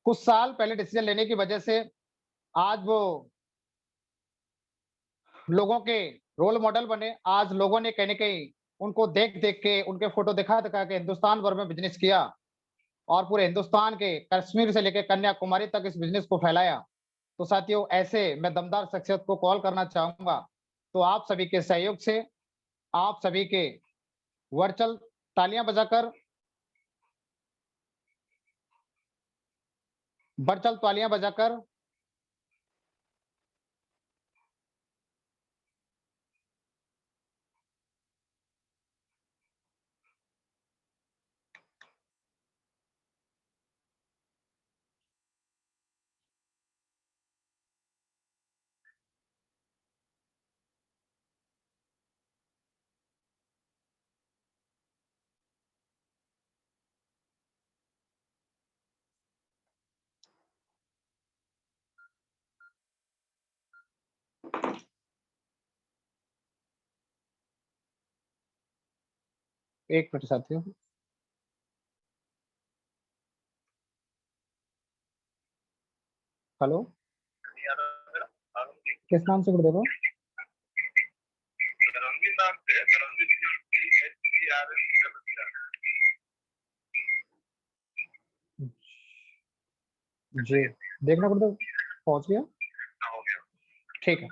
कुछ साल पहले डिसीजन लेने की वजह से आज वो लोगों के रोल मॉडल बने। आज लोगों ने कहीं न कहीं उनको देख-देख के, उनके फ़ोटो दिखा-दिखा के हिंदुस्तान भर में बिज़नेस किया और पूरे हिंदुस्तान के कश्मीर से लेके कन्याकुमारी तक इस बिज़नेस को फैलाया। तो साथियों, ऐसे मैं दमदार शख्सियत को कॉल करना चाहूँगा। तो आप सभी के सहयोग से, आप सभी के वर्चुअल तालियाँ बजाकर वर्चुअल तालियाँ बजाकर एक मिनट साथियों। हेलो, किस नाम से गुरुदेव? जी, देखना गुरुदेव पहुँच गया? ठीक है।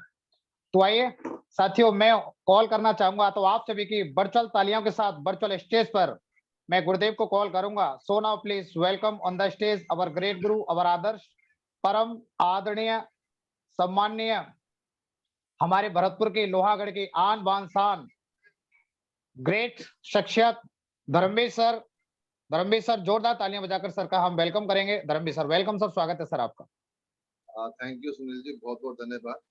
तो आइए साथियों, मैं कॉल करना चाहूँगा तो आप सभी की वर्चुअल तालियों के साथ वर्चुअल स्टेज पर मैं गुरुदेव को कॉल करूँगा। So now please welcome on the stage our great गुरु, अवर आदर्श, परम आदरणीय, सम्माननीय, हमारे भरतपुर की लोहागढ़ की आन बान शान ग्रेट शख्सियत धर्मवीर सर। धर्मवीर सर, जोरदार तालियां बजाकर सर का हम वेलकम करेंगे। धर्मवीर सर, वेलकम सर, स्वागत है सर आपका। थैंक यू सुनील जी, बहुत बहुत धन्यवाद।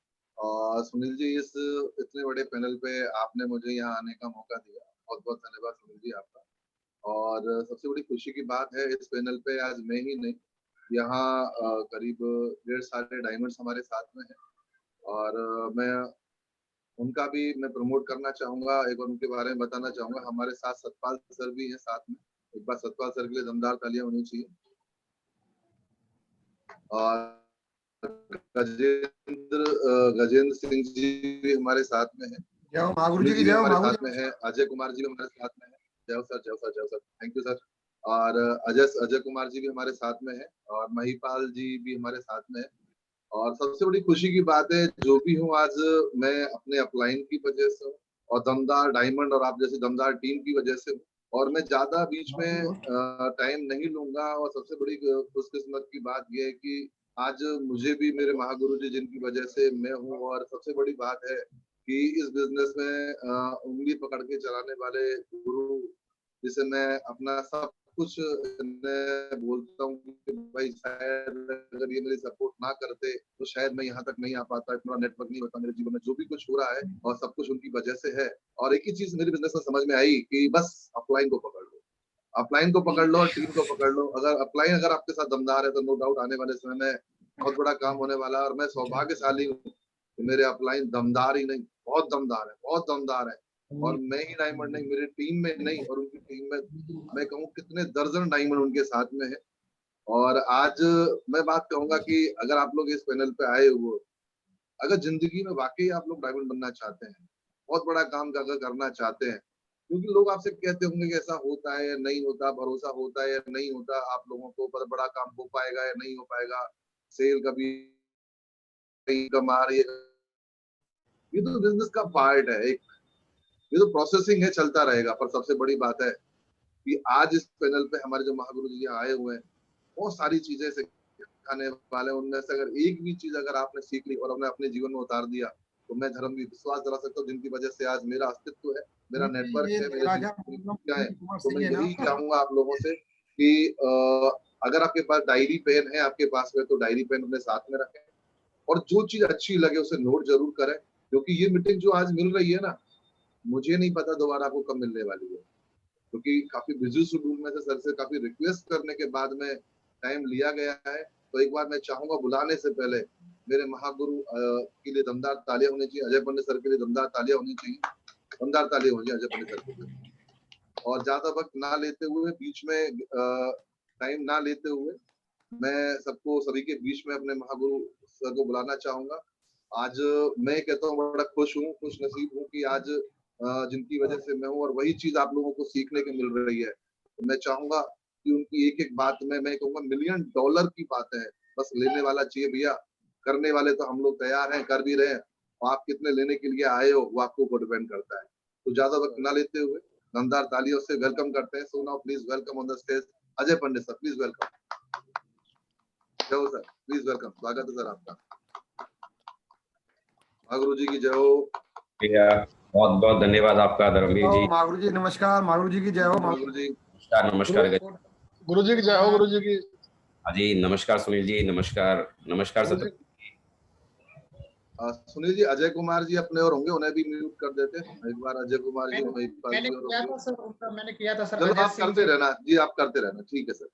सुनील जी, इस इतने बड़े पैनल पे आपने मुझे यहाँ आने का मौका दिया, बहुत बहुत धन्यवाद सुनील जी आपका। और सबसे बड़ी खुशी की बात है, इस पैनल पे आज मैं ही नहीं, यहाँ करीब 1.5 सारे डायमंड्स हमारे साथ में हैं। और मैं उनका भी मैं प्रमोट करना चाहूंगा, एक बार उनके बारे में बताना चाहूंगा। हमारे साथ सतपाल सर भी हैं साथ में। एक बार सतपाल सर के लिए दमदार तालियां होनी चाहिए। और गजेंद्र सिंह जी भी हमारे साथ में है। जय महागुरु जी की भी जय। हमारे साथ में है। अजय कुमार जी भी हमारे साथ में है। जय सर, जय सर, जय सर, थैंक यू सर। और अजय कुमार जी भी हमारे साथ में है और महिपाल जी भी हमारे साथ में है। और सबसे बड़ी खुशी की बात है, जो भी हूँ आज मैं अपने अपलाइन की वजह से और दमदार डायमंड और आप जैसी दमदार टीम की वजह से। और मैं ज्यादा बीच में टाइम नहीं लूंगा। और सबसे बड़ी खुशकिस्मत की बात यह है कि आज मुझे भी मेरे महागुरु जी, जिनकी वजह से मैं हूँ। और सबसे बड़ी बात है कि इस बिजनेस में उंगली पकड़ के चलाने वाले गुरु, जिसे मैं अपना सब कुछ मैं बोलता हूँ कि भाई शायद अगर ये मेरी सपोर्ट ना करते तो शायद मैं यहाँ तक नहीं आ पाता, इतना नेटवर्क नहीं होता मेरे जीवन में। जो भी कुछ हो रहा है और सब कुछ उनकी वजह से है। और एक ही चीज मेरे बिजनेस में समझ में आई कि बस अपलाइन को पकड़ लो, अपलाइन को पकड़ लो और टीम को पकड़ लो। अगर अपलाइन अगर आपके साथ दमदार है तो नो डाउट आने वाले समय में बहुत बड़ा काम होने वाला है। और मैं सौभाग्यशाली हूँ कि मेरे अपलाइन दमदार ही नहीं, बहुत दमदार है, बहुत दमदार है। और मैं ही डायमंड नहीं, मेरी टीम में नहीं, और उनकी टीम में मैं कहूँ कितने दर्जन डायमंड उनके साथ में है। और आज मैं बात कहूंगा कि अगर आप लोग इस पैनल पे आए हुए, अगर जिंदगी में वाकई आप लोग डायमंड बनना चाहते हैं, बहुत बड़ा काम अगर करना चाहते हैं, क्योंकि लोग आपसे कहते होंगे कि ऐसा होता है या नहीं होता, भरोसा होता है या नहीं होता, आप लोगों को बहुत बड़ा काम हो पाएगा या नहीं हो पाएगा, सेल कभी कमा रही है। ये तो बिजनेस का पार्ट है, एक ये तो प्रोसेसिंग है, चलता रहेगा। पर सबसे बड़ी बात है कि आज इस पैनल पे हमारे जो महागुरु जी आए हुए हैं, बहुत सारी चीजें सिखाने वाले हैं। उनमें से अगर एक भी चीज अगर आपने सीख ली और हमने अपने जीवन में उतार दिया, तो मैं धर्म भी विश्वास दिला सकता हूँ, जिनकी वजह से आज मेरा अस्तित्व है, मेरा नेटवर्क है, मेरे जीवन है। तो मैं यही चाहूंगा आप लोगों से कि अगर आपके पास डायरी पेन है आपके पास में, तो डायरी पेन अपने साथ में रखें और जो चीज अच्छी लगे उसे नोट जरूर करें। क्योंकि ये मीटिंग जो आज मिल रही है ना, मुझे नहीं पता दोबारा आपको कब मिलने वाली है। क्योंकि काफी बिजी शेड्यूल में से सर से काफी रिक्वेस्ट करने के बाद में टाइम लिया गया है। तो एक बार मैं चाहूंगा, बुलाने से पहले मेरे महागुरु के लिए दमदार तालियां होनी चाहिए। अजय पंडित सर के लिए दमदार तालियां होनी चाहिए, दमदार तालियां होनी चाहिए अजय पंडित सर के लिए। और ज्यादा वक्त ना लेते हुए, बीच में टाइम ना लेते हुए, मैं सबको सभी के बीच में अपने महागुरु सर को बुलाना चाहूंगा। आज मैं कहता हूँ बड़ा खुश हूँ, खुश नसीब हूँ कि आज जिनकी वजह से मैं हूँ और वही चीज आप लोगों को सीखने को मिल रही है। तो मैं चाहूंगा कि उनकी एक एक बात में मैं कहूँगा $1,000,000 की बातें हैं, बस लेने वाला चाहिए भैया, करने वाले तो हम लोग तैयार हैं, कर भी रहे हैं। और आप कितने लेने के लिए आए हो वो आपके ऊपर डिपेंड करता है। तो ज्यादा वक्त ना लेते हुए दमदार तालियों से वेलकम करते हैं। So now please welcome on the stage Ajay Pandit sir, please welcome. जय हो सर, प्लीज वेलकम, स्वागत है सर आपका। महागुरु जी की जय हो। बहुत बहुत धन्यवाद आपका धर्मवीर जी। महागुरु जी नमस्कार, महागुरु जी की जय हो। महागुरु जी नमस्कार नमस्कार गुरु जी की जय हो। गुरु जी की जी नमस्कार। सुनील जी नमस्कार। नमस्कार सर। सुनील जी, अजय कुमार जी अपने और होंगे, उन्हें भी म्यूट कर देते हैं एक बार। अजय कुमार जी मैंने किया था सर। चलो आप करते रहना जी, आप करते रहना, ठीक है sir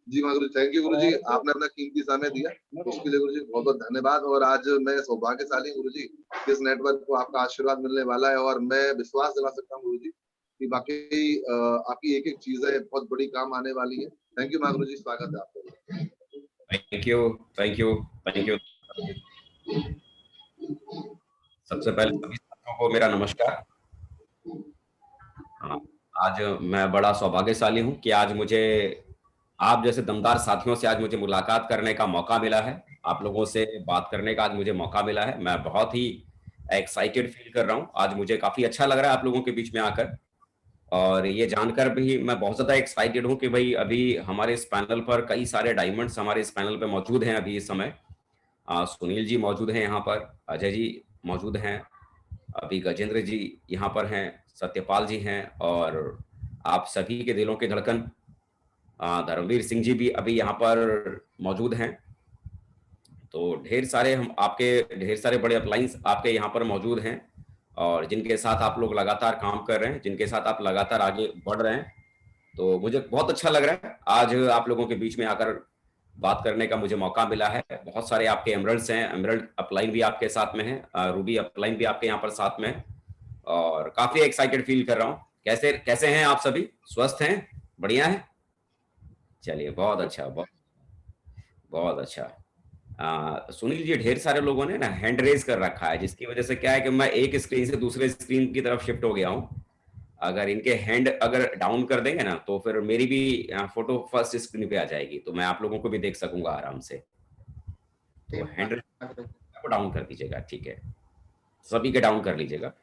ji. Guru thank you गुरु जी, आपने अपना कीमती समय दिया, उसके लिए गुरु जी बहुत बहुत धन्यवाद। और आज मैं सौभाग्यशाली गुरु जी, इस नेटवर्क को आपका आशीर्वाद मिलने वाला है और मैं विश्वास दिला सकता हूँ गुरु जी कि बाकी आपकी एक एक चीजें बहुत बड़ी काम आने वाली है। थैंक यू महागुरु जी, स्वागत है आपका। Thank you thank you thank you. सबसे पहले सभी साथियों को मेरा नमस्कार। आज मैं बड़ा सौभाग्यशाली हूँ कि आज मुझे आप जैसे दमदार साथियों से आज मुझे मुलाकात करने का मौका मिला है, आप लोगों से बात करने का आज मुझे मौका मिला है। मैं बहुत ही एक्साइटेड फील कर रहा हूँ। आज मुझे काफी अच्छा लग रहा है आप लोगों के बीच में आकर, और ये जानकर भी मैं बहुत ज्यादा एक्साइटेड हूँ कि भाई अभी हमारे इस पैनल पर कई सारे डायमंड्स हमारे इस पैनल पर मौजूद हैं अभी इस समय। सुनील जी मौजूद हैं यहाँ पर, अजय जी मौजूद हैं, अभी गजेंद्र जी यहाँ पर हैं, सत्यपाल जी हैं, और आप सभी के दिलों के धड़कन धर्मवीर सिंह जी भी अभी यहाँ पर मौजूद हैं। तो ढेर सारे बड़े अपलाइंस आपके यहाँ पर मौजूद हैं और जिनके साथ आप लोग लगातार काम कर रहे हैं, जिनके साथ आप लगातार आगे बढ़ रहे हैं। तो मुझे बहुत अच्छा लग रहा है आज आप लोगों के बीच में आकर बात करने का मुझे मौका मिला है। बहुत सारे आपके एमरल्ड्स हैं, एमरल्ड अपलाइन भी आपके साथ में है, रूबी अपलाइन भी आपके यहाँ पर साथ में है, और काफी एक्साइटेड फील कर रहा हूँ। कैसे हैं आप सभी? स्वस्थ हैं? बढ़िया है? चलिए बहुत अच्छा, बहुत अच्छा। सुनील जी, ढेर सारे लोगों ने ना हैंड रेज कर रखा है, जिसकी वजह से क्या है कि मैं एक स्क्रीन से दूसरे स्क्रीन की तरफ शिफ्ट हो गया हूँ। अगर इनके हैंड अगर डाउन कर देंगे ना तो फिर मेरी भी फोटो फर्स्ट स्क्रीन पे आ जाएगी, तो मैं आप लोगों को भी देख सकूंगा आराम से। तो हैंड को डाउन कर दीजिएगा, ठीक है? सभी के डाउन कर लीजिएगा।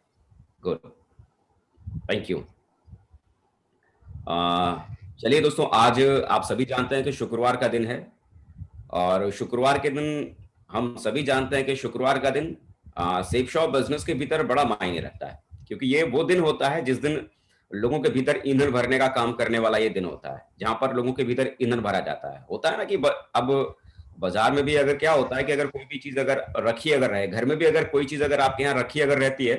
Good, thank you. चलिए दोस्तों, आज आप सभी जानते हैं कि शुक्रवार का दिन है, और शुक्रवार के दिन हम सभी जानते हैं कि शुक्रवार का दिन सेफ शॉप बिजनेस के भीतर बड़ा मायने रखता है, क्योंकि ये वो दिन होता है जिस दिन लोगों के भीतर ईंधन भरने का काम करने वाला ये दिन होता है, जहां पर लोगों के भीतर ईंधन भरा जाता है। होता है ना कि अब बाजार में भी अगर क्या होता है कि अगर कोई भी चीज अगर रखी अगर रहे, घर में भी अगर कोई चीज अगर आपके यहाँ रखी अगर रहती है,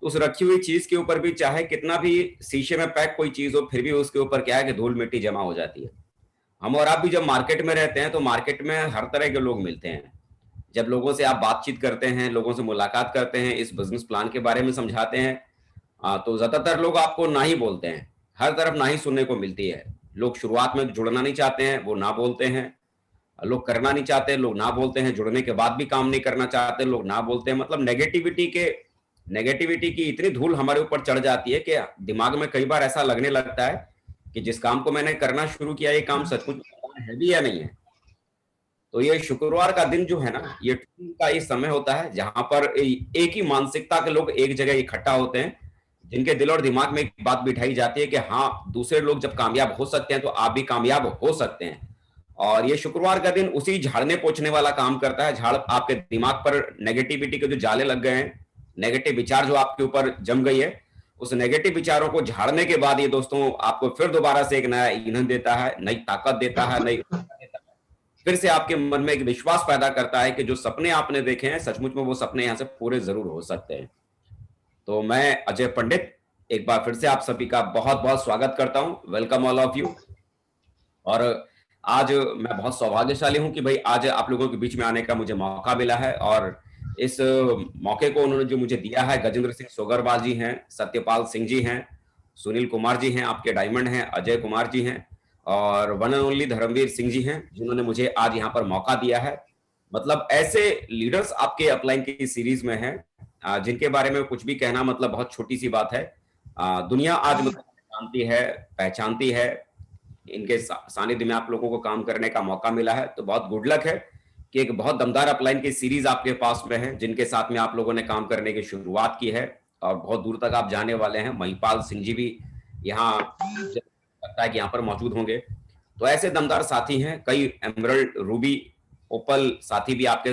तो उस रखी हुई चीज के ऊपर भी चाहे कितना भी शीशे में पैक कोई चीज हो, फिर भी उसके ऊपर क्या है कि धूल मिट्टी जमा हो जाती है। हम और आप भी जब मार्केट में रहते हैं तो मार्केट में हर तरह के लोग मिलते हैं। जब लोगों से आप बातचीत करते हैं, लोगों से मुलाकात करते हैं, इस बिजनेस प्लान के बारे में समझाते हैं, तो ज्यादातर लोग आपको ना ही बोलते हैं। हर तरफ ना ही सुनने को मिलती है। लोग शुरुआत में जुड़ना नहीं चाहते हैं, वो ना बोलते हैं। लोग करना नहीं चाहते, लोग ना बोलते हैं। जुड़ने के बाद भी काम नहीं करना चाहते, लोग ना बोलते हैं। मतलब नेगेटिविटी की इतनी धूल हमारे ऊपर चढ़ जाती है कि दिमाग में कई बार ऐसा लगने लगता है कि जिस काम को मैंने करना शुरू किया, ये काम सचमुच है भी या नहीं है। तो ये शुक्रवार का दिन जो है ना, ये का ये समय होता है जहां पर एक ही मानसिकता के लोग एक जगह इकट्ठा होते हैं, जिनके दिल और दिमाग में एक बात बिठाई जाती है कि हाँ, दूसरे लोग जब कामयाब हो सकते हैं तो आप भी कामयाब हो सकते हैं। और ये शुक्रवार का दिन उसी झाड़ने पोछने वाला काम करता है। झाड़ आपके दिमाग पर नेगेटिविटी के जो जाले लग गए हैं, नेगेटिव विचार जो आपके ऊपर जम गई है, उस नेगेटिव विचारों को झाड़ने के बाद ये दोस्तों आपको फिर दोबारा से एक नया ईंधन देता है, नई ताकत देता है, नई फिर से आपके मन में एक विश्वास पैदा करता है कि जो सपने आपने देखे हैं सचमुच में वो सपने यहाँ से पूरे जरूर हो सकते हैं। तो मैं अजय पंडित एक बार फिर से आप सभी का बहुत बहुत स्वागत करता हूं। Welcome all of you. और आज मैं बहुत सौभाग्यशाली हूं कि भाई आज आप लोगों के बीच में आने का मुझे मौका मिला है, और इस मौके को उन्होंने जो मुझे दिया है, गजेंद्र सिंह सोगरवाल जी हैं, सत्यपाल सिंह जी हैं, सुनील कुमार जी हैं, आपके डायमंड हैं, अजय कुमार जी हैं, और one and only Dharamveer Singh ji हैं जिन्होंने मुझे आज यहाँ पर मौका दिया है। मतलब ऐसे लीडर्स आपके अपलाइन की सीरीज में हैं जिनके बारे में कुछ भी कहना मतलब बहुत छोटी सी बात है। दुनिया आज मतलब जानती है, पहचानती है। इनके सानिध्य में आप लोगों को काम करने का मौका मिला है, तो बहुत गुड लक है कि एक बहुत दमदार अपलाइन की सीरीज आपके पास में है जिनके साथ में आप लोगों ने काम करने की शुरुआत की है और बहुत दूर तक आप जाने वाले हैं। महिपाल सिंह जी भी यहाँ लगता है कि यहाँ पर मौजूद होंगे। तो ऐसे दमदार साथी हैं, कई एमरल्ड, रूबी, ओपल साथी भी आपके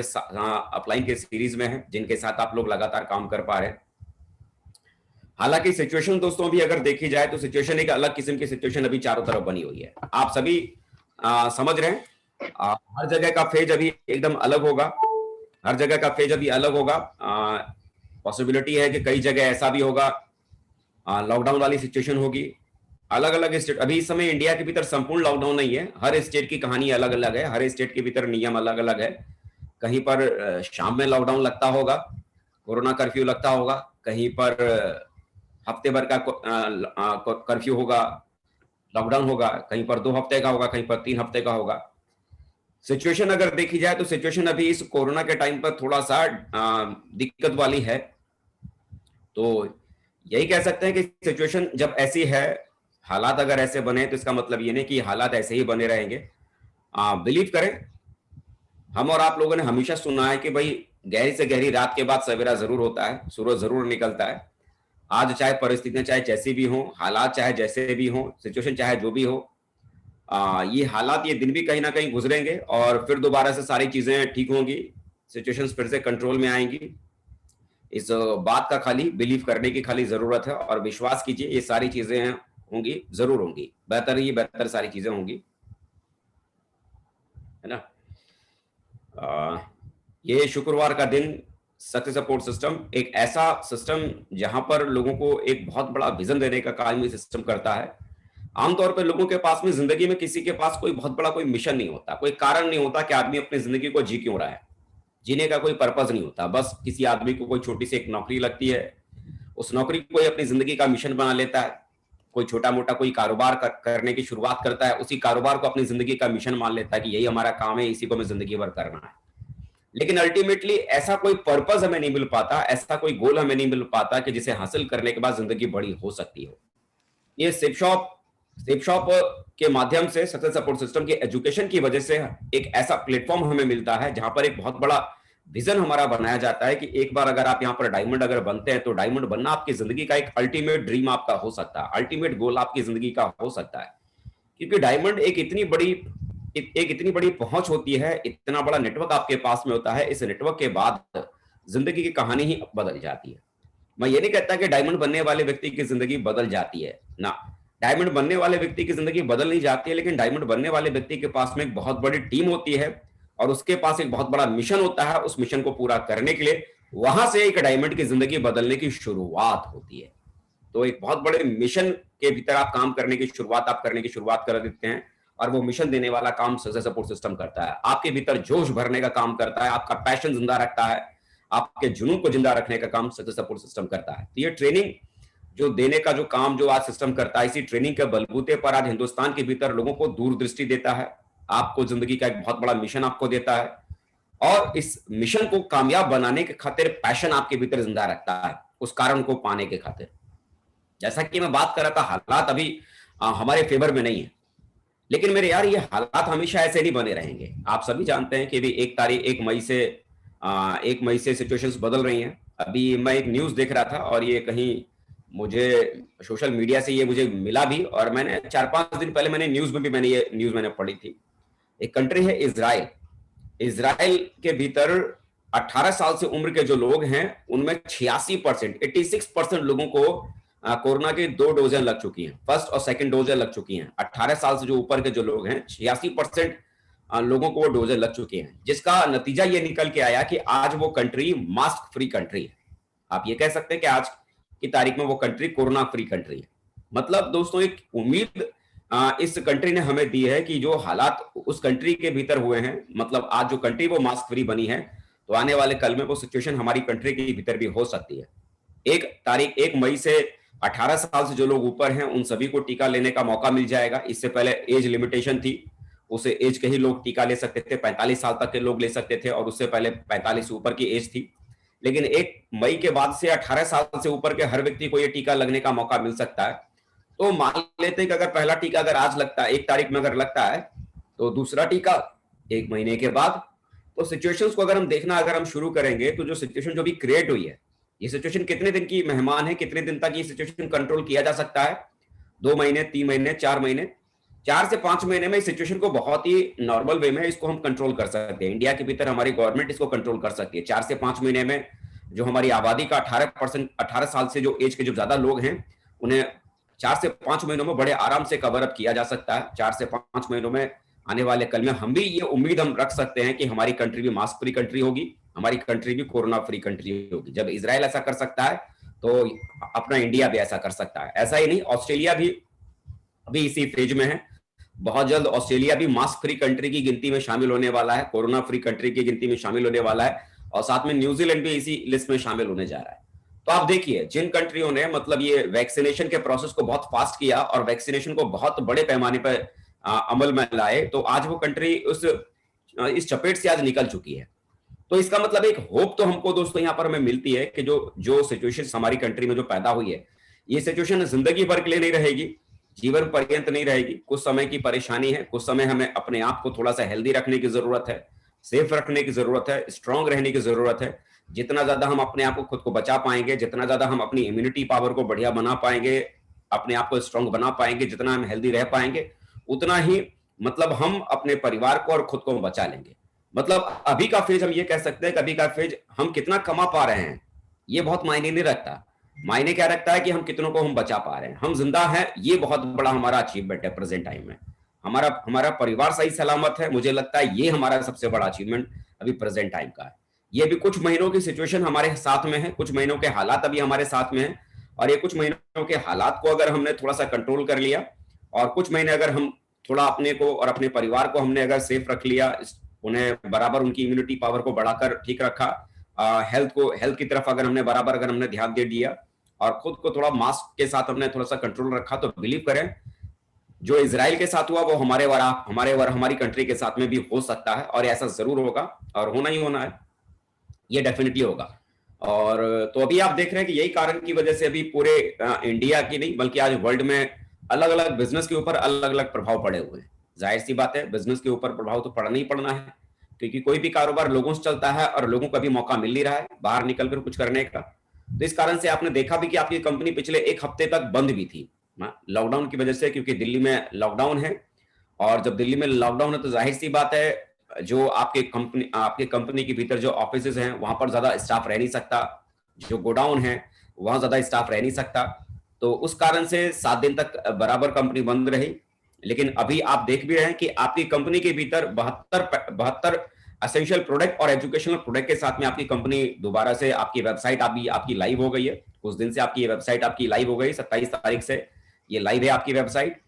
अपलाइन के सीरीज में हैं जिनके साथ आप लोग लगातार काम कर पा रहे हैं। हालांकि सिचुएशन दोस्तों भी अगर देखी जाए तो सिचुएशन एक अलग किस्म की सिचुएशन अभी चारों तरफ बनी हुई है। आप सभी समझ रहे हैं, हर जगह का फेज अभी एकदम अलग होगा, हर जगह का फेज अभी अलग होगा। पॉसिबिलिटी है कि कई जगह ऐसा भी होगा लॉकडाउन वाली सिचुएशन होगी। अलग अलग स्टेट, अभी इस समय इंडिया के भीतर संपूर्ण लॉकडाउन नहीं है, हर स्टेट की कहानी अलग अलग है, हर स्टेट के भीतर नियम अलग अलग है। कहीं पर शाम में लॉकडाउन लगता होगा, कोरोना कर्फ्यू लगता होगा, कहीं पर हफ्ते भर का कर्फ्यू होगा, लॉकडाउन होगा, कहीं पर 2 हफ्ते का होगा, कहीं पर 3 हफ्ते का होगा। सिचुएशन अगर देखी जाए तो सिचुएशन अभी इस कोरोना के टाइम पर थोड़ा सा दिक्कत वाली है। तो यही कह सकते हैं कि सिचुएशन जब ऐसी है, हालात अगर ऐसे बने तो इसका मतलब ये नहीं कि हालात ऐसे ही बने रहेंगे। बिलीव करें, हम और आप लोगों ने हमेशा सुना है कि भाई गहरी से गहरी रात के बाद सवेरा जरूर होता है, सूरज जरूर निकलता है। आज चाहे परिस्थितियां चाहे जैसी भी हो, हालात चाहे जैसे भी हो, सिचुएशन चाहे जो भी हो, ये हालात, ये दिन भी कहीं ना कहीं गुजरेंगे और फिर दोबारा से सारी चीजें ठीक होंगी, सिचुएशंस फिर से कंट्रोल में आएंगी। इस बात का खाली बिलीव करने की खाली जरूरत है और विश्वास कीजिए ये सारी चीजें होंगी, जरूर होंगी, बेहतर ही बेहतर सारी चीजें होंगी, है ना। ये शुक्रवार का दिन सक्सेस सपोर्ट सिस्टम एक ऐसा सिस्टम जहां पर लोगों को एक बहुत बड़ा विजन देने का काम ये सिस्टम करता है। आमतौर पर लोगों के पास में जिंदगी में किसी के पास कोई बहुत बड़ा कोई मिशन नहीं होता, कोई कारण नहीं होता कि आदमी अपनी जिंदगी को जी क्यों रहा है, जीने का कोई पर्पज नहीं होता। बस किसी आदमी को कोई छोटी सी एक नौकरी लगती है, उस नौकरी को कोई अपनी जिंदगी का मिशन बना लेता है, कोई छोटा मोटा कोई कारोबार करने की शुरुआत करता है, उसी कारोबार को अपनी जिंदगी का मिशन मान लेता है कि यही हमारा काम है, इसी को हमें जिंदगी भर करना है। लेकिन अल्टीमेटली ऐसा कोई पर्पस हमें नहीं मिल पाता, ऐसा कोई गोल हमें नहीं मिल पाता कि जिसे हासिल करने के बाद जिंदगी बड़ी हो सकती हो। ये सेफ शॉप के माध्यम से सक्सेस सपोर्ट सिस्टम के एजुकेशन की वजह से एक ऐसा प्लेटफॉर्म हमें मिलता है जहां पर एक बहुत बड़ा विजन हमारा बनाया जाता है कि एक बार अगर आप यहाँ पर डायमंड अगर बनते हैं तो डायमंड बनना आपकी जिंदगी का एक अल्टीमेट ड्रीम आपका हो सकता है, अल्टीमेट गोल आपकी जिंदगी का हो सकता है। क्योंकि डायमंड एक इतनी बड़ी पहुंच होती है, इतना बड़ा नेटवर्क आपके पास में होता है, इस नेटवर्क के बाद जिंदगी की कहानी ही बदल जाती है। मैं ये नहीं कहता कि डायमंड बनने वाले व्यक्ति की जिंदगी बदल जाती है ना, डायमंड बनने वाले व्यक्ति की जिंदगी बदल नहीं जाती है, लेकिन डायमंड बनने वाले व्यक्ति के पास में एक बहुत बड़ी टीम होती है और उसके पास एक बहुत बड़ा मिशन होता है। उस मिशन को पूरा करने के लिए वहां से एक डायमंड की जिंदगी बदलने की शुरुआत होती है। तो एक बहुत बड़े मिशन के भीतर आप काम करने की शुरुआत कर देते हैं और वो मिशन देने वाला काम सक्सेस सपोर्ट सिस्टम करता है। आपके भीतर जोश भरने का काम करता है, आपका पैशन जिंदा रखता है, आपके जुनून को जिंदा रखने का काम सक्सेस सपोर्ट सिस्टम करता है। तो ये ट्रेनिंग जो देने का जो काम जो आज सिस्टम करता है, इसी ट्रेनिंग के बलबूते पर आज हिंदुस्तान के भीतर लोगों को दूरदृष्टि देता है, आपको जिंदगी का एक बहुत बड़ा मिशन आपको देता है और इस मिशन को कामयाब बनाने के खातिर पैशन आपके भीतर जिंदा रखता है, उस कारण को पाने के खातिर। जैसा कि मैं बात कर रहा था, हालात अभी हमारे फेवर में नहीं है, लेकिन मेरे यार ये हालात हमेशा ऐसे नहीं बने रहेंगे। आप सभी जानते हैं कि भी 1 मई से सिचुएशंस बदल रही हैं। अभी मैं एक न्यूज देख रहा था और ये कहीं मुझे सोशल मीडिया से ये मुझे मिला भी, और मैंने 4-5 दिन पहले मैंने न्यूज में भी मैंने ये न्यूज मैंने पढ़ी थी। एक कंट्री है इजराइल, इजराइल के भीतर 18 साल से उम्र के जो लोग हैं उनमें 86% लोगों को कोरोना की 2 डोजें लग चुकी हैं, फर्स्ट और सेकंड डोजें लग चुकी हैं। 18 साल से जो ऊपर के जो लोग हैं 86% लोगों को वो डोजें लग चुकी हैं, जिसका नतीजा ये निकल के आया कि आज वो कंट्री मास्क फ्री कंट्री है। आप ये कह सकते हैं कि आज की तारीख में वो कंट्री कोरोना फ्री कंट्री है। मतलब दोस्तों एक उम्मीद इस कंट्री ने हमें दी है कि जो हालात उस कंट्री के भीतर हुए हैं, मतलब आज जो कंट्री वो मास्क फ्री बनी है, तो आने वाले कल में वो सिचुएशन हमारी कंट्री के भीतर भी हो सकती है। 1 मई से 18 साल से जो लोग ऊपर हैं उन सभी को टीका लेने का मौका मिल जाएगा। इससे पहले एज लिमिटेशन थी, उसे एज के ही लोग टीका ले सकते थे, 45 साल तक के लोग ले सकते थे और उससे पहले 45 से ऊपर की एज थी। लेकिन 1 मई के बाद से 18 साल से ऊपर के हर व्यक्ति को ये टीका लगने का मौका मिल सकता है। तो मान लेते हैं कि अगर पहला टीका अगर आज लगता है, 1 तारीख में अगर लगता है, तो दूसरा टीका 1 महीने के बाद। तो सिचुएशंस को अगर हम देखना अगर हम शुरू करेंगे तो जो सिचुएशन जो भी क्रिएट हुई है, ये सिचुएशन कितने दिन की मेहमान है, कितने दिन तक ये सिचुएशन कंट्रोल किया जा सकता है? 2 महीने, 3 महीने, 4 महीने, 4 से 5 महीने में इस सिचुएशन को बहुत ही नॉर्मल वे में इसको हम कंट्रोल कर सकते हैं। इंडिया के भीतर हमारी गवर्नमेंट इसको कंट्रोल कर सकती है। 4 से 5 महीने में जो हमारी आबादी का 18%, 18 साल से जो एज के जो ज्यादा लोग हैं, उन्हें 4 से 5 महीनों में बड़े आराम से कवर अप किया जा सकता है। 4 से 5 महीनों में आने वाले कल में हम भी ये उम्मीद हम रख सकते हैं कि हमारी कंट्री भी मास्क फ्री कंट्री होगी, हमारी कंट्री भी कोरोना फ्री कंट्री होगी। जब इजराइल ऐसा कर सकता है तो अपना इंडिया भी ऐसा कर सकता है। ऐसा ही नहीं, ऑस्ट्रेलिया भी अभी इसी फेज में है। बहुत जल्द ऑस्ट्रेलिया भी मास्क फ्री कंट्री की गिनती में शामिल होने वाला है, कोरोना फ्री कंट्री की गिनती में शामिल होने वाला है, और साथ में न्यूजीलैंड भी इसी लिस्ट में शामिल होने जा रहा है। तो आप देखिए, जिन कंट्रियों ने मतलब ये वैक्सीनेशन के प्रोसेस को बहुत फास्ट किया और वैक्सीनेशन को बहुत बड़े पैमाने पर अमल में लाए, तो आज वो कंट्री इस चपेट से आज निकल चुकी है। तो इसका मतलब एक होप तो हमको दोस्तों यहाँ पर हमें मिलती है कि जो सिचुएशन हमारी कंट्री में जो पैदा हुई है, ये सिचुएशन जिंदगी भर के लिए नहीं रहेगी, जीवन पर्यंत नहीं रहेगी। कुछ समय की परेशानी है, कुछ समय हमें अपने आप को थोड़ा सा हेल्दी रखने की जरूरत है, सेफ रखने की जरूरत है, स्ट्रांग रहने की जरूरत है। जितना ज्यादा हम अपने आप को खुद को बचा पाएंगे, जितना ज्यादा हम अपनी इम्यूनिटी पावर को बढ़िया बना पाएंगे, अपने आप को स्ट्रांग बना पाएंगे, जितना हम हेल्दी रह पाएंगे, उतना ही मतलब हम अपने परिवार को और खुद को बचा लेंगे। मतलब अभी का फेज हम ये कह सकते हैं कि अभी का फेज हम कितना कमा पा रहे हैं ये बहुत मायने नहीं रखता। मायने क्या रखता है कि हम कितनों को हम बचा पा रहे हैं, हम जिंदा हैं, ये बहुत बड़ा हमारा अचीवमेंट है प्रेजेंट टाइम में। हमारा परिवार सही सलामत है, मुझे लगता है ये हमारा सबसे बड़ा अचीवमेंट अभी प्रेजेंट टाइम का है। ये भी कुछ महीनों की सिचुएशन हमारे साथ में है, कुछ महीनों के हालात अभी हमारे साथ में है, और ये कुछ महीनों के हालात को अगर हमने थोड़ा सा कंट्रोल कर लिया और कुछ महीने अगर हम थोड़ा अपने को और अपने परिवार को हमने अगर सेफ रख लिया, उन्हें बराबर उनकी इम्यूनिटी पावर को बढ़ाकर ठीक रखा, हेल्थ की तरफ अगर हमने बराबर अगर हमने ध्यान दे दिया और खुद को थोड़ा मास्क के साथ हमने थोड़ा सा कंट्रोल रखा, तो बिलीव करें जो इजराइल के साथ हुआ वो हमारी कंट्री के साथ में भी हो सकता है, और ऐसा जरूर होगा और होना ही होना है, ये डेफिनेटली होगा। और तो अभी आप देख रहे हैं कि यही कारण की वजह से अभी पूरे इंडिया की नहीं बल्कि आज वर्ल्ड में अलग अलग बिजनेस के ऊपर अलग अलग प्रभाव पड़े हुए हैं। जाहिर सी बात है, बिजनेस के ऊपर प्रभाव तो पड़ना ही पड़ना है, क्योंकि कोई भी कारोबार लोगों से चलता है और लोगों को अभी मौका मिल नहीं रहा है बाहर निकलकर कुछ करने का। तो इस कारण से आपने देखा भी कि आपकी कंपनी पिछले 1 हफ्ते तक बंद भी थी लॉकडाउन की वजह से, क्योंकि दिल्ली में लॉकडाउन है। और जब दिल्ली में लॉकडाउन है तो जाहिर सी बात है जो आपके कंपनी के भीतर जो ऑफिसेज हैं वहां पर ज्यादा स्टाफ रह नहीं सकता, जो गोडाउन है वहां ज्यादा स्टाफ रह नहीं सकता। तो उस कारण से 7 दिन तक बराबर कंपनी बंद रही। लेकिन अभी आप देख भी रहे हैं कि आपकी कंपनी के भीतर 72 एसेंशियल प्रोडक्ट और एजुकेशनल प्रोडक्ट के साथ में आपकी कंपनी दोबारा से आपकी वेबसाइट आपकी लाइव हो गई है। कुछ दिन से आपकी ये वेबसाइट आपकी लाइव हो गई, 27 तारीख से ये लाइव है आपकी वेबसाइट।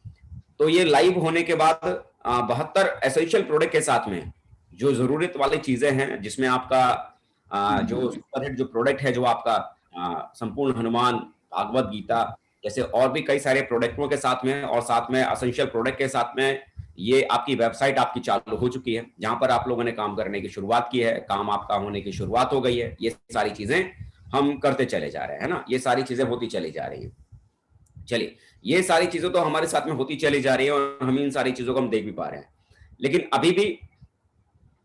तो ये लाइव होने के बाद 72 एसेंशियल प्रोडक्ट के साथ में जो जरूरत वाली चीजें हैं, जिसमें आपका जो सुपरहिट जो प्रोडक्ट है, जो आपका संपूर्ण हनुमान, भागवत गीता जैसे और भी कई सारे प्रोडक्टों के साथ में, और साथ में एसेंशियल प्रोडक्ट के साथ में ये आपकी वेबसाइट आपकी चालू हो चुकी है, जहां पर आप लोगों ने काम करने की शुरुआत की है, काम आपका होने की शुरुआत हो गई है। ये सारी चीजें हम करते चले जा रहे हैं ना, ये सारी चीजें होती चली जा रही हैं। चलिए, ये सारी चीजें तो हमारे साथ में होती चली जा रही है और हम इन सारी चीजों को हम देख भी पा रहे हैं। लेकिन अभी भी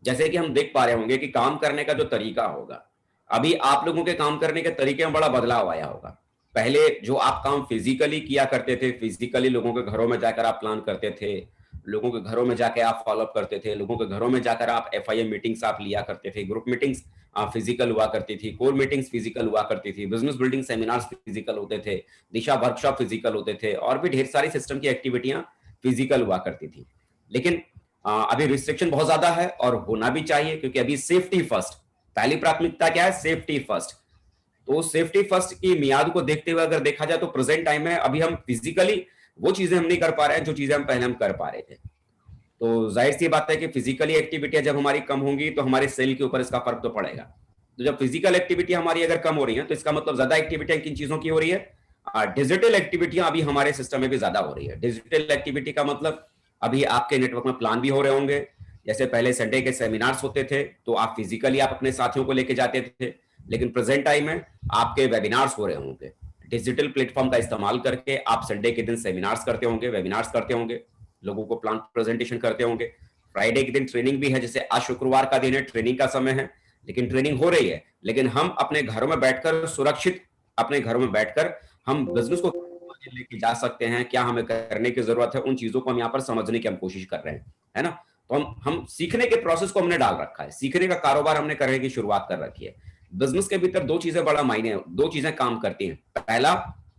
जैसे कि हम देख पा रहे होंगे कि काम करने का जो तरीका होगा, अभी आप लोगों के काम करने के तरीके में बड़ा बदलाव आया होगा। पहले जो आप काम फिजिकली किया करते थे, फिजिकली लोगों के घरों में जाकर आप प्लान करते थे, लोगों के घरों में जाकर आप फॉलोअप करते थे, लोगों के घरों में जाकर आप FIM मीटिंग्स आप लिया करते थे, ग्रुप मीटिंग्स फिजिकल हुआ करती थी, कोर मीटिंग्स फिजिकल हुआ करती थी, बिजनेस बिल्डिंग सेमिनार्स फिजिकल होते थे, दिशा वर्कशॉप फिजिकल होते थे, और भी ढेर सारी सिस्टम की एक्टिविटियां फिजिकल हुआ करती थी। लेकिन अभी रिस्ट्रिक्शन बहुत ज्यादा है और होना भी चाहिए, क्योंकि अभी सेफ्टी फर्स्ट, पहली प्राथमिकता क्या है? Safety first. तो सेफ्टी फर्स्ट की मियाद को देखते हुए अगर देखा जाए तो प्रेजेंट टाइम में अभी हम फिजिकली वो चीजें हम नहीं कर पा रहे हैं जो चीजें हम पहले हम कर पा रहे थे। तो जाहिर सी बात है कि फिजिकली एक्टिविटियां जब हमारी कम होंगी तो हमारे सेल के ऊपर इसका फर्क तो पड़ेगा। तो जब फिजिकल एक्टिविटी हमारी अगर कम हो रही है तो इसका मतलब ज्यादा एक्टिविटी किन चीजों की हो रही है? डिजिटल एक्टिविटियां अभी हमारे सिस्टम में भी ज्यादा हो रही है। डिजिटल एक्टिविटी का मतलब अभी आपके नेटवर्क में प्लान भी हो रहे होंगे। जैसे पहले संडे के सेमिनार्स होते थे तो आप फिजिकली आप अपने साथियों को लेके जाते थे, लेकिन प्रेजेंट टाइम में आपके वेबिनार्स हो रहे होंगे। डिजिटल प्लेटफॉर्म का इस्तेमाल करके आप संडे के दिन सेमिनार्स करते होंगे, वेबिनार्स करते होंगे, लोगों को प्लान प्रेजेंटेशन करते होंगे। फ्राइडे के दिन ट्रेनिंग भी है, जैसे आज शुक्रवार का दिन है, ट्रेनिंग का समय है, लेकिन ट्रेनिंग हो रही है, लेकिन हम अपने घरों में बैठकर सुरक्षित अपने घरों में बैठकर हम बिजनेस को लेके जा सकते हैं। क्या हमें करने की जरूरत है, उन चीजों को हम यहाँ पर समझने की हम कोशिश कर रहे हैं, है ना। तो हम सीखने के प्रोसेस को हमने डाल रखा है, सीखने का कारोबार हमने करने की शुरुआत कर रखी है। बिजनेस के भीतर दो चीजें बड़ा मायने, दो चीजें काम करती हैं। पहला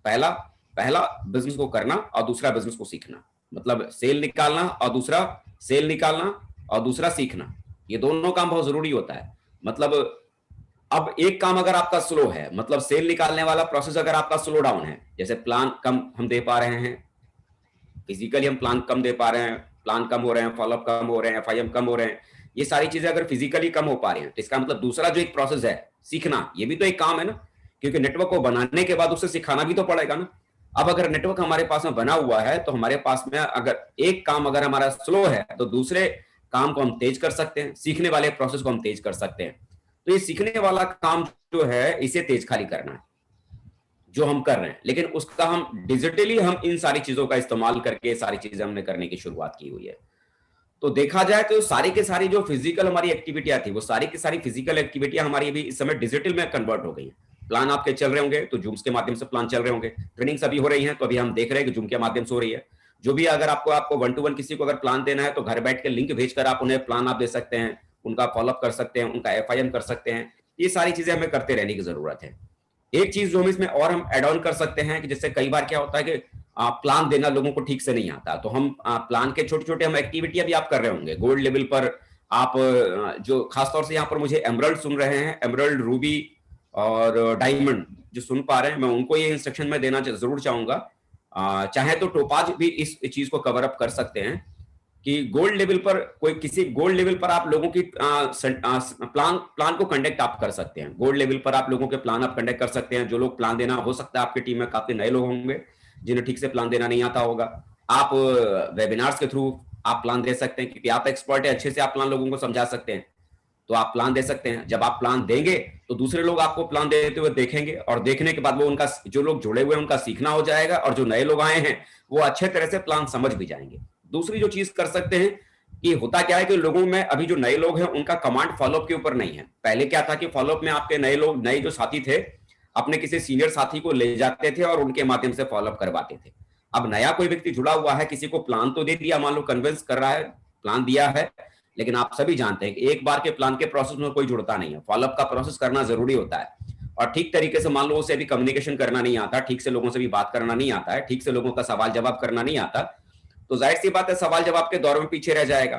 पहला पहला बिजनेस को करना और दूसरा बिजनेस को सीखना, मतलब सेल निकालना और दूसरा सेल निकालना और दूसरा सीखना। ये दोनों काम बहुत जरूरी होता है। मतलब अब एक काम अगर आपका स्लो है, मतलब सेल निकालने वाला प्रोसेस अगर आपका स्लो डाउन है, जैसे प्लान कम हम दे पा रहे हैं, फिजिकली हम प्लान कम दे पा रहे हैं, प्लान कम हो रहे हैं, फॉलोअप कम हो रहे हैं, एफआईएम कम हो रहे हैं, ये सारी चीजें अगर फिजिकली कम हो पा रही हैं, तो इसका मतलब दूसरा जो एक प्रोसेस है सीखना, ये भी तो एक काम है ना, क्योंकि नेटवर्क को बनाने के बाद उसे सिखाना भी तो पड़ेगा ना। अब अगर नेटवर्क हमारे पास में बना हुआ है तो हमारे पास में अगर एक काम अगर हमारा स्लो है तो दूसरे काम को हम तेज कर सकते हैं, सीखने वाले प्रोसेस को हम तेज कर सकते हैं। तो ये सीखने वाला काम जो है इसे तेज खाली करना है जो हम कर रहे हैं, लेकिन उसका हम डिजिटली हम इन सारी चीजों का इस्तेमाल करके सारी चीजें हमने करने की शुरुआत की हुई है। तो देखा जाए तो सारी के सारी जो फिजिकल हमारी एक्टिविटियां थी वो सारी की सारी फिजिकल एक्टिविटियां हमारी भी इस समय डिजिटल में कन्वर्ट हो गई हैं। प्लान आपके चल रहे होंगे तो जूम्स के माध्यम से प्लान चल रहे होंगे, ट्रेनिंग्स अभी हो रही हैं तो अभी हम देख रहे हैं कि जूम के माध्यम से हो रही है। जो भी अगर आपको 1-to-1 किसी को अगर प्लान देना है तो घर बैठ के लिंक भेजकर आप उन्हें प्लान आप दे सकते हैं, उनका फॉलोअप कर सकते हैं, उनका एफआईएम कर सकते हैं। ये सारी चीजें हमें करते रहने की जरूरत है। एक चीज जो हम इसमें और हम एड ऑन कर सकते हैं कि जैसे कई बार क्या होता है कि प्लान देना लोगों को ठीक से नहीं आता, तो हम प्लान के छोटे छोटे हम एक्टिविटी भी आप कर रहे होंगे गोल्ड लेवल पर। आप जो खासतौर से यहाँ पर मुझे एमरल्ड सुन रहे हैं, एमरल्ड, रूबी और डायमंड जो सुन पा रहे हैं, मैं उनको ये इंस्ट्रक्शन में देना जरूर चाहूंगा। चाहे तो टोपाज भी इस चीज को कवर अप कर सकते हैं कि गोल्ड लेवल पर कोई किसी गोल्ड लेवल पर आप लोगों की प्लान को कंडक्ट आप कर सकते हैं। गोल्ड लेवल पर आप लोगों के प्लान आप कंडक्ट कर सकते हैं। जो लोग प्लान देना, हो सकता है आपकी टीम में काफी नए लोग होंगे जिन्हें ठीक से प्लान देना नहीं आता होगा, आप वेबिनार्स के थ्रू आप प्लान दे सकते हैं क्योंकि आप एक्सपर्ट है, अच्छे से आप प्लान लोगों को समझा सकते हैं, तो आप प्लान दे सकते हैं। जब आप प्लान देंगे तो दूसरे लोग आपको प्लान देते हुए देखेंगे और देखने के बाद वो उनका जो लोग जुड़े हुए हैं उनका सीखना हो जाएगा और जो नए लोग आए हैं वो अच्छे तरह से प्लान समझ भी जाएंगे। दूसरी जो चीज कर सकते हैं कि होता क्या है कि लोगों में अभी जो नए लोग हैं उनका कमांड फॉलोअप के ऊपर नहीं है। पहले क्या था कि फॉलोअप में आपके नए जो साथी थे अपने किसी सीनियर साथी को ले जाते थे और उनके माध्यम से फॉलोअप करवाते थे। अब नया कोई व्यक्ति जुड़ा हुआ है, किसी को प्लान तो दे दिया, मान लो कन्विंस कर रहा है, प्लान दिया है, लेकिन आप सभी जानते हैं कि एक बार के प्लान के प्रोसेस में कोई जुड़ता नहीं है। फॉलोअप का प्रोसेस करना जरूरी होता है और ठीक तरीके से मान लो उसे भी कम्युनिकेशन करना नहीं आता, ठीक से लोगों से भी बात करना नहीं आता है, ठीक से लोगों का सवाल जवाब करना नहीं आता, तो जाहिर सी बात है सवाल जवाब के दौर में पीछे रह जाएगा।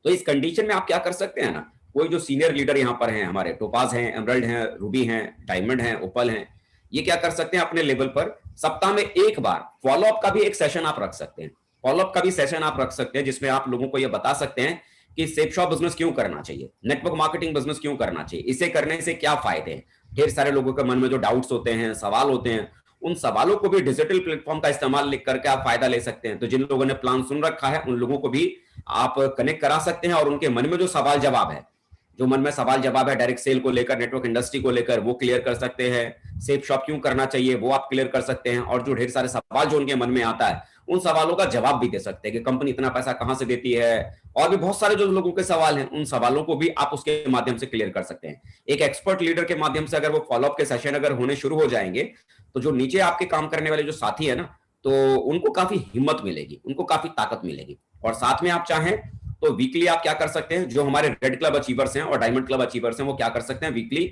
तो इस कंडीशन में आप क्या कर सकते हैं ना, कोई जो सीनियर लीडर यहाँ पर हैं, हमारे टोपाज हैं, एमरल्ड हैं, रूबी हैं, डायमंड हैं, ओपल हैं, ये क्या कर सकते हैं अपने लेवल पर सप्ताह में एक बार फॉलोअप का भी एक सेशन आप रख सकते हैं। फॉलोअप का भी सेशन आप रख सकते हैं जिसमें आप लोगों को यह बता सकते हैं कि सेपशॉप बिजनेस क्यों करना चाहिए, नेटवर्क मार्केटिंग बिजनेस क्यों करना चाहिए, इसे करने से क्या फायदे हैं। ढेर सारे लोगों के मन में जो डाउट्स होते हैं, सवाल होते हैं, उन सवालों को भी डिजिटल प्लेटफॉर्म का इस्तेमाल लिख करके आप फायदा ले सकते हैं। तो जिन लोगों ने प्लान सुन रखा है उन लोगों को भी आप कनेक्ट करा सकते हैं और उनके मन में जो सवाल जवाब है, जो मन में सवाल जवाब है डायरेक्ट सेल को लेकर, नेटवर्क इंडस्ट्री को लेकर, वो क्लियर कर सकते हैं। सेफ शॉप क्यों करना चाहिए वो आप क्लियर कर सकते हैं और जो ढेर सारे सवाल जो उनके मन में आता है उन सवालों का जवाब भी दे सकते हैं कि कंपनी इतना पैसा कहां से देती है, और भी बहुत सारे जो लोगों के सवाल हैं उन सवालों को भी आप उसके माध्यम से क्लियर कर सकते हैं। एक एक्सपर्ट लीडर के माध्यम से अगर वो फॉलोअप के सेशन अगर होने शुरू हो जाएंगे तो जो नीचे आपके काम करने वाले जो साथी है ना, तो उनको काफी हिम्मत मिलेगी, उनको काफी ताकत मिलेगी। और साथ में आप चाहें तो वीकली आप क्या कर सकते हैं, जो हमारे रेड क्लब अचीवर्स हैं और डायमंड क्लब अचीवर्स हैं वो क्या कर सकते हैं, वीकली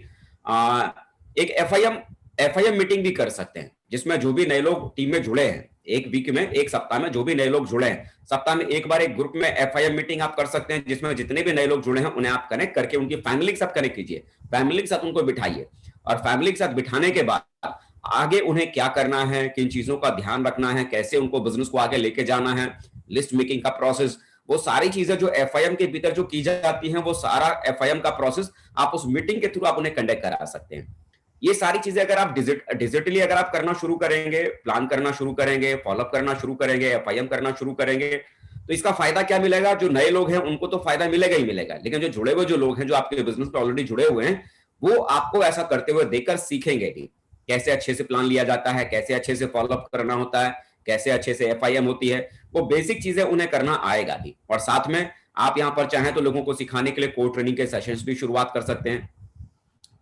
एक एफआईएम मीटिंग भी कर सकते हैं जिसमें जो भी नए लोग टीम में जुड़े हैं, एक वीक में, एक सप्ताह में जो भी नए लोग जुड़े हैं, सप्ताह में एक बार एक ग्रुप में एफआईएम मीटिंग आप कर सकते हैं जिसमें जितने भी नए लोग जुड़े हैं उन्हें आप कनेक्ट करके उनकी फैमिली के साथ कनेक्ट कीजिए, फैमिली के साथ उनको बिठाइए और फैमिली के साथ बिठाने के बाद आगे उन्हें क्या करना है, किन चीजों का ध्यान रखना है, कैसे उनको बिजनेस को आगे लेके जाना है, लिस्ट मेकिंग का प्रोसेस, वो सारी चीजें जो एफआईएम के भीतर जो की जाती हैं वो सारा एफआईएम का प्रोसेस आप उस मीटिंग के थ्रू आप उन्हें कंडक्ट करा सकते हैं। ये सारी चीजें अगर आप डिजिटली अगर आप करना शुरू करेंगे, प्लान करना शुरू करेंगे, फॉलोअप करना शुरू करेंगे, एफआईएम करना शुरू करेंगे, तो इसका फायदा क्या मिलेगा? जो नए लोग हैं उनको तो फायदा मिलेगा ही मिलेगा, लेकिन जो जुड़े हुए जो लोग हैं, जो आपके बिजनेस पे ऑलरेडी जुड़े हुए हैं, वो आपको ऐसा करते हुए देखकर सीखेंगे कि कैसे अच्छे से प्लान लिया जाता है, कैसे अच्छे से फॉलोअप करना होता है, कैसे अच्छे से एफआईएम होती है। वो बेसिक चीजें उन्हें करना आएगा ही। और साथ में आप यहां पर चाहें तो लोगों को सिखाने के लिए कोर ट्रेनिंग के सेशंस भी शुरुआत कर सकते हैं।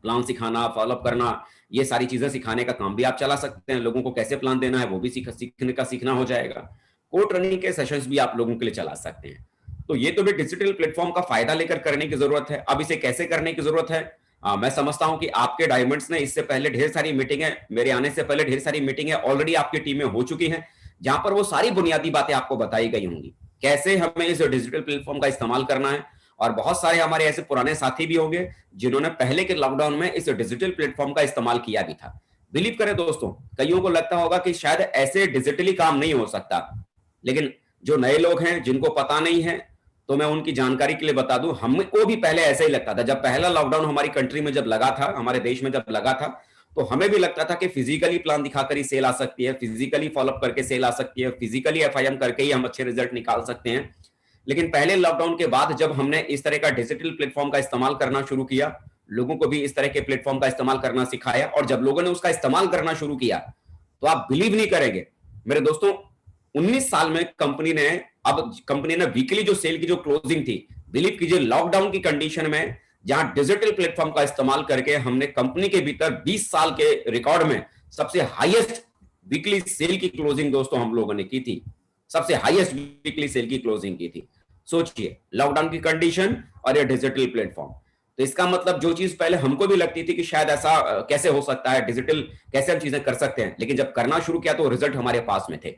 प्लान सिखाना, फॉलोअप करना, ये सारी चीजें सिखाने का काम भी आप चला सकते हैं। लोगों को कैसे प्लान देना है वो भी सीखना हो जाएगा। कोर ट्रेनिंग के सेशंस भी आप लोगों के लिए चला सकते हैं। तो ये तो भी डिजिटल प्लेटफॉर्म का फायदा लेकर करने की जरूरत है। अब इसे कैसे करने की जरूरत है? मैं समझता हूं कि आपके डायमंड्स ने इससे पहले ढेर सारी मीटिंगें, मेरे आने से पहले ढेर सारी मीटिंगें ऑलरेडी आपकी टीम में हो चुकी हैं, जहां पर वो सारी बुनियादी बातें आपको बताई गई होंगी, कैसे हमें इस डिजिटल प्लेटफॉर्म का इस्तेमाल करना है। और बहुत सारे हमारे ऐसे पुराने साथी भी होंगे जिन्होंने पहले के लॉकडाउन में इस डिजिटल प्लेटफॉर्म का इस्तेमाल किया भी था। बिलीव करें दोस्तों, कईयों को लगता होगा कि शायद ऐसे डिजिटली काम नहीं हो सकता, लेकिन जो नए लोग हैं जिनको पता नहीं है, तो मैं उनकी जानकारी के लिए बता दूं, हमको भी पहले ऐसा ही लगता था। जब पहला लॉकडाउन हमारी कंट्री में जब लगा था, हमारे देश में जब लगा था, तो हमें भी लगता था कि फिजिकली प्लान दिखाकर ही सेल आ सकती है, फिजिकली फॉलोअप करके सेल आ सकती है, फिजिकली एफआईएम करके ही हम अच्छे रिजल्ट निकाल सकते हैं। लेकिन पहले लॉकडाउन के बाद जब हमने इस तरह का डिजिटल प्लेटफॉर्म का इस्तेमाल करना शुरू किया, लोगों को भी इस तरह के प्लेटफॉर्म का इस्तेमाल करना सिखाया, और जब लोगों ने उसका इस्तेमाल करना शुरू किया, तो आप बिलीव नहीं करेंगे मेरे दोस्तों, 19 साल में कंपनी ने वीकली जो सेल की जो क्लोजिंग थी, बिलीव कीजिए लॉकडाउन की कंडीशन में, जहां डिजिटल प्लेटफॉर्म का इस्तेमाल करके हमने कंपनी के भीतर 20 साल के रिकॉर्ड में सबसे हाईएस्ट वीकली सेल की क्लोजिंग दोस्तों हम लोगों ने की थी। सबसे हाईएस्ट वीकली सेल की क्लोजिंग की थी। सोचिए, लॉकडाउन की कंडीशन और ये डिजिटल प्लेटफॉर्म। तो इसका मतलब जो चीज पहले हमको भी लगती थी कि शायद ऐसा कैसे हो सकता है, डिजिटल कैसे हम चीजें कर सकते हैं, लेकिन जब करना शुरू किया तो रिजल्ट हमारे पास में थे।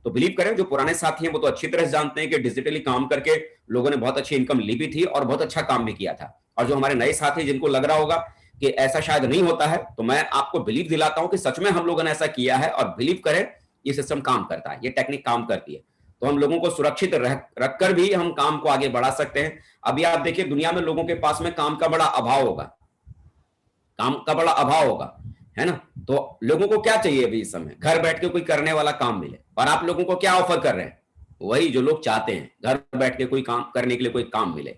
तो बिलीव करें, जो पुराने साथी हैं वो तो अच्छी तरह से जानते हैं कि डिजिटली काम करके लोगों ने बहुत अच्छी इनकम ली भी थी और बहुत अच्छा काम भी किया था। और जो हमारे नए साथी जिनको लग रहा होगा कि ऐसा शायद नहीं होता है, तो मैं आपको बिलीव दिलाता हूं कि सच में हम लोगों ने ऐसा किया है। और बिलीव करें, ये सिस्टम काम करता है, ये टेक्निक काम करती है। तो हम लोगों को सुरक्षित रखकर भी हम काम को आगे बढ़ा सकते हैं। अभी आप देखिए, दुनिया में लोगों के पास में काम का बड़ा अभाव होगा, काम का बड़ा अभाव होगा, है ना। तो लोगों को क्या चाहिए अभी इस समय? घर बैठ के कोई करने वाला काम मिले। और आप लोगों को क्या ऑफर कर रहे हैं? वही जो लोग चाहते हैं, घर बैठ के कोई काम करने के लिए कोई काम मिले।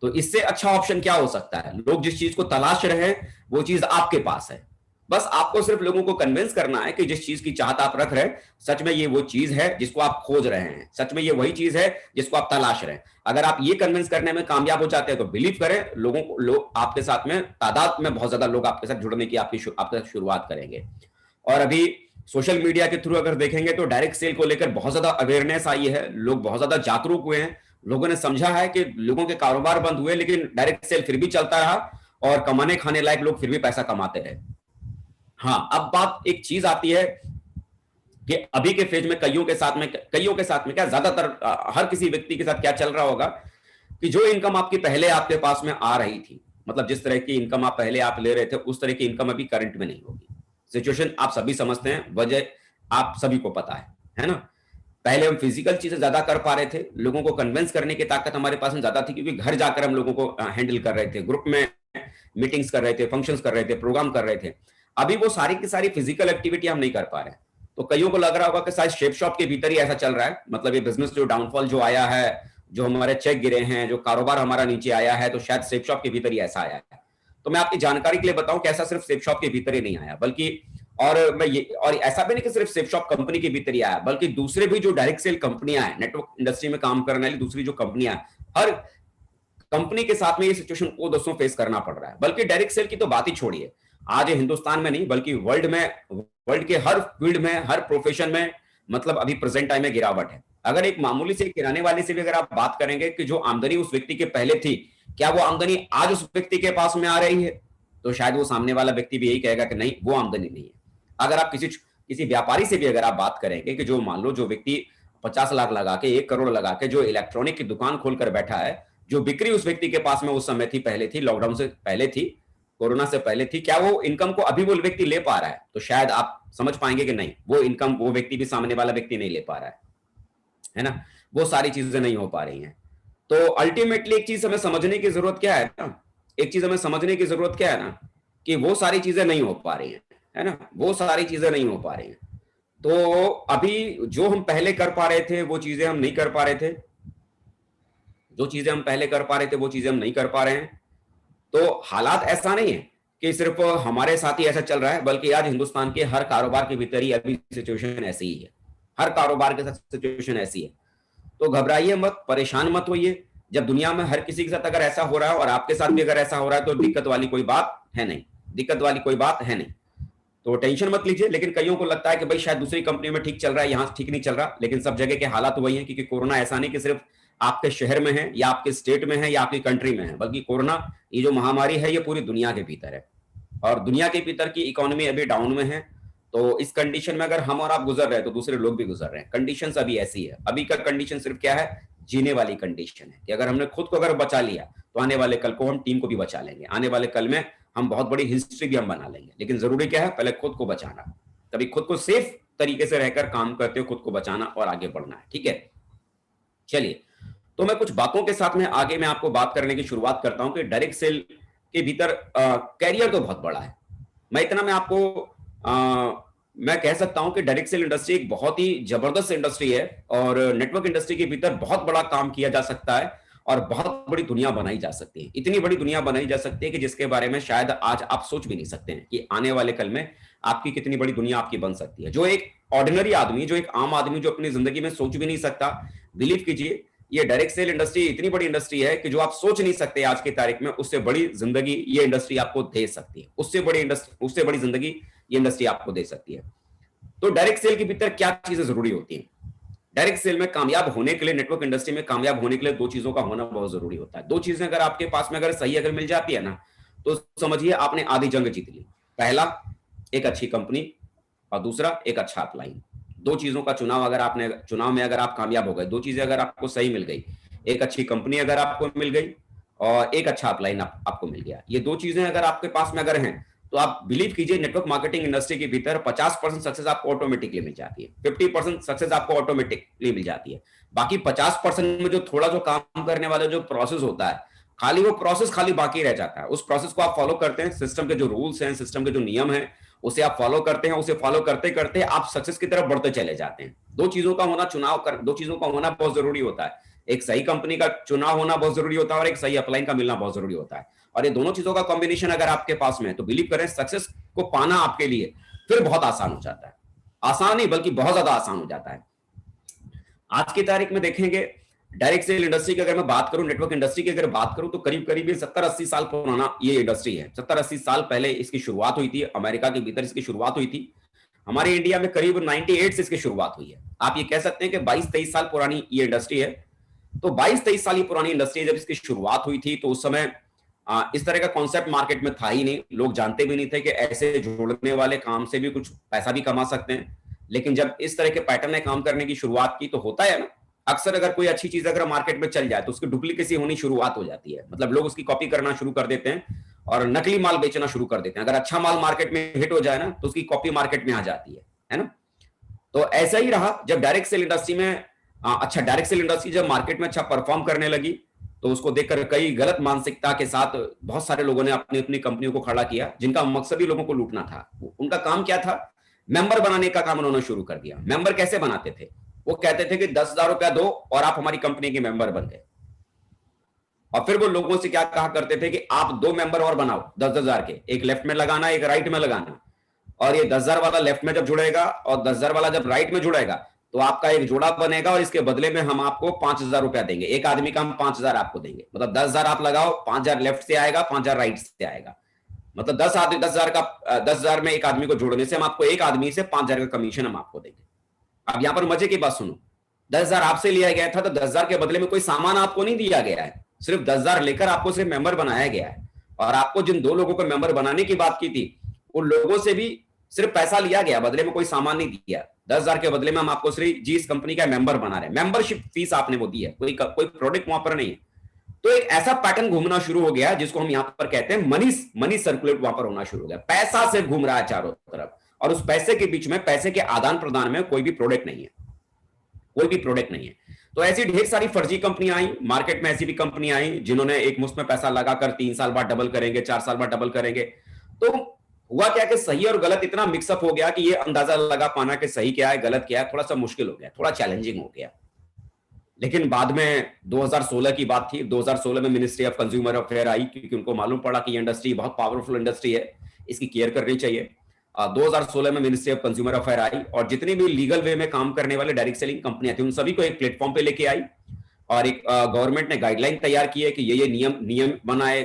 तो इससे अच्छा ऑप्शन क्या हो सकता है? लोग जिस चीज को तलाश रहे हैं वो चीज आपके पास है। बस आपको सिर्फ लोगों को कन्विंस करना है कि जिस चीज की चाहत आप रख रहे हैं, सच में ये वो चीज है जिसको आप खोज रहे हैं, सच में ये वही चीज है जिसको आप तलाश रहे हैं। अगर आप ये कन्विंस करने में कामयाब हो जाते हैं तो बिलीव करें, लोग आपके साथ में, तादाद में बहुत ज्यादा लोग आपके साथ जुड़ने की आपके साथ शुरुआत करेंगे। और अभी सोशल मीडिया के थ्रू अगर देखेंगे तो डायरेक्ट सेल को लेकर बहुत ज्यादा अवेयरनेस आई है, लोग बहुत ज्यादा जागरूक हुए हैं। लोगों ने समझा है कि लोगों के कारोबार बंद हुए लेकिन डायरेक्ट सेल फिर भी चलता रहा, और कमाने खाने लायक लोग फिर भी पैसा कमाते रहे। हाँ, अब बात एक चीज आती है कि अभी के फेज में कईयों के साथ में क्या, ज्यादातर हर किसी व्यक्ति के साथ क्या चल रहा होगा कि जो इनकम आपकी पहले आपके पास में आ रही थी, मतलब जिस तरह की इनकम आप पहले आप ले रहे थे, उस तरह की इनकम अभी करंट में नहीं होगी। सिचुएशन आप सभी समझते हैं, वजह आप सभी को पता है ना। पहले हम फिजिकल चीजें ज्यादा कर पा रहे थे, लोगों को कन्विंस करने की ताकत हमारे पास में ज्यादा थी, क्योंकि घर जाकर हम लोगों को हैंडल कर रहे थे, ग्रुप में मीटिंग्स कर रहे थे, फंक्शंस कर रहे थे, प्रोग्राम कर रहे थे। अभी वो सारी की सारी फिजिकल एक्टिविटी हम नहीं कर पा रहे। तो कईयों को लग रहा होगा कि शायद शेप शॉप के भीतर ही ऐसा चल रहा है, मतलब ये बिजनेस जो डाउनफॉल जो आया है, जो हमारे चेक गिरे हैं, जो कारोबार हमारा नीचे आया है, तो शायद शेप शॉप के भीतर ही ऐसा आया है। तो मैं आपकी जानकारी के लिए बताऊं कि ऐसा सिर्फ शेप शॉप के भीतर ही नहीं आया, बल्कि और ऐसा भी नहीं कि सिर्फ शेप शॉप कंपनी के भीतर ही आया, बल्कि दूसरे भी जो डायरेक्ट सेल कंपनियां हैं, नेटवर्क इंडस्ट्री में काम करने वाली दूसरी जो कंपनियां, हर कंपनी के साथ में ये सिचुएशन को दोस्तों फेस करना पड़ रहा है। बल्कि डायरेक्ट सेल की तो बात ही छोड़िए, आज हिंदुस्तान में नहीं बल्कि वर्ल्ड के हर फील्ड में, हर प्रोफेशन में, मतलब अभी प्रेजेंट टाइम में गिरावट है। अगर एक मामूली से किराने वाले से भी अगर आप बात करेंगे कि जो आमदनी उस व्यक्ति के पहले थी, क्या वो आमदनी आज उस व्यक्ति के पास में आ रही है, तो शायद वो सामने वाला व्यक्ति भी यही कहेगा कि नहीं, वो आमदनी नहीं है। अगर आप किसी व्यापारी से भी अगर आप बात करेंगे कि जो मान लो जो व्यक्ति 50 लाख लगा के, 1 करोड़ लगा के जो इलेक्ट्रॉनिक की दुकान खोलकर बैठा है, जो बिक्री उस व्यक्ति के पास में उस समय थी, पहले थी, लॉकडाउन से पहले थी, कोरोना से पहले थी, क्या वो इनकम को अभी वो व्यक्ति ले पा रहा है? तो शायद आप समझ पाएंगे कि नहीं, वो इनकम वो व्यक्ति भी, सामने वाला व्यक्ति नहीं ले पा रहा है ना। वो सारी चीजें नहीं हो पा रही हैं। तो अल्टीमेटली एक चीज हमें समझने की जरूरत क्या है ना, कि वो सारी चीजें नहीं हो पा रही हैं, है ना, वो सारी चीजें नहीं हो पा रही हैं। तो अभी जो हम पहले कर पा रहे थे वो चीजें हम नहीं कर पा रहे थे, जो चीजें हम पहले कर पा रहे थे वो चीजें हम नहीं कर पा रहे हैं। तो हालात ऐसा नहीं है कि सिर्फ हमारे साथ ही ऐसा चल रहा है, बल्कि आज हिंदुस्तान के हर कारोबार के भीतर ही अभी सिचुएशन ऐसी ही है, हर कारोबार के साथ सिचुएशन ऐसी है। तो घबराइए मत, परेशान मत होइए। जब दुनिया में हर किसी के साथ अगर ऐसा हो रहा है और आपके साथ भी अगर ऐसा हो रहा है तो दिक्कत वाली कोई बात है नहीं, दिक्कत वाली कोई बात है नहीं। तो टेंशन मत लीजिए। लेकिन कईयों को लगता है कि भाई शायद दूसरी कंपनी में ठीक चल रहा है, यहाँ ठीक नहीं चल रहा, लेकिन सब जगह के हालात वही है, क्योंकि कोरोना ऐसा नहीं कि सिर्फ आपके शहर में है या आपके स्टेट में है या आपकी कंट्री में है, बल्कि कोरोना ये जो महामारी है ये पूरी दुनिया के भीतर है और दुनिया के भीतर की इकोनॉमी अभी डाउन में है। तो इस कंडीशन में अगर हम और आप गुजर रहे हैं तो दूसरे लोग भी गुजर रहे हैं। कंडीशन अभी ऐसी है। अभी का कंडीशन सिर्फ क्या है, जीने वाली कंडीशन है कि अगर हमने खुद को अगर बचा लिया तो आने वाले कल को हम टीम को भी बचा लेंगे, आने वाले कल में हम बहुत बड़ी हिस्ट्री भी हम बना लेंगे। लेकिन जरूरी क्या है, पहले खुद को बचाना, तभी खुद को सेफ तरीके से रहकर काम करते हो, खुद को बचाना और आगे बढ़ना है। ठीक है, चलिए, तो मैं कुछ बातों के साथ में आगे मैं आपको बात करने की शुरुआत करता हूं कि डायरेक्ट सेल के भीतर कैरियर तो बहुत बड़ा है। मैं आपको मैं कह सकता हूं कि डायरेक्ट सेल इंडस्ट्री एक बहुत ही जबरदस्त इंडस्ट्री है और नेटवर्क इंडस्ट्री के भीतर बहुत बड़ा काम किया जा सकता है और बहुत बड़ी दुनिया बनाई जा सकती है। इतनी बड़ी दुनिया बनाई जा सकती है कि जिसके बारे में शायद आज आप सोच भी नहीं सकते हैं कि आने वाले कल में आपकी कितनी बड़ी दुनिया आपकी बन सकती है। जो एक ऑर्डिनरी आदमी, जो एक आम आदमी जो अपनी जिंदगी में सोच भी नहीं सकता, बिलीव कीजिए ये डायरेक्ट सेल इंडस्ट्री इतनी बड़ी इंडस्ट्री है कि जो आप सोच नहीं सकते आज की तारीख में, उससे बड़ी जिंदगी ये इंडस्ट्री आपको दे सकती है, उससे बड़ी जिंदगी ये इंडस्ट्री आपको दे सकती है। तो डायरेक्ट सेल के भीतर क्या चीजें जरूरी होती हैं? डायरेक्ट सेल में कामयाब होने के लिए, नेटवर्क इंडस्ट्री में कामयाब होने के लिए दो चीजों का होना बहुत जरूरी होता है। दो चीजें अगर आपके पास में अगर सही अगर मिल जाती है ना, तो समझिए आपने आधी जंग जीत ली। पहला, एक अच्छी कंपनी और दूसरा एक अच्छा अपलाइन। दो चीजों का चुनाव में अगर आप कामयाब हो गए, दो चीजें अगर आपको सही मिल गई, एक अच्छी कंपनी अगर आपको मिल गई और एक अच्छा अपलाइन आपको मिल गया, ये दो चीजें अगर आपके पास में अगर हैं तो आप बिलीव कीजिए नेटवर्क मार्केटिंग इंडस्ट्री के भीतर 50% सक्सेस आपको ऑटोमेटिकली मिल जाती है, 50% सक्सेस आपको ऑटोमेटिकली मिल जाती है। बाकी 50% में जो थोड़ा जो काम करने वाला जो प्रोसेस होता है, खाली वो प्रोसेस खाली बाकी रह जाता है। उस प्रोसेस को आप फॉलो करते हैं, सिस्टम के जो रूल्स हैं, सिस्टम के जो नियम हैं, उसे आप फॉलो करते हैं, उसे फॉलो करते करते आप सक्सेस की तरफ बढ़ते चले जाते हैं। दो चीजों का होना बहुत जरूरी होता है। एक सही कंपनी का चुनाव होना बहुत जरूरी होता है और एक सही अपलाइन का मिलना बहुत जरूरी होता है। और ये दोनों चीजों का कॉम्बिनेशन अगर आपके पास में है तो बिलीव करें सक्सेस को पाना आपके लिए फिर बहुत आसान हो जाता है। आसान नहीं बल्कि बहुत ज्यादा आसान हो जाता है। आज की तारीख में देखेंगे डायरेक्ट सेल इंडस्ट्री की अगर मैं बात करूं, नेटवर्क इंडस्ट्री की अगर बात करूं, तो करीब करीब 70-80 साल पुराना ये इंडस्ट्री है। 70-80 साल पहले इसकी शुरुआत हुई थी, अमेरिका के भीतर इसकी शुरुआत हुई थी। हमारे इंडिया में करीब 98 से इसकी शुरुआत हुई है। आप ये कह सकते हैं कि 22-23 साल पुरानी ये इंडस्ट्री है। तो 22-23 साल ये पुरानी इंडस्ट्री जब इसकी शुरुआत हुई थी तो उस समय इस तरह का कॉन्सेप्ट मार्केट में था ही नहीं। लोग जानते भी नहीं थे कि ऐसे जोड़ने वाले काम से भी कुछ पैसा भी कमा सकते हैं। लेकिन जब इस तरह के पैटर्न में काम करने की शुरुआत की तो होता है ना, अक्सर अगर कोई अच्छी चीज अगर मार्केट में चल जाए तो उसकी डुप्लीकेसी होनी शुरुआत हो जाती है। मतलब लोग उसकी कॉपी करना शुरू कर देते हैं और नकली माल बेचना शुरू कर देते हैं। अगर अच्छा माल मार्केट में हिट हो जाए ना तो उसकी कॉपी मार्केट में आ जाती है ना। तो ऐसा ही रहा जब डायरेक्ट सेल इंडस्ट्री में डायरेक्ट सेल इंडस्ट्री जब मार्केट में अच्छा परफॉर्म करने लगी तो उसको देखकर कई गलत मानसिकता के साथ बहुत सारे लोगों ने अपनी अपनी कंपनियों को खड़ा किया, जिनका मकसद ही लोगों को लूटना था। उनका काम क्या था, मेंबर बनाने का काम उन्होंने शुरू कर दिया। मेंबर कैसे बनाते थे, वो कहते थे कि 10,000 रुपया दो और आप हमारी कंपनी के मेंबर बन गए। और फिर वो लोगों से क्या कहा करते थे कि आप 2 मेंबर और बनाओ 10,000 के, एक लेफ्ट में लगाना एक राइट में लगाना। और ये 10,000 वाला लेफ्ट में जब जुड़ेगा और 10,000 वाला जब राइट में जुड़ेगा तो आपका एक जोड़ा बनेगा और इसके बदले में हम आपको 5,000 रुपया देंगे। एक आदमी का हम 5,000 आपको देंगे। मतलब 10,000 आप लगाओ, 5,000 लेफ्ट से आएगा, 5,000 राइट से आएगा। मतलब 10,000 में एक आदमी को जोड़ने से हम आपको एक आदमी से 5,000 का कमीशन हम आपको देंगे। अब यहां पर मजे की बात सुनो, 10,000 आपसे लिया गया था तो 10,000 के बदले में कोई सामान आपको नहीं दिया गया है, सिर्फ 10,000 लेकर आपको सिर्फ मेंबर बनाया गया है। और आपको जिन 2 लोगों को मेंबर बनाने की बात की थी उन लोगों से भी सिर्फ पैसा लिया गया, बदले में कोई सामान नहीं दिया। 10,000 के बदले में हम आपको सिर्फ जिस कंपनी का मेंबर बना रहे हैं, मेंबरशिप फीस आपने वो दी है, कोई प्रोडक्ट वहां पर नहीं है। तो एक ऐसा पैटर्न घूमना शुरू हो गया जिसको हम यहां पर कहते हैं मनी सर्कुलेट वहां पर होना शुरू हो गया। पैसा से घूम रहा है चारों तरफ और उस पैसे के बीच में, पैसे के आदान प्रदान में कोई भी प्रोडक्ट नहीं है, कोई भी प्रोडक्ट नहीं है। तो ऐसी ढेर सारी फर्जी कंपनियां आई मार्केट में, ऐसी भी कंपनियां आई जिन्होंने एक मुश्त में पैसा लगाकर 3 साल बाद डबल करेंगे, 4 साल बाद डबल करेंगे। तो हुआ क्या कि सही और गलत इतना मिक्सअप हो गया कि ये अंदाजा लगा पाना कि सही क्या है गलत क्या है थोड़ा सा मुश्किल हो गया, थोड़ा चैलेंजिंग हो गया। लेकिन बाद में 2016 की बात थी, 2016 में मिनिस्ट्री ऑफ कंज्यूमर अफेयर आई, क्योंकि उनको मालूम पड़ा कि ये इंडस्ट्री बहुत पावरफुल इंडस्ट्री है, इसकी केयर करनी चाहिए। 2016 में मिनिस्ट्री ऑफ कंज्यूमर अफेयर आई और जितनी भी लीगल वे में काम करने वाले डायरेक्ट सेलिंग कंपनियां थी उन सभी को एक प्लेटफॉर्म पे लेके आई और एक गवर्नमेंट ने गाइडलाइन तैयार की है कि ये नियम बनाए,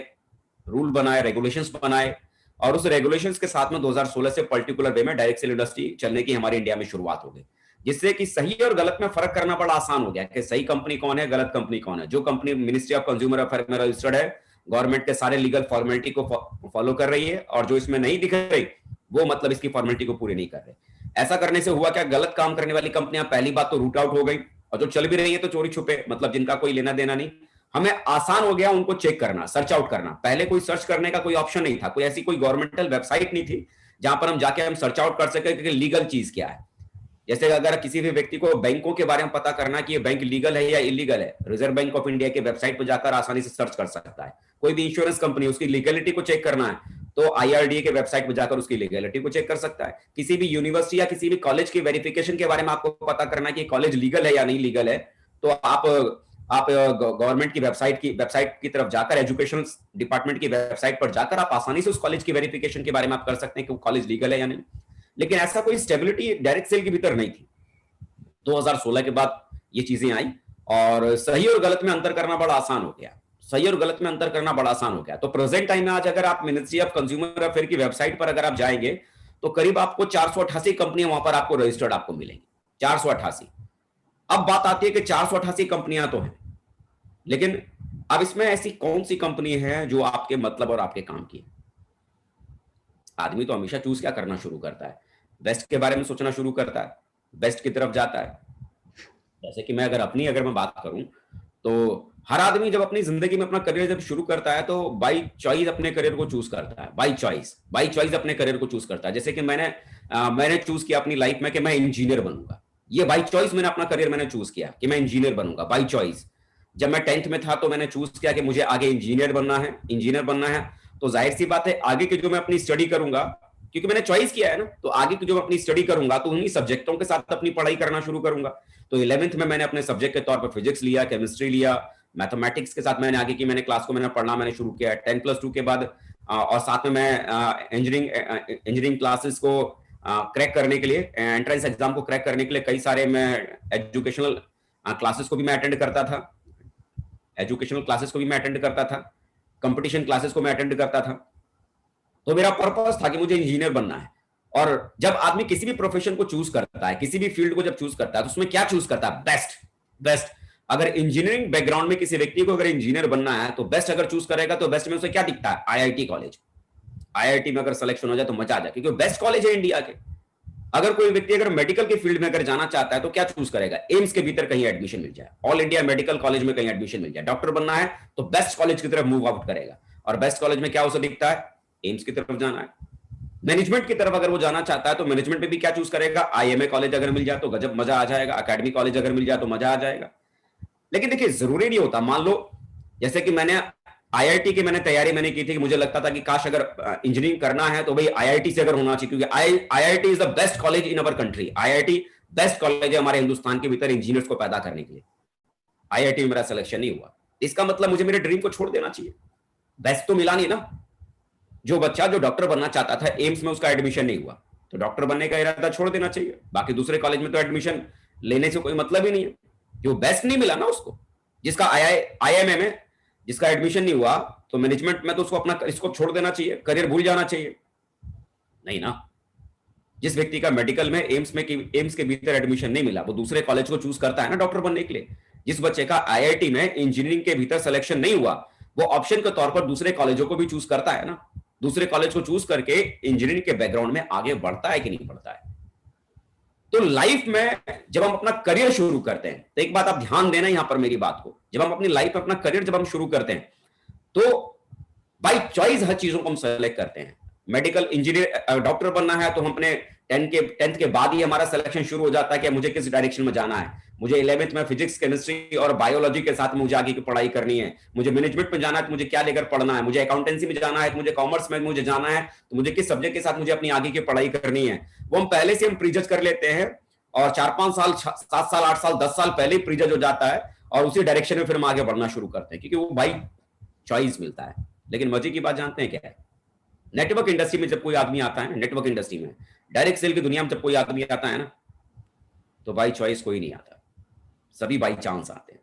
रूल बनाए, रेगुलेशंस बनाए और उस रेगुलेशंस के साथ में 2016 से पर्टिकुलर वे में डायरेक्ट सेल इंडस्ट्री चलने की हमारे इंडिया में शुरुआत हो गई, जिससे कि सही और गलत में फर्क करना बड़ा आसान हो गया कि सही कंपनी कौन है, गलत कंपनी कौन है। जो company ministry of consumer affair में रजिस्टर्ड है, गवर्नमेंट के सारे लीगल फॉर्मेलिटी को फॉलो कर रही है और जो इसमें नहीं दिख रही वो मतलब इसकी फॉर्मेलिटी को पूरी नहीं कर रहे। ऐसा करने से हुआ क्या, गलत काम करने वाली कंपनियां पहली बात तो रूट आउट हो गई और जो चल भी रही है तो चोरी छुपे, मतलब जिनका कोई लेना देना नहीं। हमें आसान हो गया उनको चेक करना, सर्च आउट करना। पहले कोई सर्च करने का कोई ऑप्शन नहीं था, कोई ऐसी कोई गवर्नमेंटल वेबसाइट नहीं थी जहां पर हम जाके हम सर्च आउट कर सके कि लीगल चीज क्या है। जैसे अगर किसी भी व्यक्ति को बैंकों के बारे में पता करना कि ये बैंक लीगल है या इलीगल है, रिजर्व बैंक ऑफ इंडिया के वेबसाइट पर जाकर आसानी से सर्च कर सकता है। कोई भी इंश्योरेंस कंपनी उसकी लीगलिटी को चेक करना है तो IRDA के वेबसाइट पर जाकर उसकी लीगलिटी को चेक कर सकता है। किसी भी यूनिवर्सिटी या किसी भी कॉलेज की वेरिफिकेशन के बारे में आपको पता करना है कि कॉलेज लीगल है या नहीं लीगल है, तो आप गवर्नमेंट की वेबसाइट की तरफ जाकर, एजुकेशन डिपार्टमेंट की वेबसाइट पर जाकर आप आसानी से उस कॉलेज की वेरिफिकेशन के बारे में आप कर सकते हैं कि वो कॉलेज लीगल है या नहीं। लेकिन ऐसा कोई स्टेबिलिटी डायरेक्ट सेल के भीतर नहीं थी। 2016 के बाद ये चीजें आई और सही और गलत में अंतर करना बड़ा आसान हो गया, सही और गलत में अंतर करना बड़ा आसान हो गया। तो प्रेजेंट टाइम में आज अगर आप मिनिस्ट्री ऑफ कंज्यूमर अफेयर की वेबसाइट पर अगर आप जाएंगे तो करीब आपको 488 कंपनियां वहां पर आपको रजिस्टर्ड आपको मिलेंगी, 488। अब बात आती है कि 488 कंपनियां तो हैं, लेकिन अब इसमें ऐसी कौन सी कंपनी है जो आपके मतलब और आपके काम की है। आदमी तो हमेशा चूज क्या करना शुरू करता है, बेस्ट के बारे में सोचना शुरू करता है, बेस्ट की तरफ जाता है। जैसे कि अगर मैं बात करूं तो हर आदमी जब अपनी जिंदगी में अपना करियर जब शुरू करता है तो बाई चॉइस अपने करियर को चूज करता है, बाई चॉइस अपने करियर को चूज करता है। जैसे कि मैंने चूज किया अपनी लाइफ में कि मैं इंजीनियर बनूंगा, ये बाई चॉइस मैंने अपना करियर मैंने चूज किया कि मैं इंजीनियर बनूंगा बाई चॉइस। जब मैं 10th में था तो मैंने चूज किया कि मुझे आगे इंजीनियर बनना है। तो जाहिर सी बात है आगे की जो मैं अपनी स्टडी करूंगा, क्योंकि मैंने चॉइस किया है ना, तो आगे की जो मैं अपनी स्टडी करूंगा तो उन्हीं सब्जेक्टों के साथ अपनी पढ़ाई करना शुरू करूंगा। तो 11th में मैंने अपने सब्जेक्ट के तौर पर फिजिक्स लिया, केमिस्ट्री लिया, मैथमेटिक्स के साथ मैंने आगे की क्लास को पढ़ना शुरू किया 10+2 के बाद। और साथ में मैं इंजीनियरिंग क्लासेस को क्रैक करने के लिए, एंट्रेंस एग्जाम को क्रैक करने के लिए कई सारे मैं एजुकेशनल क्लासेस को भी मैं अटेंड करता था, कंपटीशन क्लासेस को मैं अटेंड करता था। तो मेरा पर्पस था कि मुझे इंजीनियर बनना है। और जब आदमी किसी भी प्रोफेशन को चूज करता है, किसी भी फील्ड को जब चूज करता है तो उसमें क्या चूज करता है, बेस्ट। अगर इंजीनियरिंग बैकग्राउंड में किसी व्यक्ति को अगर इंजीनियर बनना है तो बेस्ट अगर चूज करेगा तो बेस्ट में उसे क्या दिखता है, IIT कॉलेज। IIT में अगर सिलेक्शन हो जाए तो मजा आ जाए, क्योंकि बेस्ट कॉलेज है इंडिया के। अगर कोई व्यक्ति अगर मेडिकल के फील्ड में अगर जाना चाहता है तो क्या चूज करेगा, एम्स के भीतर कहीं एडमिशन मिल जाए, ऑल इंडिया मेडिकल कॉलेज में कहीं एडमिशन मिल जाए। डॉक्टर बनना है तो बेस्ट कॉलेज की तरफ मूव आउट करेगा, और बेस्ट कॉलेज में क्या उसे दिखता है, एम्स की तरफ जाना है। मैनेजमेंट की तरफ अगर वो जाना चाहता है तो मैनेजमेंट में भी क्या चूज करेगा, IMA कॉलेज अगर मिल जाए तो गजब मजा आ जाएगा, अकेडमी कॉलेज अगर मिल जाए तो मजा आ जाएगा। लेकिन देखिए जरूरी नहीं होता। मान लो जैसे कि मैंने IIT की तैयारी की थी कि मुझे लगता था कि काश अगर इंजीनियरिंग करना है तो भाई IIT से अगर होना चाहिए, क्योंकि IIT is the best college in our country. IIT best college है हमारे हिंदुस्तान के भीतर इंजीनियर्स को पैदा करने के लिए। IIT में मेरा सिलेक्शन नहीं हुआ, इसका मतलब मुझे मेरे ड्रीम को छोड़ देना चाहिए, बेस्ट तो मिला नहीं ना। जो बच्चा जो डॉक्टर बनना चाहता था, एम्स में उसका एडमिशन नहीं हुआ तो डॉक्टर बनने का इरादा छोड़ देना चाहिए। बाकी दूसरे कॉलेज में तो एडमिशन लेने से कोई मतलब ही नहीं है, जो बेस्ट नहीं मिला ना उसको। जिसका IIMA में जिसका एडमिशन नहीं हुआ तो मैनेजमेंट में तो उसको अपना स्कोप छोड़ देना चाहिए, करियर भूल जाना चाहिए, नहीं ना। जिस व्यक्ति का मेडिकल में एम्स के भीतर एडमिशन नहीं मिला वो दूसरे कॉलेज को चूज करता है ना डॉक्टर बनने के लिए। जिस बच्चे का IIT में इंजीनियरिंग के भीतर सिलेक्शन नहीं हुआ वो ऑप्शन के तौर पर दूसरे कॉलेजों को भी चूज करता है ना, दूसरे कॉलेज को चूज करके इंजीनियरिंग के बैकग्राउंड में आगे बढ़ता है कि नहीं बढ़ता है। तो लाइफ में जब हम अपना करियर शुरू करते हैं तो एक बात आप ध्यान देना यहां पर मेरी बात को, जब हम अपनी लाइफ में अपना करियर जब हम शुरू करते हैं तो बाय चॉइस हर चीजों को हम सेलेक्ट करते हैं। मेडिकल इंजीनियर डॉक्टर बनना है तो हम अपने 10th के बाद ही हमारा सिलेक्शन शुरू हो जाता है कि मुझे किस डायरेक्शन में जाना है। मुझे 11th में फिजिक्स, केमिस्ट्री और बायोलॉजी के साथ मुझे आगे की पढ़ाई करनी है। मुझे मैनेजमेंट में जाना है तो मुझे क्या लेकर पढ़ना है। मुझे अकाउंटेंसी में जाना है तो मुझे कॉमर्स में मुझे जाना है तो मुझे किस सब्जेक्ट के साथ मुझे अपनी आगे की पढ़ाई करनी है। वो हम पहले से हम प्रीजज कर लेते हैं और 4-5 साल, 7 साल, 8 साल, 10 साल पहले ही प्रीजज हो जाता है और उसी डायरेक्शन में फिर हम आगे बढ़ना शुरू करते हैं, क्योंकि वो भाई चॉइस मिलता है। लेकिन मजे की बात जानते हैं क्या है? नेटवर्क इंडस्ट्री में जब कोई आदमी आता है ना, नेटवर्क इंडस्ट्री में, डायरेक्ट सेल की दुनिया में जब कोई आदमी आता है ना, तो बाई चॉइस कोई नहीं आता, सभी बाई चांस आते हैं,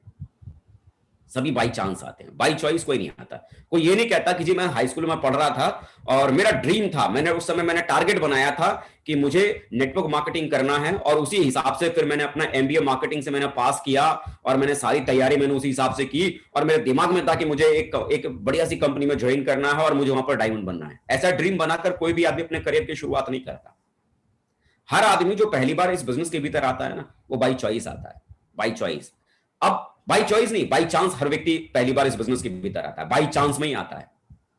सभी बाई चांस आते हैं, बाई चॉइस कोई नहीं आता। कोई ये नहीं कहता कि जी मैं हाई स्कूल में पढ़ रहा था और मेरा ड्रीम था, मैंने उस समय मैंने टारगेट बनाया था कि मुझे नेटवर्क मार्केटिंग करना है और उसी हिसाब से फिर मैंने अपना एमबीए मार्केटिंग से मैंने पास किया और मैंने सारी तैयारी मैंने उसी हिसाब से की और मेरे दिमाग में था कि मुझे एक बढ़िया सी कंपनी में ज्वाइन करना है और मुझे वहां पर डायमंड बनना है। ऐसा ड्रीम बनाकर कोई भी आदमी अपने करियर की शुरुआत नहीं करता। हर आदमी जो पहली बार इस बिजनेस के भीतर आता है ना, वो बाई चॉइस आता है, बाई चॉइस। अब बाई चॉइस नहीं, बाई चांस हर व्यक्ति पहली बार इस बिजनेस के भीतर आता है, बाई चांस में ही आता है।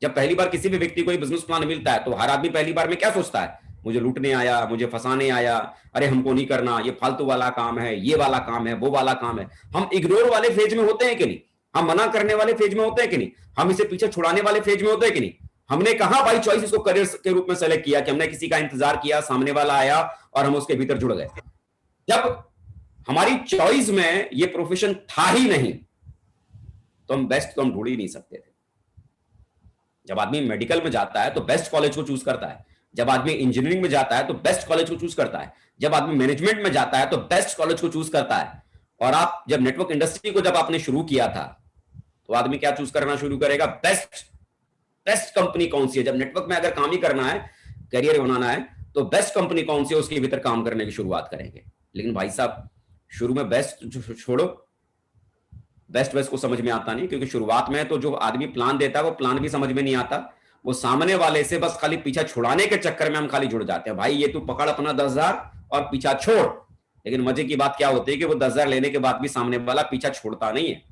जब पहली बार किसी भी व्यक्ति को ये बिजनेस प्लान मिलता है तो हर आदमी पहली बार में क्या सोचता है? मुझे लूटने आया, मुझे फंसाने आया, अरे हमको नहीं करना, ये फालतू वाला काम है, ये वाला काम है, वो वाला काम है। हम इग्नोर वाले फेज में होते हैं कि नहीं? हम मना करने वाले फेज में होते हैं कि नहीं? हम इसे पीछे छुड़ाने वाले फेज में होते हैं कि नहीं? हमने कहा बाई चॉइस इसको करियर के रूप में सेलेक्ट किया कि हमने किसी का इंतजार किया, सामने वाला आया और हम उसके भीतर जुड़ गए। जब हमारी चॉइस में ये प्रोफेशन था ही नहीं तो हम बेस्ट तो हम ढूंढ ही नहीं सकते थे। जब आदमी मेडिकल में जाता है तो बेस्ट कॉलेज को चूज करता है, जब आदमी इंजीनियरिंग में जाता है तो बेस्ट कॉलेज को चूज करता है, जब आदमी मैनेजमेंट में जाता है तो बेस्ट कॉलेज को चूज करता है। और आप जब नेटवर्क इंडस्ट्री को जब आपने शुरू किया था तो आदमी क्या चूज करना शुरू करेगा? बेस्ट कंपनी कौन सी है। जब नेटवर्क में अगर काम ही करना है, करियर बनाना है, तो बेस्ट कंपनी कौन सी है उसके भीतर काम करने की शुरुआत करेंगे। लेकिन भाई साहब शुरू में बेस्ट छोड़ो, बेस्ट बेस्ट को समझ में आता नहीं, क्योंकि शुरुआत में तो जो आदमी प्लान देता है वो प्लान भी समझ में नहीं आता। वो सामने वाले से बस खाली पीछा छुड़ाने के चक्कर में हम खाली जुड़ जाते हैं। भाई ये तू पकड़ अपना 10,000 और पीछा छोड़। लेकिन मजे की बात क्या होती है कि वो 10,000 लेने के बाद भी सामने वाला पीछा छोड़ता नहीं है,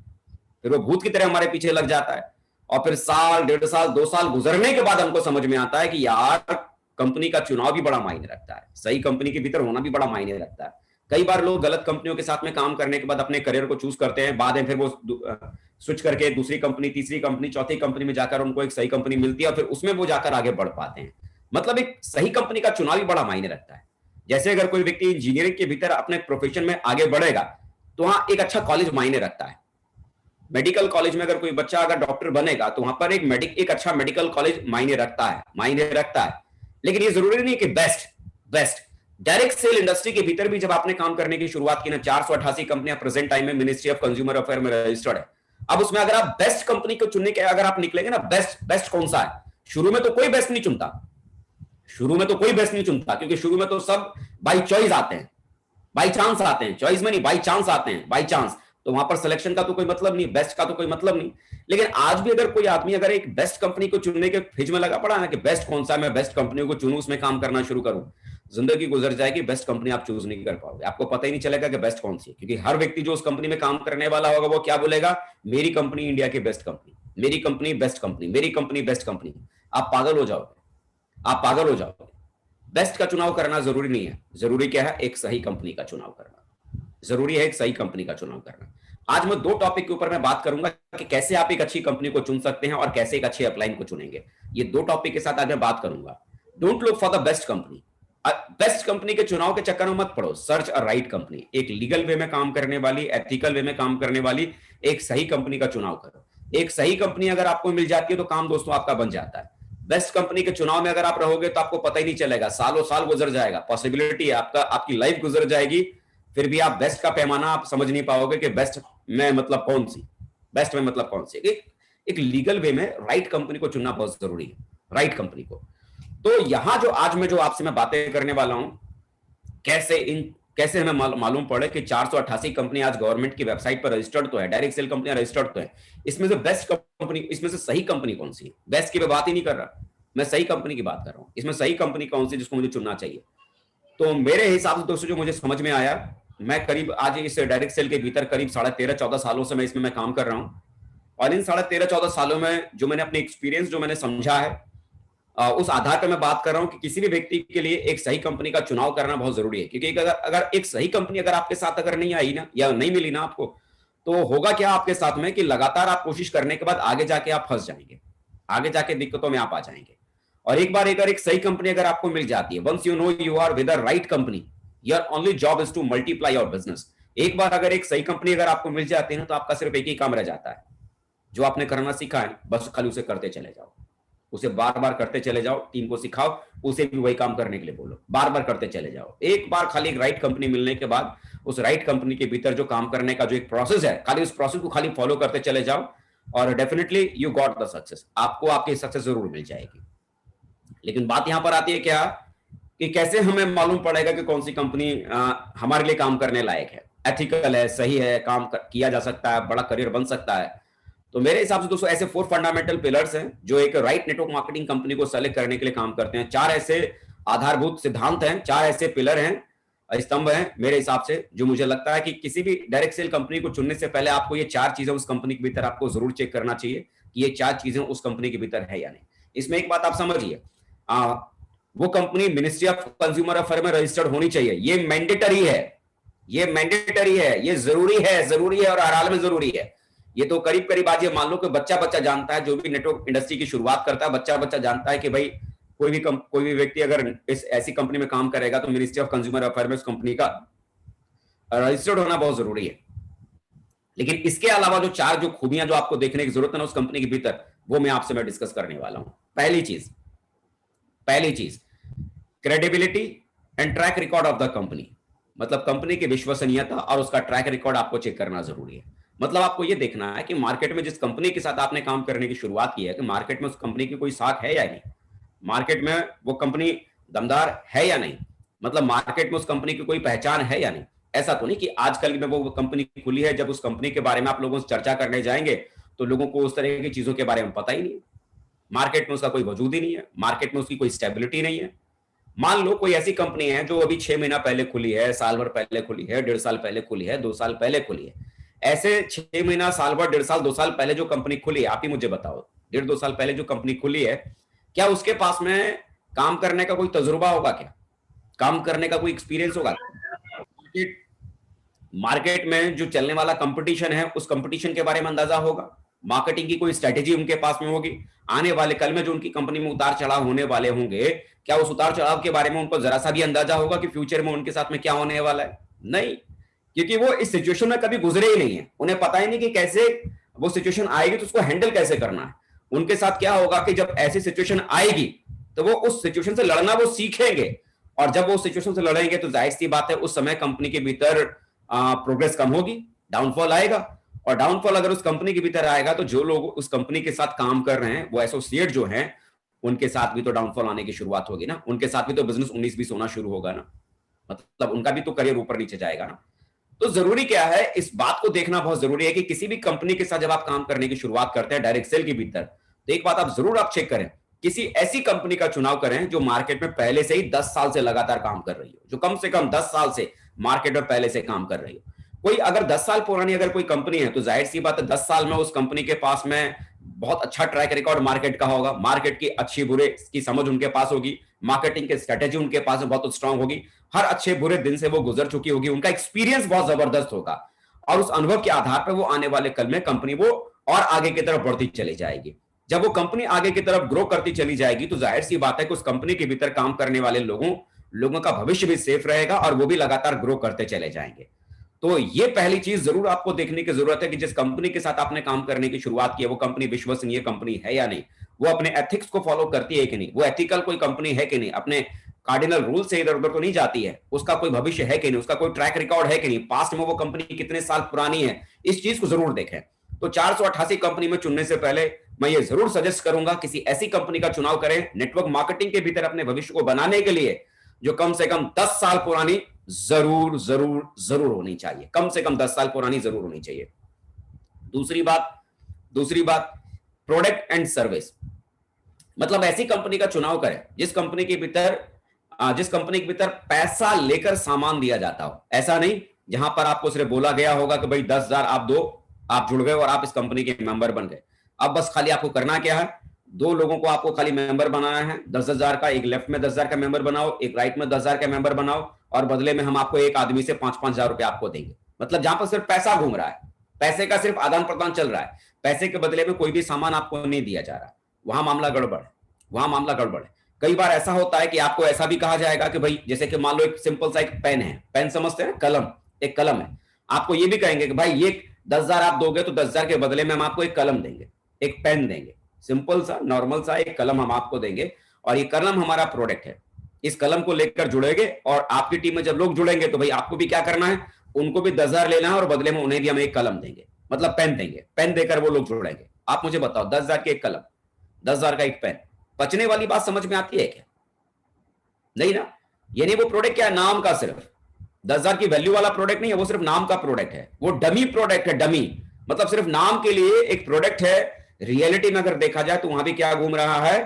फिर वो भूत की तरह हमारे पीछे लग जाता है। और फिर साल, 1.5 साल, 2 साल गुजरने के बाद हमको समझ में आता है कि यार कंपनी का चुनाव भी बड़ा मायने रखता है, सही कंपनी के भीतर होना भी बड़ा मायने रखता है। कई बार लोग गलत कंपनियों के साथ में काम करने के बाद अपने करियर को चूज करते हैं, बाद में फिर वो स्विच करके दूसरी कंपनी, तीसरी कंपनी, चौथी कंपनी में जाकर उनको एक सही कंपनी मिलती है और फिर उसमें वो जाकर आगे बढ़ पाते हैं। मतलब एक सही कंपनी का चुनाव भी बड़ा मायने रखता है। जैसे अगर कोई व्यक्ति इंजीनियरिंग के भीतर अपने प्रोफेशन में आगे बढ़ेगा तो वहां एक अच्छा कॉलेज मायने रखता है। मेडिकल कॉलेज में अगर कोई बच्चा अगर डॉक्टर बनेगा तो वहां पर एक अच्छा मेडिकल कॉलेज मायने रखता है। लेकिन ये जरूरी नहीं कि बेस्ट डायरेक्ट सेल इंडस्ट्री के भीतर भी जब आपने काम करने की शुरुआत की ना, 488 कंपनियां प्रेजेंट टाइम में मिनिस्ट्री ऑफ कंज्यूमर अफेयर में रजिस्टर्ड है। अब उसमें अगर आप बेस्ट कंपनी को चुनने के अगर आप निकलेंगे ना, बेस्ट कौन सा है? शुरू में तो कोई बेस्ट नहीं चुनता, क्योंकि शुरू में तो सब बाई चॉइस आते हैं, बाई चांस आते हैं, चॉइस में नहीं, बाई चांस आते हैं, बाई चांस। तो वहां पर सिलेक्शन का तो कोई मतलब नहीं, बेस्ट का तो कोई मतलब नहीं। लेकिन आज भी अगर कोई आदमी अगर एक बेस्ट कंपनी को चुनने के फेज में लगा पड़ा ना कि बेस्ट कौन सा है, मैं बेस्ट कंपनी को चुनूं, उसमें काम करना शुरू करूं, जिंदगी गुजर जाएगी, बेस्ट कंपनी आप चूज नहीं कर पाओगे, आपको पता ही नहीं चलेगा कि बेस्ट कौन सी है। क्योंकि हर व्यक्ति जो उस कंपनी में काम करने वाला होगा वो क्या बोलेगा? मेरी कंपनी इंडिया की बेस्ट कंपनी, मेरी कंपनी बेस्ट कंपनी, मेरी कंपनी बेस्ट कंपनी। आप पागल हो जाओगे। बेस्ट का चुनाव करना जरूरी नहीं है, जरूरी क्या है? एक सही कंपनी का चुनाव करना जरूरी है, एक सही कंपनी का चुनाव करना। आज मैं 2 टॉपिक के ऊपर मैं बात करूंगा कि कैसे आप एक अच्छी कंपनी को चुन सकते हैं और कैसे एक अच्छे अपलाइन को चुनेंगे। ये 2 टॉपिक के साथ आज मैं बात करूंगा। Don't look for the best company. Best company के चुनाव के चक्कर में मत पड़ो, सर्च अ राइट कंपनी। एक लीगल वे में काम करने वाली, एथिकल वे में काम करने वाली एक सही कंपनी का चुनाव करो। एक सही कंपनी अगर आपको मिल जाती है तो काम दोस्तों आपका बन जाता है। बेस्ट कंपनी के चुनाव में अगर आप रहोगे तो आपको पता ही नहीं चलेगा, सालों साल गुजर जाएगा, पॉसिबिलिटी है आपकी लाइफ गुजर जाएगी, फिर भी आप बेस्ट का पैमाना आप समझ नहीं पाओगे कि बेस्ट में मतलब कौन सी। एक लीगल वे में राइट कंपनी को चुनना बहुत जरूरी है, राइट कंपनी को। तो यहां जो आज मैं आपसे मैं बातें करने वाला हूं, कैसे हमें मालूम पड़े कि 488 कंपनी आज गवर्नमेंट की वेबसाइट पर रजिस्टर्ड तो है, डायरेक्ट सेल कंपनियां रजिस्टर्ड तो है, इसमें से बेस्ट कंपनी, इसमें से सही कंपनी कौन सी है? बेस्ट की मैं बात ही नहीं कर रहा, मैं सही कंपनी की बात कर रहा हूं। इसमें सही कंपनी कौन सी जिसको मुझे चुनना चाहिए? तो मेरे हिसाब से दोस्तों जो मुझे समझ में आया, मैं करीब आज इस डायरेक्ट सेल के भीतर करीब 13.5-14 सालों से मैं इसमें मैं काम कर रहा हूं। और इन 13.5-14 सालों में जो मैंने अपने एक्सपीरियंस जो मैंने समझा है, उस आधार पर मैं बात कर रहा हूं कि किसी भी व्यक्ति के लिए एक सही कंपनी का चुनाव करना बहुत जरूरी है, क्योंकि अगर एक सही कंपनी अगर आपके साथ अगर नहीं आई ना या नहीं मिली ना आपको, तो होगा क्या आपके साथ में कि लगातार आप कोशिश करने के बाद आगे जाके आप फंस जाएंगे, आगे जाके दिक्कतों में आप आ जाएंगे। और एक बार अगर एक सही कंपनी अगर आपको मिल जाती है, once you know you are with the right company, your only job is to multiply your business. एक बार अगर एक सही कंपनी अगर आपको मिल जाती है ना, तो आपका सिर्फ एक ही काम रह जाता है, जो आपने करना सीखा है बस खाली उसे करते चले जाओ, उसे बार बार करते चले जाओ, टीम को सिखाओ, उसे भी वही काम करने के लिए बोलो, बार बार करते चले जाओ। एक बार खाली एक राइट कंपनी मिलने के बाद उस राइट कंपनी के भीतर जो काम करने का जो एक प्रोसेस है, खाली उस प्रोसेस को खाली फॉलो करते चले जाओ और definitely you got the success, आपको आपकी सक्सेस जरूर मिल जाएगी। लेकिन बात यहां पर आती है क्या कि कैसे हमें मालूम पड़ेगा कि कौन सी कंपनी हमारे लिए काम करने लायक है, एथिकल है, सही है, किया जा सकता है, बड़ा करियर बन सकता है। तो मेरे हिसाब से दोस्तों ऐसे 4 फंडामेंटल पिलर्स हैं जो एक राइट नेटवर्क मार्केटिंग कंपनी को सेलेक्ट करने के लिए काम करते हैं। 4 ऐसे आधारभूत सिद्धांत हैं, 4 ऐसे पिलर हैं, स्तंभ हैं मेरे हिसाब से, जो मुझे लगता है कि किसी भी डायरेक्ट सेल कंपनी को चुनने से पहले आपको ये 4 चीजें उस कंपनी के भीतर आपको जरूर चेक करना चाहिए कि ये 4 चीजें उस कंपनी के भीतर है या नहीं। इसमें एक बात आप समझिए, वो company ministry of consumer affair में रजिस्टर्ड होनी चाहिए, ये मैंडेटरी है, ये मैंडेटरी है, ये जरूरी है और हर हाल में जरूरी है। ये तो करीब करीब आज ये मान लो कि बच्चा जानता है, जो भी नेटवर्क इंडस्ट्री की शुरुआत करता है बच्चा जानता है कि भाई कोई भी व्यक्ति अगर इस ऐसी कंपनी में काम करेगा तो मिनिस्ट्री ऑफ कंज्यूमर अफेयर में उस कंपनी का रजिस्टर्ड होना बहुत जरूरी है। लेकिन इसके अलावा जो 4 जो खूबियां जो आपको देखने की जरूरत है ना उस कंपनी के भीतर, वो मैं आपसे डिस्कस करने वाला हूं। पहली चीज credibility and track record of the company, मतलब कंपनी की विश्वसनीयता और उसका ट्रैक रिकॉर्ड आपको चेक करना जरूरी है। मतलब आपको यह देखना है कि मार्केट में जिस कंपनी के साथ आपने काम करने की शुरुआत की है कि मार्केट में उस कंपनी की कोई साख है या नहीं, मार्केट में वो कंपनी दमदार है या नहीं, मतलब मार्केट में उस कंपनी की कोई पहचान है या नहीं। ऐसा तो नहीं कि आजकल में वो कंपनी खुली है, जब उस कंपनी के बारे में आप लोगों से चर्चा करने जाएंगे तो लोगों को उस तरह की चीजों के बारे में पता ही नहीं, मार्केट में उसका कोई वजूद ही नहीं है, मार्केट में उसकी कोई स्टेबिलिटी नहीं है। मान लो कोई ऐसी कंपनी है जो अभी 6 महीना पहले खुली है, साल भर पहले खुली है, 1.5 साल पहले खुली है, 2 साल पहले खुली है। ऐसे 6 महीना, साल भर, 1.5 साल, 2 साल पहले जो कंपनी खुली है, आप ही मुझे बताओ, 1.5-2 साल पहले जो कंपनी खुली है, क्या उसके पास में काम करने का कोई तजुर्बा होगा? क्या काम करने का कोई एक्सपीरियंस होगा? मार्केट में जो चलने वाला कंपटीशन है उस कंपटीशन के बारे में अंदाजा होगा? मार्केटिंग की कोई स्ट्रेटेजी उनके पास में होगी? आने वाले कल में जो उनकी कंपनी में उतार चढ़ाव होने वाले होंगे, क्या उस उतार चढ़ाव के बारे में उनको जरा सा भी अंदाजा होगा कि फ्यूचर में उनके साथ में क्या होने वाला है? नहीं, क्योंकि वो इस सिचुएशन में कभी गुजरे ही नहीं है, उन्हें पता ही नहीं कि कैसे वो सिचुएशन आएगी तो उसको हैंडल कैसे करना है। उनके साथ क्या होगा कि जब ऐसी सिचुएशन आएगी तो वो उस सिचुएशन से लड़ना वो सीखेंगे, और जब वो सिचुएशन से लड़ेंगे तो जाहिर सी बात है उस समय कंपनी के भीतर प्रोग्रेस कम होगी, डाउनफॉल आएगा। और डाउनफॉल अगर उस कंपनी के भीतर आएगा तो जो लोग उस कंपनी के साथ काम कर रहे हैं, वो एसोसिएट जो हैं, उनके साथ भी तो डाउनफॉल आने की शुरुआत होगी ना, उनके साथ भी तो बिजनेस 19-20 होना शुरू होगा ना, मतलब उनका भी तो करियर ऊपर नीचे जाएगा ना। तो जरूरी क्या है, इस बात को देखना बहुत जरूरी है कि किसी भी कंपनी के साथ जब आप काम करने की शुरुआत करते हैं डायरेक्ट सेल के भीतर, तो एक बात आप जरूर चेक करें, किसी ऐसी कंपनी का चुनाव करें जो मार्केट में पहले से ही 10 साल से लगातार काम कर रही हो, जो कम से कम 10 साल से मार्केट में पहले से काम कर रही हो। कोई अगर 10 साल पुरानी अगर कोई कंपनी है तो जाहिर सी बात है 10 साल में उस कंपनी के पास में बहुत अच्छा ट्रैक रिकॉर्ड मार्केट का होगा, मार्केट की अच्छी बुरे की समझ उनके पास होगी, मार्केटिंग की स्ट्रेटेजी उनके पास में बहुत स्ट्रांग होगी, हर अच्छे बुरे दिन से वो गुजर चुकी होगी, उनका एक्सपीरियंस बहुत जबरदस्त होगा, और उस अनुभव के आधार पर वो आने वाले कल में कंपनी वो और आगे की तरफ बढ़ती चली जाएगी। जब वो कंपनी आगे की तरफ ग्रो करती चली जाएगी तो जाहिर सी बात है कि उस कंपनी के भीतर काम करने वाले लोगों का भविष्य भी सेफ रहेगा और वो भी लगातार ग्रो करते चले जाएंगे। तो ये पहली चीज जरूर आपको देखने की जरूरत है कि जिस कंपनी के साथ आपने काम करने की शुरुआत की है वो कंपनी विश्वसनीय कंपनी है या नहीं, वो अपने एथिक्स को फॉलो करती है कि नहीं, वो एथिकल कोई कंपनी है कि नहीं, अपने कार्डिनल रूल से इधर उधर तो नहीं जाती है, उसका कोई भविष्य है कि नहीं, उसका कोई ट्रैक रिकॉर्ड है कि नहीं, पास्ट में वो कंपनी कितने साल पुरानी है, इस चीज को जरूर देखें। तो 488 कंपनी में चुनने से पहले मैं ये जरूर सजेस्ट करूंगा किसी ऐसी कंपनी का चुनाव करें नेटवर्क मार्केटिंग के भीतर अपने भविष्य को बनाने के लिए, जो कम से कम 10 साल पुरानी जरूर होनी चाहिए, कम से कम 10 साल पुरानी जरूर होनी चाहिए। दूसरी बात प्रोडक्ट एंड सर्विस, मतलब ऐसी कंपनी का चुनाव करें जिस कंपनी के भीतर पैसा लेकर सामान दिया जाता हो। ऐसा नहीं जहां पर आपको सिर्फ बोला गया होगा कि भाई 10,000 आप दो, आप जुड़ गए और आप इस कंपनी के मेंबर बन गए। अब बस खाली आपको करना क्या है, दो लोगों को आपको खाली मेंबर बनाना है, 10,000 का, एक लेफ्ट में 10,000 का मेंबर बनाओ, एक राइट में 10,000 का मेंबर बनाओ, और बदले में हम आपको एक आदमी से 5-5 हजार रुपए आपको देंगे। मतलब जहां पर सिर्फ पैसा घूम रहा है, पैसे का सिर्फ आदान प्रदान चल रहा है, पैसे के बदले में कोई भी सामान आपको नहीं दिया जा रहा, वहां मामला गड़बड़ है, वहां मामला गड़बड़ है। कई बार ऐसा होता है कि आपको ऐसा भी कहा जाएगा कि भाई जैसे कि मान लो एक सिंपल सा एक पेन है, पेन समझते हैं, कलम, एक कलम है, आपको ये भी कहेंगे कि भाई ये 10,000 आप दोगे तो 10,000 के बदले में हम आपको एक कलम देंगे, एक पेन देंगे, सिंपल सा नॉर्मल सा एक कलम हम आपको देंगे, और ये कलम हमारा प्रोडक्ट है। इस कलम को लेकर जुड़ेंगे, और आपकी टीम में जब लोग जुड़ेंगे तो भाई आपको भी क्या करना है, उनको भी 10,000 लेना है, और बदले में उन्हें भी हम एक कलम देंगे, मतलब पेन देंगे, पेन देकर वो लोग जुड़ेंगे। आप मुझे बताओ 10,000 की एक कलम, 10,000 का एक पेन, बचने वाली बात समझ में आती है क्या? नहीं ना। यानी वो प्रोडक्ट क्या है, नाम का, सिर्फ 10,000 की वैल्यू वाला प्रोडक्ट नहीं है, वो सिर्फ नाम का प्रोडक्ट है, वो डमी प्रोडक्ट है, डमी मतलब सिर्फ नाम के लिए एक प्रोडक्ट है। रियलिटी में अगर देखा जाए तो वहां भी क्या घूम रहा है,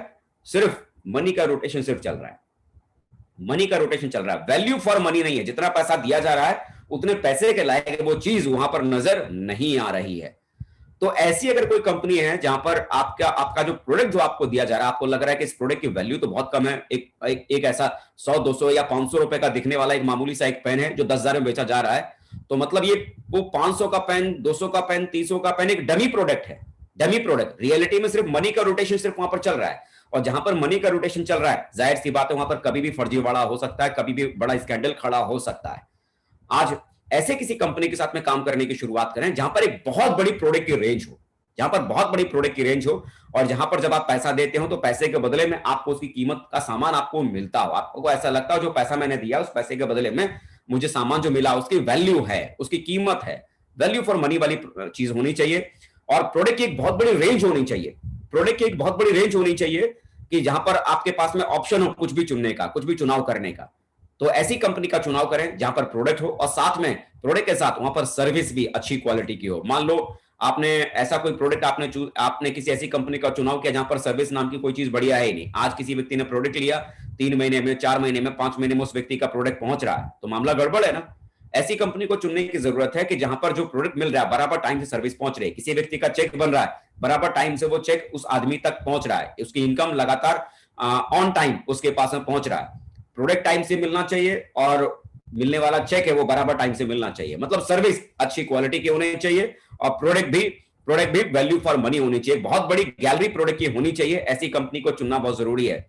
सिर्फ मनी का रोटेशन सिर्फ चल रहा है, मनी का रोटेशन चल रहा है, वैल्यू फॉर मनी नहीं है। जितना पैसा दिया जा रहा है उतने पैसे के लायक वो चीज वहां पर नजर नहीं आ रही है। तो ऐसी अगर कोई कंपनी है जहां पर आपका जो प्रोडक्ट जो आपको दिया जा रहा है, आपको लग रहा है कि इस प्रोडक्ट की वैल्यू तो बहुत कम है, एक ऐसा 100, 200 या 500 रुपए का दिखने वाला एक मामूली सा एक पेन है जो 10,000 में बेचा जा रहा है, तो मतलब ये वो 500 का पेन, 200 का पेन, 300 का पेन एक डमी प्रोडक्ट है, डमी प्रोडक्ट। रियलिटी में सिर्फ मनी का रोटेशन सिर्फ वहां पर चल रहा है, और जहां पर मनी का रोटेशन चल रहा है, जाहिर सी बात है वहां पर कभी भी फर्जीवाड़ा हो सकता है, कभी भी बड़ा स्कैंडल खड़ा हो सकता है। आज ऐसे किसी कंपनी के साथ में काम करने की शुरुआत करें जहां पर एक बहुत बड़ी प्रोडक्ट की रेंज हो, जहां पर बहुत बड़ी प्रोडक्ट की रेंज हो, और जहां पर जब आप पैसा देते हो तो पैसे के बदले में आपको उसकी कीमत का सामान आपको मिलता हो, आपको ऐसा लगता हो जो पैसा मैंने दिया उस पैसे के बदले में मुझे सामान जो मिला उसकी वैल्यू है, उसकी कीमत है, वैल्यू फॉर मनी वाली चीज होनी चाहिए। और प्रोडक्ट की एक बहुत बड़ी रेंज होनी चाहिए, प्रोडक्ट की एक बहुत बड़ी रेंज होनी चाहिए कि जहां पर आपके पास में ऑप्शन हो कुछ भी चुनने का, कुछ भी चुनाव करने का। तो ऐसी कंपनी का चुनाव करें जहां पर प्रोडक्ट हो और साथ में प्रोडक्ट के साथ वहां पर सर्विस भी अच्छी क्वालिटी की हो। मान लो आपने ऐसा कोई प्रोडक्ट आपने किसी ऐसी कंपनी का चुनाव किया जहां पर सर्विस नाम की कोई चीज बढ़िया है ही नहीं। आज किसी व्यक्ति ने प्रोडक्ट लिया, 3 महीने में, 4 महीने में, 5 महीने में उस व्यक्ति का प्रोडक्ट पहुंच रहा है, तो मामला गड़बड़ है ना। ऐसी कंपनी को चुनने की जरूरत है कि जहां पर जो प्रोडक्ट मिल रहा है बराबर टाइम से सर्विस पहुंच रही है, किसी व्यक्ति का चेक बन रहा है बराबर टाइम से वो चेक उस आदमी तक पहुंच रहा है, उसकी इनकम लगातार ऑन टाइम उसके पास में पहुंच रहा है, प्रोडक्ट टाइम से मिलना चाहिए और मिलने वाला चेक है वो बराबर टाइम से मिलना चाहिए। मतलब सर्विस अच्छी क्वालिटी की होनी चाहिए और प्रोडक्ट भी वैल्यू फॉर मनी होनी चाहिए। बहुत बड़ी गैलरी प्रोडक्ट की होनी चाहिए। ऐसी कंपनी को चुनना बहुत जरूरी है।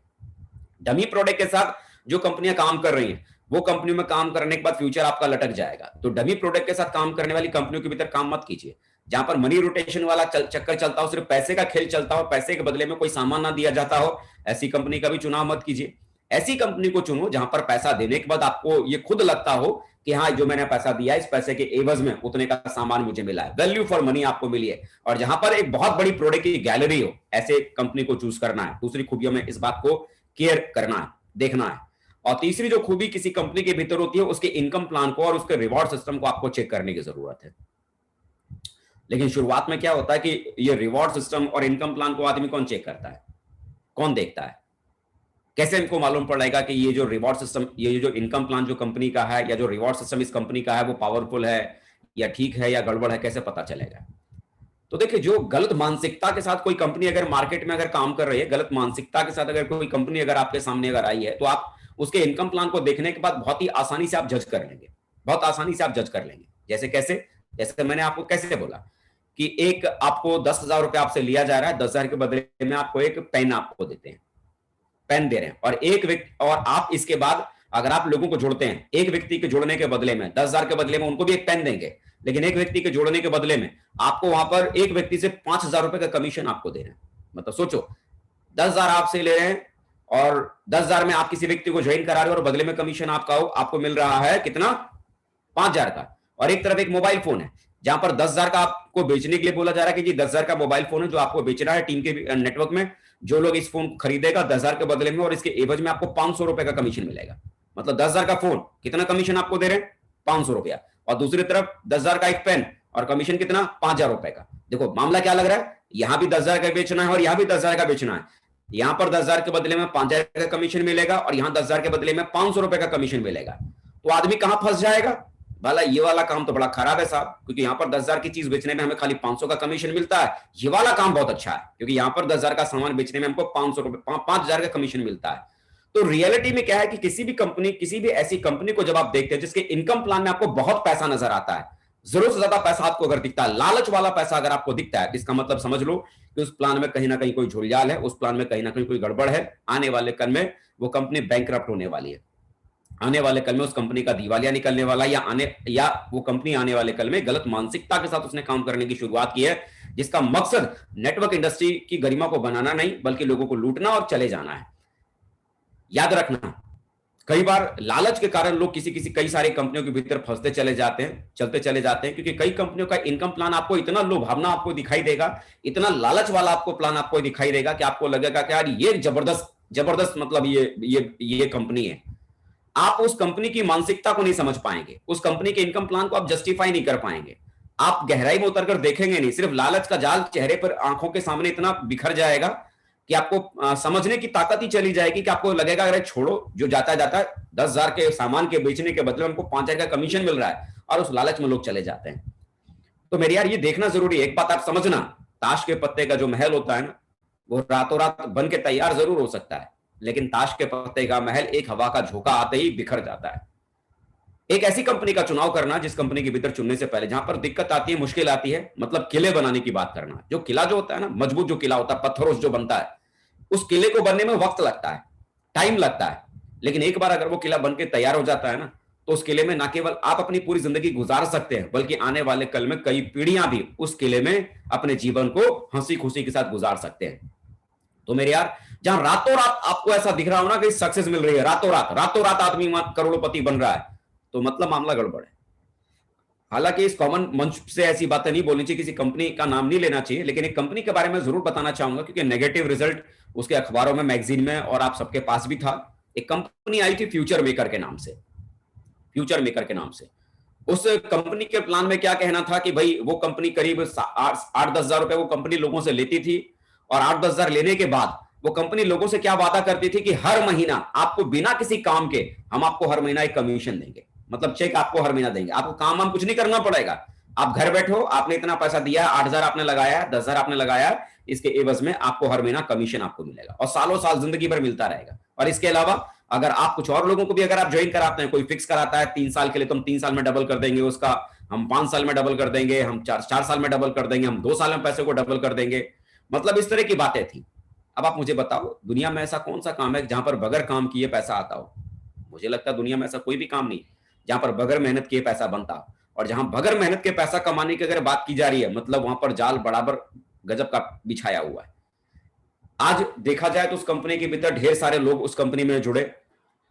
डमी प्रोडक्ट के साथ जो कंपनियां काम कर रही हैं वो कंपनियों में काम करने के बाद फ्यूचर आपका लटक जाएगा। तो डमी प्रोडक्ट के साथ काम करने वाली कंपनियों के भीतर काम मत कीजिए। जहां पर मनी रोटेशन वाला चक्कर चलता हो, सिर्फ पैसे का खेल चलता हो, पैसे के बदले में कोई सामान ना दिया जाता हो, ऐसी कंपनी का भी चुनाव मत कीजिए। ऐसी कंपनी को चुनो जहां पर पैसा देने के बाद आपको ये खुद लगता हो कि हाँ, जो मैंने पैसा दिया इस पैसे के एवज में उतने का सामान मुझे मिला है, वैल्यू फॉर मनी आपको मिली है। और जहां पर एक बहुत बड़ी प्रोडक्ट की गैलरी हो, ऐसे कंपनी को चूज करना है। दूसरी खूबियों में इस बात को केयर करना है, देखना है। और तीसरी जो खूबी किसी कंपनी के भीतर होती है, उसके इनकम प्लान को और उसके रिवॉर्ड सिस्टम को आपको चेक करने की जरूरत है। लेकिन शुरुआत में क्या होता है कि ये रिवॉर्ड सिस्टम और इनकम प्लान को आदमी कौन चेक करता है, कौन देखता है? कैसे इनको मालूम पड़ेगा कि ये जो रिवॉर्ड सिस्टम, ये जो इनकम प्लान जो कंपनी का है या जो रिवॉर्ड सिस्टम इस कंपनी का है वो पावरफुल है या ठीक है या गड़बड़ है, कैसे पता चलेगा? तो देखिए, जो गलत मानसिकता के साथ कोई कंपनी अगर मार्केट में अगर काम कर रही है, गलत मानसिकता के साथ अगर कोई कंपनी अगर आपके सामने अगर आई है, तो आप उसके इनकम प्लान को देखने के बाद बहुत ही आसानी से आप जज कर लेंगे, बहुत आसानी से आप जज कर लेंगे। जैसे कैसे? जैसे मैंने आपको कैसे बोला कि एक आपको 10,000 रुपए आपसे लिया जा रहा है, 10,000 के बदले में आपको एक पेन आपको देते हैं, पेन दे रहे हैं। और एक व्यक्ति, और आप इसके बाद अगर आप लोगों को जोड़ते हैं, एक व्यक्ति के जोड़ने के बदले में 10,000 के बदले में उनको भी एक पेन देंगे, लेकिन एक व्यक्ति के जोड़ने के बदले में आपको वहां पर एक व्यक्ति से 5,000 रुपए का कमीशन आपको दे रहे हैं। मतलब सोचो, 10,000 आपसे ले रहे हैं और 10,000 में आप किसी व्यक्ति को ज्वाइन करा रहे हो और बदले में कमीशन आपको मिल रहा है कितना? 5,000 का। और एक तरफ एक मोबाइल फोन है जहां पर 10,000 का आपको बेचने के लिए बोला जा रहा है कि जी 10,000 का मोबाइल फोन है जो आपको बेचना है टीम के नेटवर्क में। जो लोग इस फोन को खरीदेगा 10,000 के बदले में और इसके एवज में आपको 500 रुपए का कमीशन मिलेगा। मतलब 10,000 का फोन, कितना कमीशन आपको दे रहे हैं? 500 रुपया। और दूसरी तरफ 10,000 का एक पेन और कमीशन कितना? 5,000 रुपए का। देखो मामला क्या लग रहा है, यहां भी 10,000 का बेचना है और यहां भी 10,000 का बेचना है। यहां पर 10,000 के बदले में 5,000 का कमीशन मिलेगा और यहां 10,000 के बदले में 500 रुपए का कमीशन मिलेगा। तो आदमी कहां फंस जाएगा? वाला ये वाला काम तो बड़ा खराब है साहब, क्योंकि यहाँ पर 10,000 की चीज बेचने में हमें खाली 500 का कमीशन मिलता है। ये वाला काम बहुत अच्छा है, क्योंकि यहाँ पर 10,000 का सामान बेचने में हमको 500 रुपए 5,000 का कमीशन मिलता है। तो रियलिटी में क्या है कि किसी भी कंपनी, किसी भी ऐसी कंपनी को जब आप देखते हैं जिसके इनकम प्लान में आपको बहुत पैसा नजर आता है, जरूरत से ज्यादा पैसा आपको अगर दिखता है, लालच वाला पैसा अगर आपको दिखता है, इसका मतलब समझ लो कि उस प्लान में कहीं ना कहीं कोई झुलझाल है, उस प्लान में कहीं ना कहीं कोई गड़बड़ है। आने वाले कल में वो कंपनी बैंकरप्ट होने वाली है, आने वाले कल में उस कंपनी का दिवालिया निकलने वाला, या वो कंपनी आने वाले कल में गलत मानसिकता के साथ उसने काम करने की शुरुआत की है, जिसका मकसद नेटवर्क इंडस्ट्री की गरिमा को बनाना नहीं, बल्कि लोगों को लूटना और चले जाना है। याद रखना, कई बार लालच के कारण लोग कई सारी कंपनियों के भीतर फंसते चले जाते हैं, चलते चले जाते हैं, क्योंकि कई कंपनियों का इनकम प्लान आपको इतना लुभावना आपको दिखाई देगा, इतना लालच वाला आपको प्लान आपको दिखाई देगा कि आपको लगेगा कि यार ये जबरदस्त मतलब ये कंपनी है। आप उस कंपनी की मानसिकता को नहीं समझ पाएंगे, उस कंपनी के इनकम प्लान को आप जस्टिफाई नहीं कर पाएंगे, आप गहराई में उतरकर देखेंगे नहीं, सिर्फ लालच का जाल चेहरे पर आंखों के सामने इतना बिखर जाएगा कि आपको समझने की ताकत ही चली जाएगी कि आपको लगेगा अरे छोड़ो, जो जाता है 10,000 के सामान के बेचने के बदले हमको 5,000 का कमीशन मिल रहा है, और उस लालच में लोग चले जाते हैं। तो मेरे यार ये देखना जरूरी है। एक बात आप समझना, ताश के पत्ते का जो महल होता है ना, वो रातों रात बन के तैयार जरूर हो सकता है, लेकिन ताश के पत्ते का महल एक हवा का झोंका आते ही बिखर जाता है। एक ऐसी कंपनी का चुनाव करना जिस कंपनी के भीतर चुनने से पहले जहां पर दिक्कत आती है, मुश्किल आती है, मतलब किले बनाने की बात करना। जो किला जो होता है ना, मजबूत जो किला होता है, पत्थरों से जो बनता है, उस किले को बनने में वक्त लगता है, टाइम लगता है, लेकिन एक बार अगर वो किला बनके तैयार हो जाता है ना, तो उस किले में ना केवल आप अपनी पूरी जिंदगी गुजार सकते हैं, बल्कि आने वाले कल में कई पीढ़ियां भी उस किले में अपने जीवन को हंसी खुशी के साथ गुजार सकते हैं। तो मेरे यार, जहां रातों रात आपको ऐसा दिख रहा हो ना कि सक्सेस मिल रही है, रातों रात आदमी करोड़पति बन रहा है, तो मतलब मामला गड़बड़ है। हालांकि इस कॉमन मंच से ऐसी बातें नहीं बोलनी चाहिए, किसी कंपनी का नाम नहीं लेना चाहिए, लेकिन एक कंपनी के बारे में जरूर बताना चाहूंगा, क्योंकि नेगेटिव रिजल्ट उसके अखबारों में, मैगजीन में और आप सबके पास भी था। एक कंपनी आई थी फ्यूचर मेकर के नाम से। उस कंपनी के प्लान में क्या कहना था कि भाई वो कंपनी करीब 8-10 हजार रुपए वो कंपनी लोगों से लेती थी, और 8-10 हजार लेने के बाद वो कंपनी लोगों से क्या वादा करती थी कि हर महीना आपको बिना किसी काम के हम आपको हर महीना एक कमीशन देंगे, मतलब चेक आपको हर महीना देंगे, आपको काम कुछ नहीं करना पड़ेगा, आप घर बैठो, आपने इतना पैसा दिया, 8,000 आपने लगाया, 10,000 आपने लगाया, इसके एवज में आपको हर महीना कमीशन आपको मिलेगा, और सालों साल जिंदगी भर मिलता रहेगा। और इसके अलावा अगर आप कुछ और लोगों को भी अगर आप ज्वाइन कराते हैं, कोई फिक्स कराता है 3 साल के लिए, तो हम 3 साल में डबल कर देंगे उसका, हम 5 साल में डबल कर देंगे, हम 4 साल में डबल कर देंगे, हम 2 साल में पैसे को डबल कर देंगे, मतलब इस तरह की बातें थी। अब आप मुझे बताओ, दुनिया में ऐसा कौन सा काम है जहां पर बगैर काम किए पैसा आता हो? मुझे लगता है दुनिया में ऐसा कोई भी काम नहीं जहां पर बगैर मेहनत किए पैसा बनता हो। और जहां बगैर मेहनत के पैसा कमाने की अगर बात की जा रही है, मतलब वहां पर जाल बराबर गजब का बिछाया हुआ है। आज देखा जाए तो उस कंपनी के भीतर ढेर सारे लोग उस कंपनी में जुड़े।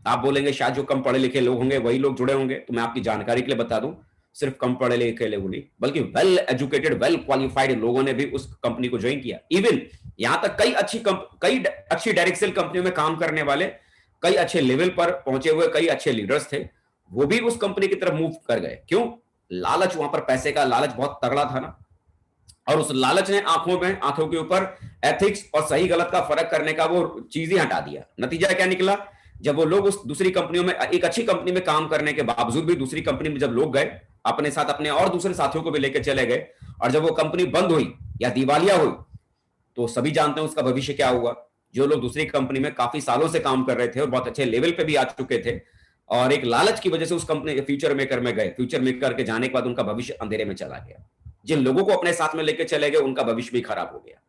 आप बोलेंगे शायद जो कम पढ़े लिखे लोग होंगे वही लोग जुड़े होंगे, तो मैं आपकी जानकारी के लिए बता दूं, सिर्फ कम पढ़े लिखे लोग नहीं, बल्कि वेल एजुकेटेड, वेल क्वालिफाइड लोगों ने भी उस कंपनी को ज्वाइन किया। इवन यहां तक कई अच्छी डायरेक्ट सेल कंपनियों में काम करने वाले, कई अच्छे लेवल पर पहुंचे हुए कई अच्छे लीडर्स थे, वो भी उस कंपनी की तरफ मूव कर गए। क्यों? लालच, वहां पर पैसे का लालच बहुत तगड़ा था ना, और उस लालच ने आंखों के ऊपर एथिक्स और सही गलत का फर्क करने का वो चीज ही हटा दिया। नतीजा क्या निकला? जब वो लोग उस दूसरी कंपनियों में, एक अच्छी कंपनी में काम करने के बावजूद भी दूसरी कंपनी में जब लोग गए, अपने साथ अपने और दूसरे साथियों को भी लेकर चले गए, और जब वो कंपनी बंद हुई या दिवालिया हुई, तो सभी जानते हैं उसका भविष्य क्या हुआ। जो लोग दूसरी कंपनी में काफी सालों से काम कर रहे थे और बहुत अच्छे लेवल पे भी आ चुके थे, और एक लालच की वजह से उस कंपनी फ्यूचर मेकर में गए, फ्यूचर मेकर के जाने के बाद उनका भविष्य अंधेरे में चला गया। जिन लोगों को अपने साथ में लेकर चले गए उनका भविष्य भी खराब हो गया।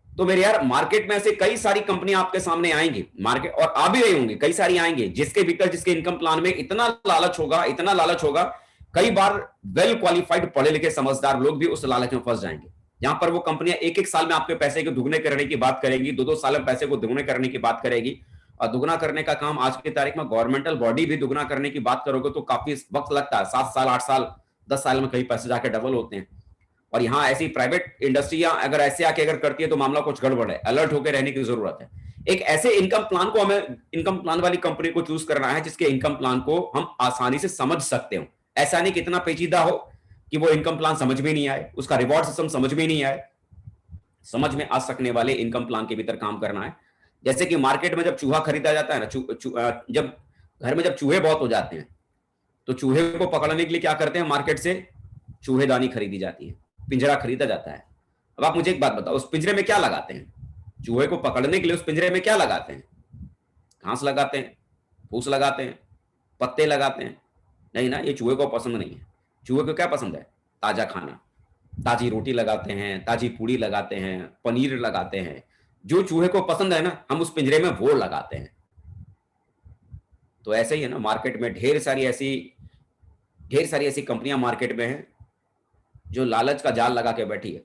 तो मेरे यार, मार्केट में ऐसे कई सारी कंपनियां आपके सामने आएंगी, मार्केट और आ भी रही होंगी, कई सारी आएंगी जिसके भीतर, जिसके इनकम प्लान में इतना लालच होगा, कई बार वेल क्वालिफाइड पढ़े लिखे समझदार लोग भी उस लालच में फंस जाएंगे। यहां पर वो कंपनियां एक साल में आपके पैसे को दुगने करने की बात करेगी, 2 साल में पैसे को दुगने करने की बात करेगी, और दुगना करने का काम आज की तारीख में गवर्नमेंटल बॉडी भी दुगना करने की बात करोगे तो काफी वक्त लगता है। 7 साल, 8 साल, 10 साल में कई पैसे जाके डबल होते हैं। और यहाँ ऐसी प्राइवेट इंडस्ट्रियां अगर ऐसे आके अगर करती है तो मामला कुछ गड़बड़ है, अलर्ट होकर रहने की जरूरत है। एक ऐसे इनकम प्लान को, हमें इनकम प्लान वाली कंपनी को चूज करना है जिसके इनकम प्लान को हम आसानी से समझ सकते हो। ऐसा नहीं कि इतना पेचीदा हो कि वो इनकम प्लान समझ में नहीं आए, उसका रिवॉर्ड सिस्टम समझ में नहीं आए। समझ में आ सकने वाले इनकम प्लान के भीतर काम करना है। जैसे कि मार्केट में जब चूहा खरीदा जाता है ना, जब घर में जब चूहे बहुत हो जाते हैं तो चूहे को पकड़ने के लिए क्या करते हैं, मार्केट से चूहेदानी खरीदी जाती है, पिंजरा खरीदा जाता है। अब आप मुझे एक बात बताओ, उस पिंजरे में क्या लगाते हैं? चूहे को पकड़ने के लिए उस पिंजरे में क्या लगाते हैं? घास लगाते हैं, फूस लगाते हैं, पत्ते लगाते हैं? नहीं ना, ये चूहे को पसंद नहीं है। चूहे को क्या पसंद है? ताजा खाना, ताजी रोटी लगाते हैं, ताजी पूड़ी लगाते हैं, पनीर लगाते हैं। जो चूहे को पसंद है ना, हम उस पिंजरे में वो लगाते हैं। तो ऐसे ही है ना, मार्केट में ढेर सारी ऐसी कंपनियां मार्केट में हैं जो लालच का जाल लगा के बैठी है,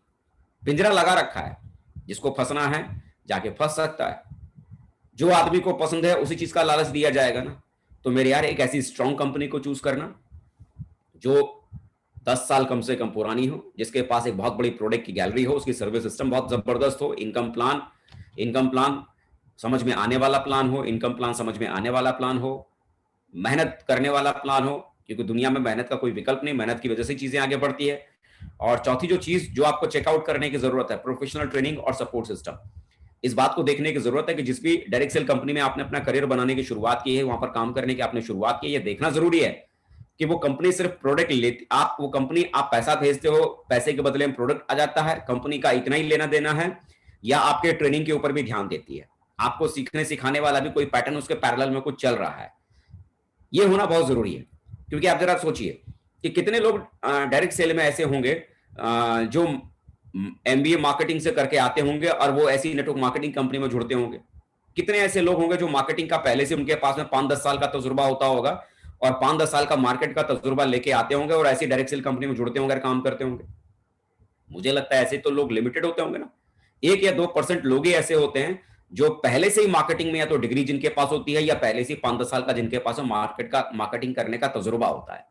पिंजरा लगा रखा है, जिसको फंसना है जाके फंस सकता है। जो आदमी को पसंद है उसी चीज का लालच दिया जाएगा ना। तो मेरे यार, एक ऐसी स्ट्रॉन्ग कंपनी को चूज करना जो 10 साल कम से कम पुरानी हो, जिसके पास एक बहुत बड़ी प्रोडक्ट की गैलरी हो, उसकी सर्विस सिस्टम बहुत जबरदस्त हो, इनकम प्लान समझ में आने वाला प्लान हो, इनकम प्लान समझ में आने वाला प्लान हो, मेहनत करने वाला प्लान हो, क्योंकि दुनिया में मेहनत का कोई विकल्प नहीं, मेहनत की वजह से चीजें आगे बढ़ती है। और चौथी जो चीज जो आपको चेकआउट करने की जरूरत है, प्रोफेशनल ट्रेनिंग और सपोर्ट सिस्टम। इस बात को देखने की जरूरत है कि जिस भी डायरेक्ट सेल कंपनी में आपने अपना करियर बनाने की शुरुआत की है, वहां पर काम करने की आपने शुरुआत की है, यह देखना जरूरी है कि वो कंपनी सिर्फ प्रोडक्ट लेती, वो कंपनी आप पैसा भेजते हो, पैसे के बदले में प्रोडक्ट आ जाता है, कंपनी का इतना ही लेना देना है, या आपके ट्रेनिंग के ऊपर भी ध्यान देती है, आपको सीखने सिखाने वाला भी कोई पैटर्न उसके पैरेलल में कुछ चल रहा है। ये होना बहुत जरूरी है। क्योंकि आप जरा सोचिए कि कितने लोग डायरेक्ट सेल में ऐसे होंगे जो एमबीए मार्केटिंग से करके आते होंगे और वो ऐसी नेटवर्क मार्केटिंग कंपनी में जुड़ते होंगे। कितने ऐसे लोग होंगे जो मार्केटिंग का पहले से उनके पास में 5-10 साल का तजुर्बा होता होगा और 5-10 साल का मार्केट का तजुर्बा लेके आते होंगे और ऐसी डायरेक्ट सेल कंपनी में जुड़ते होंगे और काम करते होंगे। मुझे लगता है ऐसे तो लोग लिमिटेड होते होंगे ना। 1 या 2% लोग ही ऐसे होते हैं जो पहले से ही मार्केटिंग में या तो डिग्री जिनके पास होती है या पहले से 5-10 साल का जिनके पास मार्केटिंग करने का तजुर्बा होता है।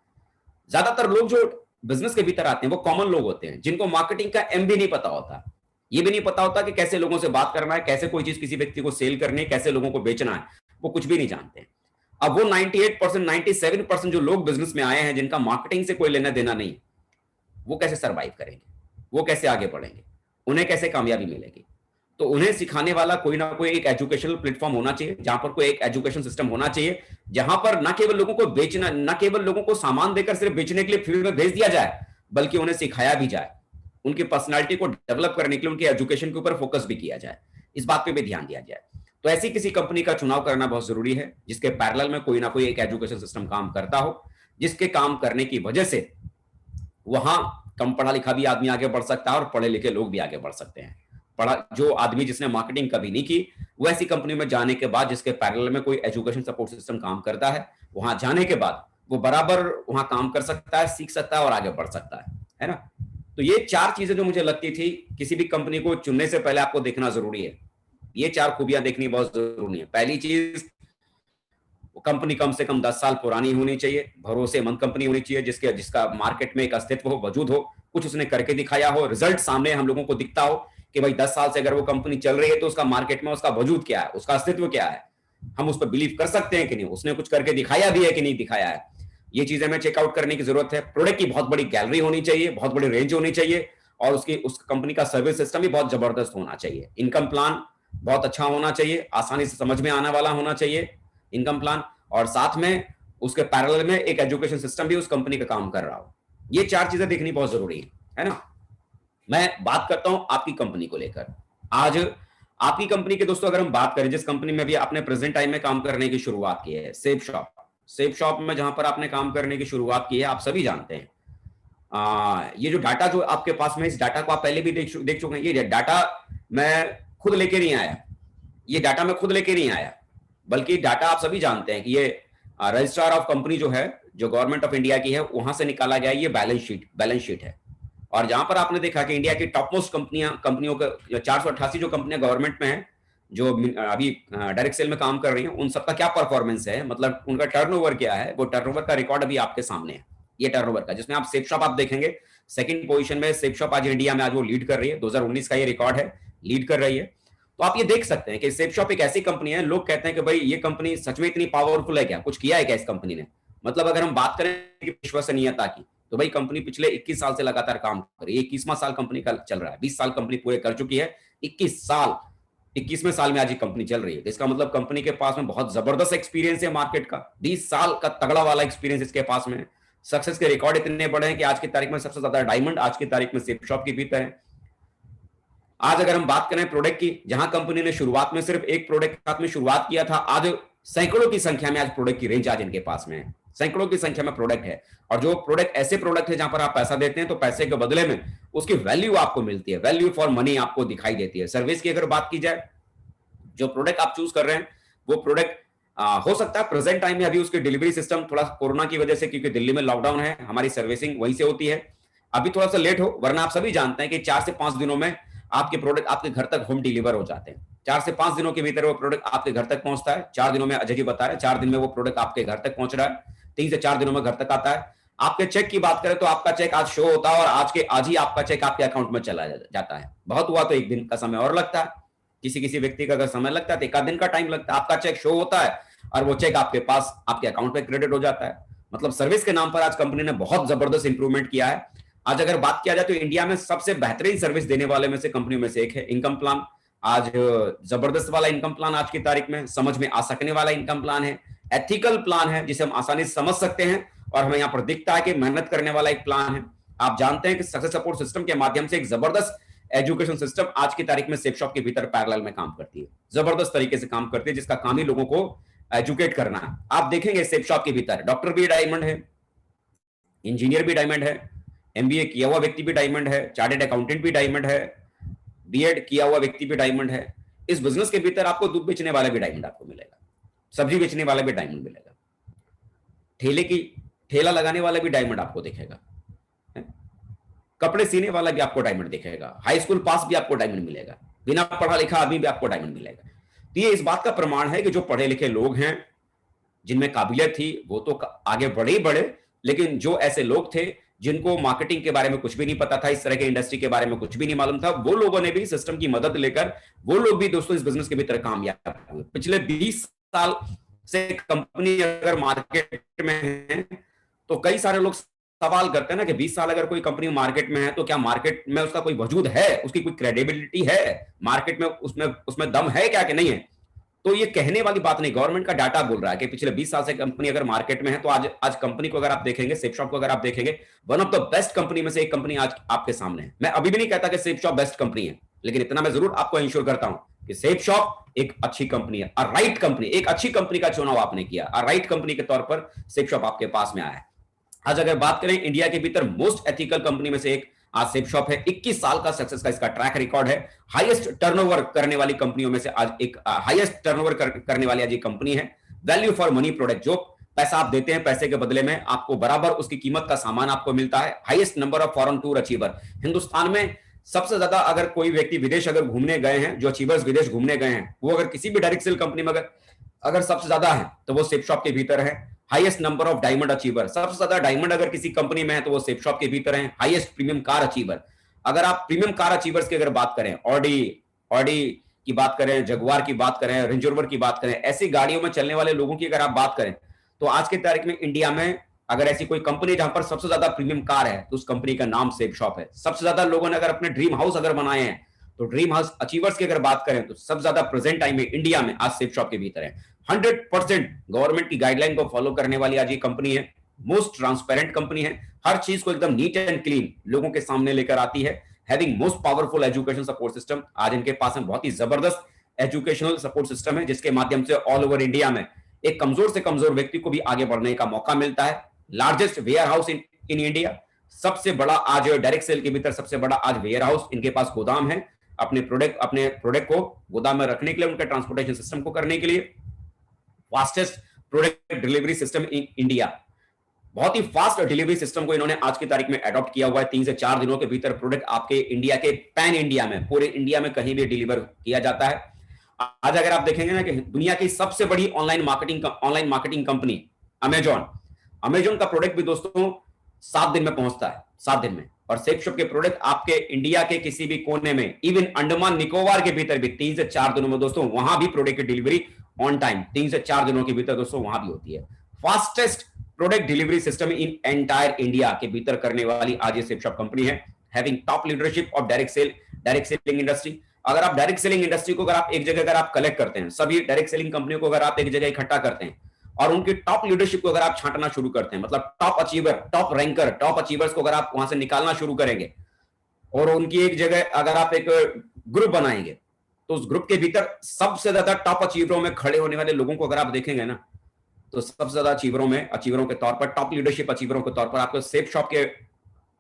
ज्यादातर लोग जो बिजनेस के भीतर आते हैं वो कॉमन लोग होते हैं, जिनको मार्केटिंग का एम भी नहीं पता होता, ये भी नहीं पता होता कि कैसे लोगों से बात करना है, कैसे कोई चीज किसी व्यक्ति को सेल करनी है, कैसे लोगों को बेचना है, वो कुछ भी नहीं जानते। अब वो 98%, 97% जो लोग बिजनेस में आए हैं जिनका मार्केटिंग से कोई लेना देना नहीं, वो कैसे सर्वाइव करेंगे, वो कैसे आगे बढ़ेंगे, उन्हें कैसे कामयाबी मिलेगी? तो उन्हें सिखाने वाला कोई ना कोई एक एजुकेशनल प्लेटफॉर्म होना चाहिए, जहां पर कोई एक एजुकेशन सिस्टम होना चाहिए, जहां पर न केवल लोगों को बेचना, न केवल लोगों को सामान देकर सिर्फ बेचने के लिए फील्ड में भेज दिया जाए, बल्कि उन्हें सिखाया भी जाए, उनकी पर्सनालिटी को डेवलप करने के लिए उनके एजुकेशन के ऊपर फोकस भी किया जाए, इस बात पे भी ध्यान दिया जाए। तो ऐसी किसी कंपनी का चुनाव करना बहुत जरूरी है जिसके पैरेलल में कोई ना कोई एक एजुकेशन सिस्टम काम करता हो, जिसके काम करने की वजह से वहां कम पढ़ा लिखा भी आदमी आगे बढ़ सकता है और पढ़े लिखे लोग भी आगे बढ़ सकते हैं। जो आदमी जिसने मार्केटिंग कभी नहीं की, वो ऐसी कंपनी में जाने के बाद जिसके पैरेलल में कोई एजुकेशन सपोर्ट सिस्टम काम करता है, वहां जाने के बाद वो बराबर वहां काम कर सकता है, सीख सकता है और आगे बढ़ सकता है ना। तो ये 4 चीजें जो मुझे लगती थी किसी भी कंपनी को चुनने से पहले आपको देखना जरूरी है, ये 4 खूबियां देखनी बहुत जरूरी है। पहली चीज, वो कंपनी कम से कम 10 साल पुरानी होनी चाहिए, भरोसेमंद कंपनी होनी चाहिए, जिसका मार्केट में एक अस्तित्व हो, वजूद हो, कुछ उसने करके दिखाया हो, रिजल्ट सामने हम लोगों को दिखता हो कि भाई 10 साल से अगर वो कंपनी चल रही है तो उसका मार्केट में उसका वजूद क्या है, उसका अस्तित्व क्या है, हम उस पर बिलीव कर सकते हैं कि नहीं, उसने कुछ करके दिखाया भी है कि नहीं दिखाया है। ये चीजें हमें चेकआउट करने की जरूरत है। प्रोडक्ट की बहुत बड़ी गैलरी होनी चाहिए, बहुत बड़ी रेंज होनी चाहिए और उस कंपनी का सर्विस सिस्टम भी बहुत जबरदस्त होना चाहिए। इनकम प्लान बहुत अच्छा होना चाहिए, आसानी से समझ में आने वाला होना चाहिए इनकम प्लान, और साथ में उसके पैरेलल में एक एजुकेशन सिस्टम भी उस कंपनी का काम कर रहा हो। ये 4 चीजें देखनी बहुत जरूरी है ना। मैं बात करता हूं आपकी कंपनी को लेकर। आज आपकी कंपनी के दोस्तों अगर हम बात करें, जिस कंपनी में भी आपने प्रेजेंट टाइम में काम करने की शुरुआत की है, सेफ शॉप में जहां पर आपने काम करने की शुरुआत की है, आप सभी जानते हैं ये जो डाटा जो आपके पास में, इस डाटा को आप पहले भी देख चुके हैं। ये डाटा मैं खुद लेके नहीं आया, ये डाटा मैं खुद लेके नहीं आया, बल्कि डाटा आप सभी जानते हैं कि ये रजिस्ट्रार ऑफ कंपनी जो है, जो गवर्नमेंट ऑफ इंडिया की है, वहां से निकाला गया ये बैलेंस शीट है। और जहां पर आपने देखा कि इंडिया की टॉप मोस्ट कंपनियों का 488 जो कंपनियां गवर्नमेंट में हैं, जो अभी डायरेक्ट सेल में काम कर रही हैं, उन सबका क्या परफॉर्मेंस है, मतलब उनका टर्नओवर क्या है, वो टर्नओवर का रिकॉर्ड अभी आपके सामने है। ये टर्नओवर का, जिसमें आप सेफ शॉप आप देखेंगे सेकंड पोजीशन में सेफ शॉप आज इंडिया में आज वो लीड कर रही है, 2019 का ये रिकॉर्ड है, लीड कर रही है। तो आप ये देख सकते हैं कि सेफ शॉप एक ऐसी कंपनी है, लोग कहते हैं कि भाई ये कंपनी सच में इतनी पावरफुल है क्या, कुछ किया है क्या इस कंपनी ने। मतलब अगर हम बात करें कि विश्वसनीयता की, तो भाई कंपनी पिछले 21 साल से लगातार काम कर रही है, 21वां साल कंपनी का चल रहा है, 20 साल कंपनी पूरे कर चुकी है, 21 21वें साल में आज ये कंपनी चल रही है। इसका मतलब कंपनी के पास में बहुत जबरदस्त एक्सपीरियंस है मार्केट का, 20 साल का तगड़ा वाला एक्सपीरियंस इसके पास में है। सक्सेस के रिकॉर्ड इतने बड़े हैं कि आज की तारीख में सबसे ज्यादा डायमंड आज की तारीख में सेफ शॉप के भीतर है। आज अगर हम बात करें प्रोडक्ट की, जहां कंपनी ने शुरुआत में सिर्फ एक प्रोडक्ट के साथ में शुरुआत किया था, आज सैकड़ों की संख्या में आज प्रोडक्ट की रेंज आज इनके पास में है, सैकड़ों की संख्या में प्रोडक्ट है। और जो प्रोडक्ट ऐसे प्रोडक्ट है जहां पर आप पैसा देते हैं तो पैसे के बदले में उसकी वैल्यू आपको मिलती है, वैल्यू फॉर मनी आपको दिखाई देती है। सर्विस की अगर बात की जाए, जो प्रोडक्ट आप चूज कर रहे हैं वो प्रोडक्ट हो सकता है प्रेजेंट टाइम में अभी उसकी डिलीवरी सिस्टम थोड़ा कोरोना की वजह से, क्योंकि दिल्ली में लॉकडाउन है, हमारी सर्विसिंग वहीं से होती है, अभी थोड़ा सा लेट हो, वरना आप सभी जानते हैं कि 4 से 5 दिनों में आपके प्रोडक्ट आपके घर तक होम डिलीवर हो जाते हैं। 4 से 5 दिनों के भीतर वो प्रोडक्ट आपके घर तक पहुंचता है। 4 दिनों में अजय जी बता रहे हैं 4 दिन में वो प्रोडक्ट आपके घर तक पहुंच रहा है, 3 से 4 दिनों में घर तक आता है। आपके चेक की बात करें तो आपका चेक आज शो होता है और आज ही आपका चेक आपके अकाउंट में चला जाता है। बहुत हुआ तो 1 दिन का समय और लगता है, किसी व्यक्ति का अगर समय लगता है तो 1 दिन का टाइम लगता है। आपका चेक शो होता है और वो चेक आपके पास आपके अकाउंट पे क्रेडिट हो जाता है। मतलब सर्विस के नाम पर आज कंपनी ने बहुत जबरदस्त इंप्रूवमेंट किया है। आज अगर बात किया जाए तो इंडिया में सबसे बेहतरीन सर्विस देने वाले में से कंपनियों में से एक है इनकम प्लान। आज जबरदस्त वाला इनकम प्लान आज की तारीख में समझ में आ सकने वाला इनकम प्लान है, एथिकल प्लान है जिसे हम आसानी से समझ सकते हैं और हमें यहाँ पर दिखता है कि मेहनत करने वाला एक प्लान है। आप जानते हैं कि सक्सेस सपोर्ट सिस्टम के माध्यम से एक जबरदस्त एजुकेशन सिस्टम आज की तारीख में सेफ शॉप के भीतर पैरेलल में काम करती है, जबरदस्त तरीके से काम करती है, जिसका काम ही लोगों को एजुकेट करना है। आप देखेंगे सेफ शॉप के भीतर डॉक्टर भी डायमंड है, इंजीनियर भी डायमंड है, एमबीए किया हुआ व्यक्ति भी डायमंड है, चार्टर्ड अकाउंटेंट भी डायमंड है, बीएड किया हुआ व्यक्ति भी डायमंड है। इस बिजनेस के भीतर आपको दूध बेचने वाला भी डायमंड आपको मिलेगा, सब्जी बेचने वाला भी डायमंड मिलेगा, ठेला लगाने वाला भी डायमंड आपको दिखेगा, कपड़े सीने वाला भी आपको डायमंड दिखेगा, हाई स्कूल पास भी आपको डायमंड मिलेगा, बिना पढ़ा लिखा आदमी भी आपको डायमंड मिलेगा। तो ये इस बात का प्रमाण है कि जो पढ़े लिखे लोग हैं, जिनमें काबिलियत थी, वो तो आगे बढ़े, लेकिन जो ऐसे लोग थे जिनको मार्केटिंग के बारे में कुछ भी नहीं पता था, इस तरह के इंडस्ट्री के बारे में कुछ भी नहीं मालूम था, वो लोगों ने भी सिस्टम की मदद लेकर वो लोग भी दोस्तों इस बिजनेस के भीतर कामयाब हुए। पिछले 20 साल से कंपनी अगर मार्केट में है तो कई सारे लोग सवाल करते हैं ना कि 20 साल अगर कोई कंपनी मार्केट में है तो क्या मार्केट में उसका कोई वजूद है, उसकी कोई क्रेडिबिलिटी है मार्केट में, उसमें दम है क्या कि नहीं है। तो ये कहने वाली बात नहीं, गवर्नमेंट का डाटा बोल रहा है कि पिछले 20 साल से कंपनी अगर मार्केट में है तो आज कंपनी को अगर आप देखेंगे, सेफ शॉप को अगर आप देखेंगे, one of the best company में से एक कंपनी आज आपके सामने है। मैं अभी भी नहीं कहता कि सेफ शॉप बेस्ट कंपनी है, लेकिन इतना मैं जरूर आपको इंश्योर करता हूं कि सेफ शॉप एक अच्छी कंपनी है, राइट कंपनी, एक अच्छी कंपनी का चुनाव आपने किया, राइट कंपनी के तौर पर सेफ शॉप आपके पास में आया है। आज अगर बात करें इंडिया के भीतर मोस्ट एथिकल कंपनी में से एक आज सेफ शॉप है, 21 साल का सक्सेस का इसका ट्रैक रिकॉर्ड है, हाईएस्ट टर्नओवर करने वाली कंपनियों में से आज एक हाईएस्ट टर्नओवर करने वाली आज ये कंपनी है। वैल्यू फॉर मनी प्रोडक्ट, जो पैसा आप देते हैं पैसे के बदले में आपको बराबर उसकी कीमत का सामान आपको मिलता है। Highest number of foreign tour achiever, Hindustan में सबसे ज्यादा अगर कोई व्यक्ति विदेश अगर घूमने गए हैं, जो अचीवर्स विदेश घूमने गए हैं, वो अगर किसी भी डायरेक्ट सेल कंपनी में अगर सबसे ज्यादा है तो वो सेफ शॉप के भीतर है। Highest number of diamond achiever, सबसे ज्यादा डायमंड अगर किसी कंपनी में है तो वो सेफ शॉप के भीतर है। हाईएस्ट प्रीमियम कार अचीवर, अगर आप प्रीमियम कार अचीवर्स की अगर बात करें, ऑडी की बात करें, जगुआर की बात करें, रेंज रोवर की बात करें, ऐसी गाड़ियों में चलने वाले लोगों की अगर आप बात करें तो आज की तारीख में इंडिया में अगर ऐसी कोई कंपनी जहां पर सबसे ज्यादा प्रीमियम कार है तो उस कंपनी का नाम सेफ शॉप है। सबसे ज्यादा लोगों ने अगर अपने ड्रीम हाउस अगर बनाए हैं तो ड्रीम हाउस अचीवर्स की अगर बात करें तो सबसे ज्यादा प्रेजेंट टाइम में इंडिया में आज सेफ शॉप के भीतर है। 100% गवर्नमेंट की गाइडलाइन को फॉलो करने वाली आज ये कंपनी है, मोस्ट ट्रांसपेरेंट कंपनी है, हर चीज को एकदम नीट एंड क्लीन लोगों के सामने लेकर आती है। Having most powerful education support system, आज इनके पास में बहुत ही जबरदस्त एजुकेशनल सपोर्ट सिस्टम है, जिसके माध्यम से ऑल ओवर इंडिया में एक कमजोर से कमजोर व्यक्ति को भी आगे बढ़ने का मौका मिलता है। Largest warehouse in India, सबसे बड़ा आज डायरेक्ट सेल के भीतर सबसे बड़ा आज वेयर हाउस, इनके पास गोदाम है अपने प्रोडक्ट को गोदाम में रखने के लिए, उनके ट्रांसपोर्टेशन सिस्टम को करने के लिए। Fastest product delivery system in India, बहुत ही फास्ट डिलीवरी सिस्टम को इन्होंने आज की तारीख में अडॉप्ट किया हुआ है। 3 से 4 दिनों के भीतर प्रोडक्ट आपके इंडिया के पैन इंडिया में, पूरे इंडिया में कहीं भी डिलीवर किया जाता है। आज अगर आप देखेंगे ना कि दुनिया की सबसे बड़ी ऑनलाइन मार्केटिंग कंपनी अमेजॉन का प्रोडक्ट भी दोस्तों 7 दिन में पहुंचता है, 7 दिन में। और सेफ शॉप के प्रोडक्ट आपके इंडिया के किसी भी कोने में, इवन अंडमान निकोबार के भीतर भी 3 से 4 दिनों में दोस्तों वहां भी प्रोडक्ट की डिलीवरी ऑन टाइम 3 से 4 दिनों के भीतर दोस्तों वहां भी होती है। Fastest product delivery system in entire India के भीतर करने वाली आज ये सेफ शॉप कंपनी है, having top leadership of direct selling industry. अगर आप डायरेक्ट सेलिंग इंडस्ट्री को अगर आप एक जगह अगर आप कलेक्ट करते हैं, सभी डायरेक्ट सेलिंग कंपनियों को अगर आप एक जगह इकट्ठा करते हैं और उनकी टॉप लीडरशिप को अगर आप छांटना शुरू करते हैं, मतलब top achiever, top ranker, top achievers को अगर आप वहां से निकालना शुरू करेंगे और उनकी एक जगह अगर आप एक ग्रुप बनाएंगे, तो उस ग्रुप के भीतर सबसे ज्यादा टॉप अचीवरों में खड़े होने वाले लोगों को अगर आप देखेंगे ना, तो सबसे ज्यादा अचीवरों के तौर पर, टॉप लीडरशिप अचीवरों के तौर पर आपको सेफ शॉप के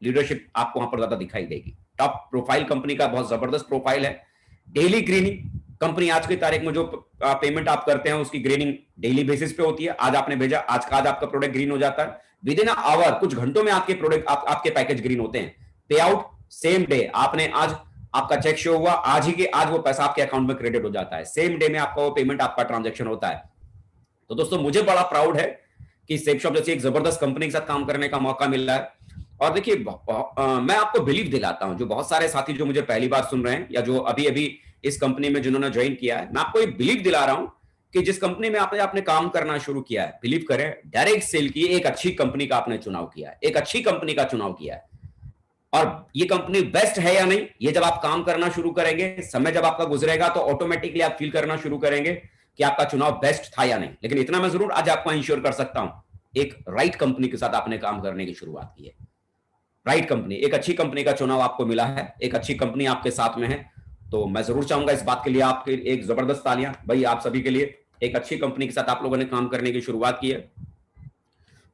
लीडरशिप आपको वहां पर ज्यादा दिखाई देगी। टॉप प्रोफाइल कंपनी का बहुत जबरदस्त प्रोफाइल है। डेली ग्रीनिंग कंपनी, आज की तारीख में जो पेमेंट आप करते हैं उसकी ग्रीनिंग डेली बेसिस पे होती है। आज आपने भेजा, आज आपका प्रोडक्ट ग्रीन हो जाता है, विद इन आवर, कुछ घंटों में आपके प्रोडक्ट आपके पैकेज ग्रीन होते हैं। पे आउट सेम डे, आपने आज आपका चेक शो हुआ, आज वो पैसा आपके अकाउंट में क्रेडिट हो जाता है, सेम डे में आपका वो पेमेंट, आपका ट्रांजेक्शन होता है। तो दोस्तों मुझे बड़ा प्राउड है कि सेफ शॉप जैसी एक जबरदस्त कंपनी के साथ काम करने का मौका मिला है। और देखिए मैं आपको बिलीव दिलाता हूं, जो बहुत सारे साथी जो मुझे पहली बार सुन रहे हैं या जो अभी अभी इस कंपनी में जिन्होंने ज्वाइन किया है, मैं आपको ये बिलीव दिला रहा हूं कि जिस कंपनी में आपने काम करना शुरू किया है, बिलीव करें, डायरेक्ट सेल की एक अच्छी कंपनी का आपने चुनाव किया है, एक अच्छी कंपनी का चुनाव किया है। और ये कंपनी बेस्ट है या नहीं, ये जब आप काम करना शुरू करेंगे, समय जब आपका गुजरेगा, तो ऑटोमेटिकली आप फील करना शुरू करेंगे कि आपका चुनाव बेस्ट था या नहीं। लेकिन इतना मैं जरूर आज आपको इंश्योर कर सकता हूं, एक राइट कंपनी के साथ आपने काम करने की शुरुआत की है। राइट कंपनी, एक अच्छी कंपनी का चुनाव आपको मिला है, एक अच्छी कंपनी आपके साथ में है। तो मैं जरूर चाहूंगा इस बात के लिए आपके एक जबरदस्त तालियां भाई आप सभी के लिए। एक अच्छी कंपनी के साथ आप लोगों ने काम करने की शुरुआत की है।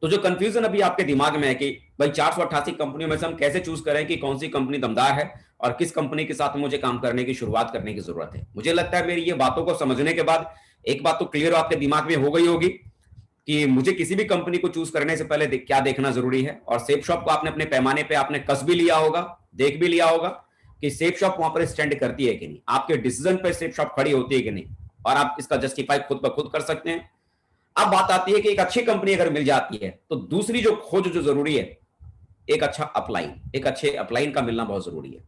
तो जो कंफ्यूजन अभी आपके दिमाग में है कि भाई 488 कंपनियों में से हम कैसे चूज करें कि कौन सी कंपनी दमदार है और किस कंपनी के साथ मुझे काम करने की शुरुआत करने की जरूरत है, मुझे लगता है मेरी ये बातों को समझने के बाद एक बात तो क्लियर आपके दिमाग में हो गई होगी कि मुझे किसी भी कंपनी को चूज करने से पहले क्या देखना जरूरी है। और सेफ शॉप को आपने अपने पैमाने पे आपने कस भी लिया होगा, देख भी लिया होगा कि सेफ शॉप वहां पर स्टैंड करती है कि नहीं, आपके डिसीजन पे सेफ शॉप खड़ी होती है कि नहीं, और आप इसका जस्टिफाई खुद ब खुद कर सकते हैं। अब बात आती है कि एक अच्छी कंपनी अगर मिल जाती है तो दूसरी जो खोज जो जरूरी है, एक अच्छा अपलाइन, एक अच्छे अपलाइन का मिलना बहुत जरूरी है।